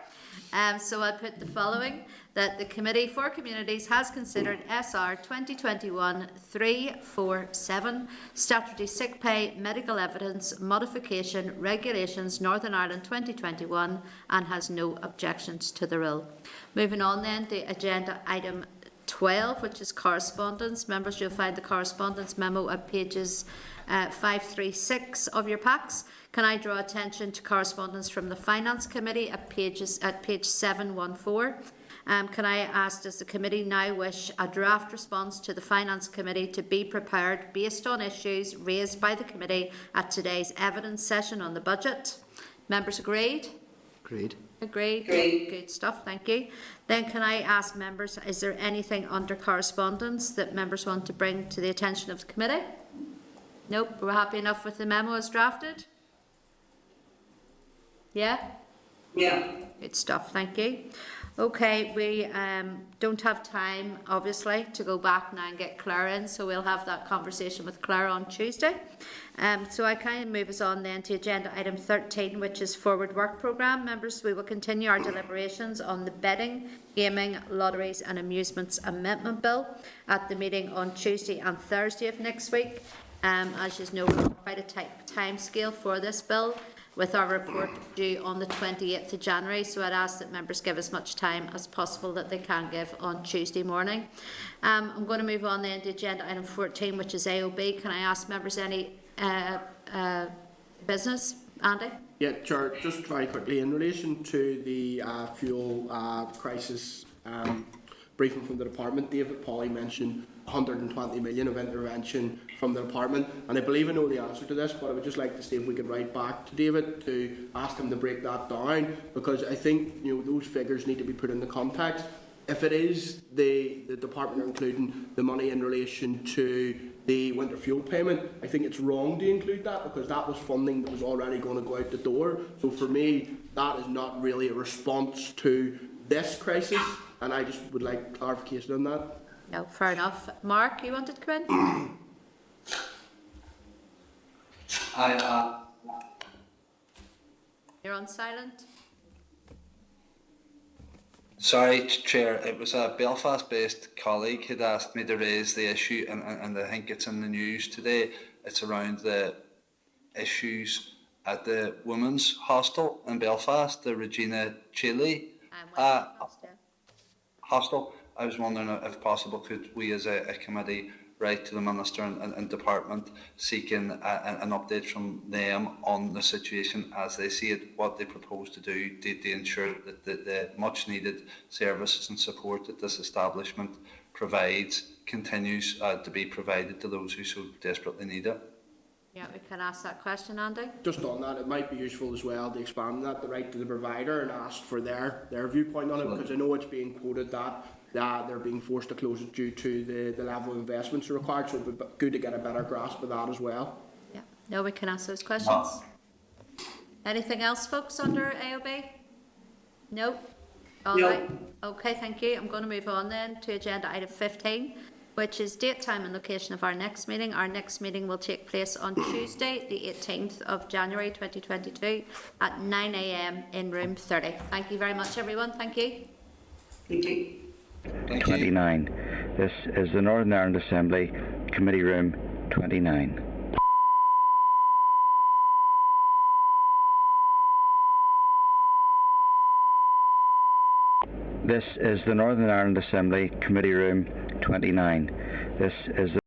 So I'll put the following: that the Committee for Communities has considered SR 2021-347, Statutory Sick Pay, Medical Evidence, Modification, Regulations, Northern Ireland 2021, and has no objections to the rule. Moving on then to agenda item 12, which is correspondence. Members, you'll find the correspondence memo at pages 536 of your packs. Can I draw attention to correspondence from the Finance Committee at page 714? Can I ask, does the committee now wish a draft response to the Finance Committee to be prepared based on issues raised by the committee at today's evidence session on the budget? Members agreed? Agreed. Agreed. Good stuff, thank you. Then can I ask members, is there anything under correspondence that members want to bring to the attention of the committee? Nope, we're happy enough with the memo as drafted? Yeah? Yeah. Good stuff, thank you. Okay, we don't have time, obviously, to go back now and get Claire in, so we'll have that conversation with Claire on Tuesday. So I kind of move us on then to agenda item 13, which is Forward Work Programme. Members, we will continue our deliberations on the Betting, Gaming, Lotteries and Amusements Amendment Bill at the meeting on Tuesday and Thursday of next week. As you know, we've quite a tight time scale for this bill, with our report due on the 28th of January, so I'd ask that members give as much time as possible that they can give on Tuesday morning. I'm going to move on then to agenda item 14, which is AOB. Can I ask members any business? Andy? Yeah, Chair, just very quickly, in relation to the fuel crisis briefing from the department, David Pauly mentioned 120 million of intervention from the department, and I believe I know the answer to this, but I would just like to see if we could write back to David to ask him to break that down, because I think those figures need to be put into context. If it is the department are including the money in relation to the winter fuel payment, I think it's wrong to include that, because that was funding that was already going to go out the door. So for me, that is not really a response to this crisis, and I just would like clarification on that. No, fair enough. Mark, you wanted to come in? You're on silent. Sorry, Chair, it was a Belfast-based colleague who'd asked me to raise the issue, and I think it's in the news today. It's around the issues at the women's hostel in Belfast, the Regina Chile hostel. I was wondering if possible, could we as a committee write to the Minister and Department seeking an update from them on the situation as they see it, what they propose to do to ensure that the much needed services and support that this establishment provides continues to be provided to those who so desperately need it. Yeah, we can ask that question, Andy. Just on that, it might be useful as well to expand that, the right to the provider, and ask for their viewpoint on it, because I know it's being quoted that they're being forced to close it due to the level of investments required, so it would be good to get a better grasp of that as well. Yeah, no, we can ask those questions. Anything else, folks, under AOB? No? All right. Okay, thank you. I'm going to move on then to agenda item 15, which is date, time and location of our next meeting. Our next meeting will take place on Tuesday, the 18th of January 2022 at 9 a.m. in room 30. Thank you very much, everyone. Thank you. Thank you. 29. This is the Northern Ireland Assembly, Committee Room 29. This is the Northern Ireland Assembly, Committee Room 29. This is the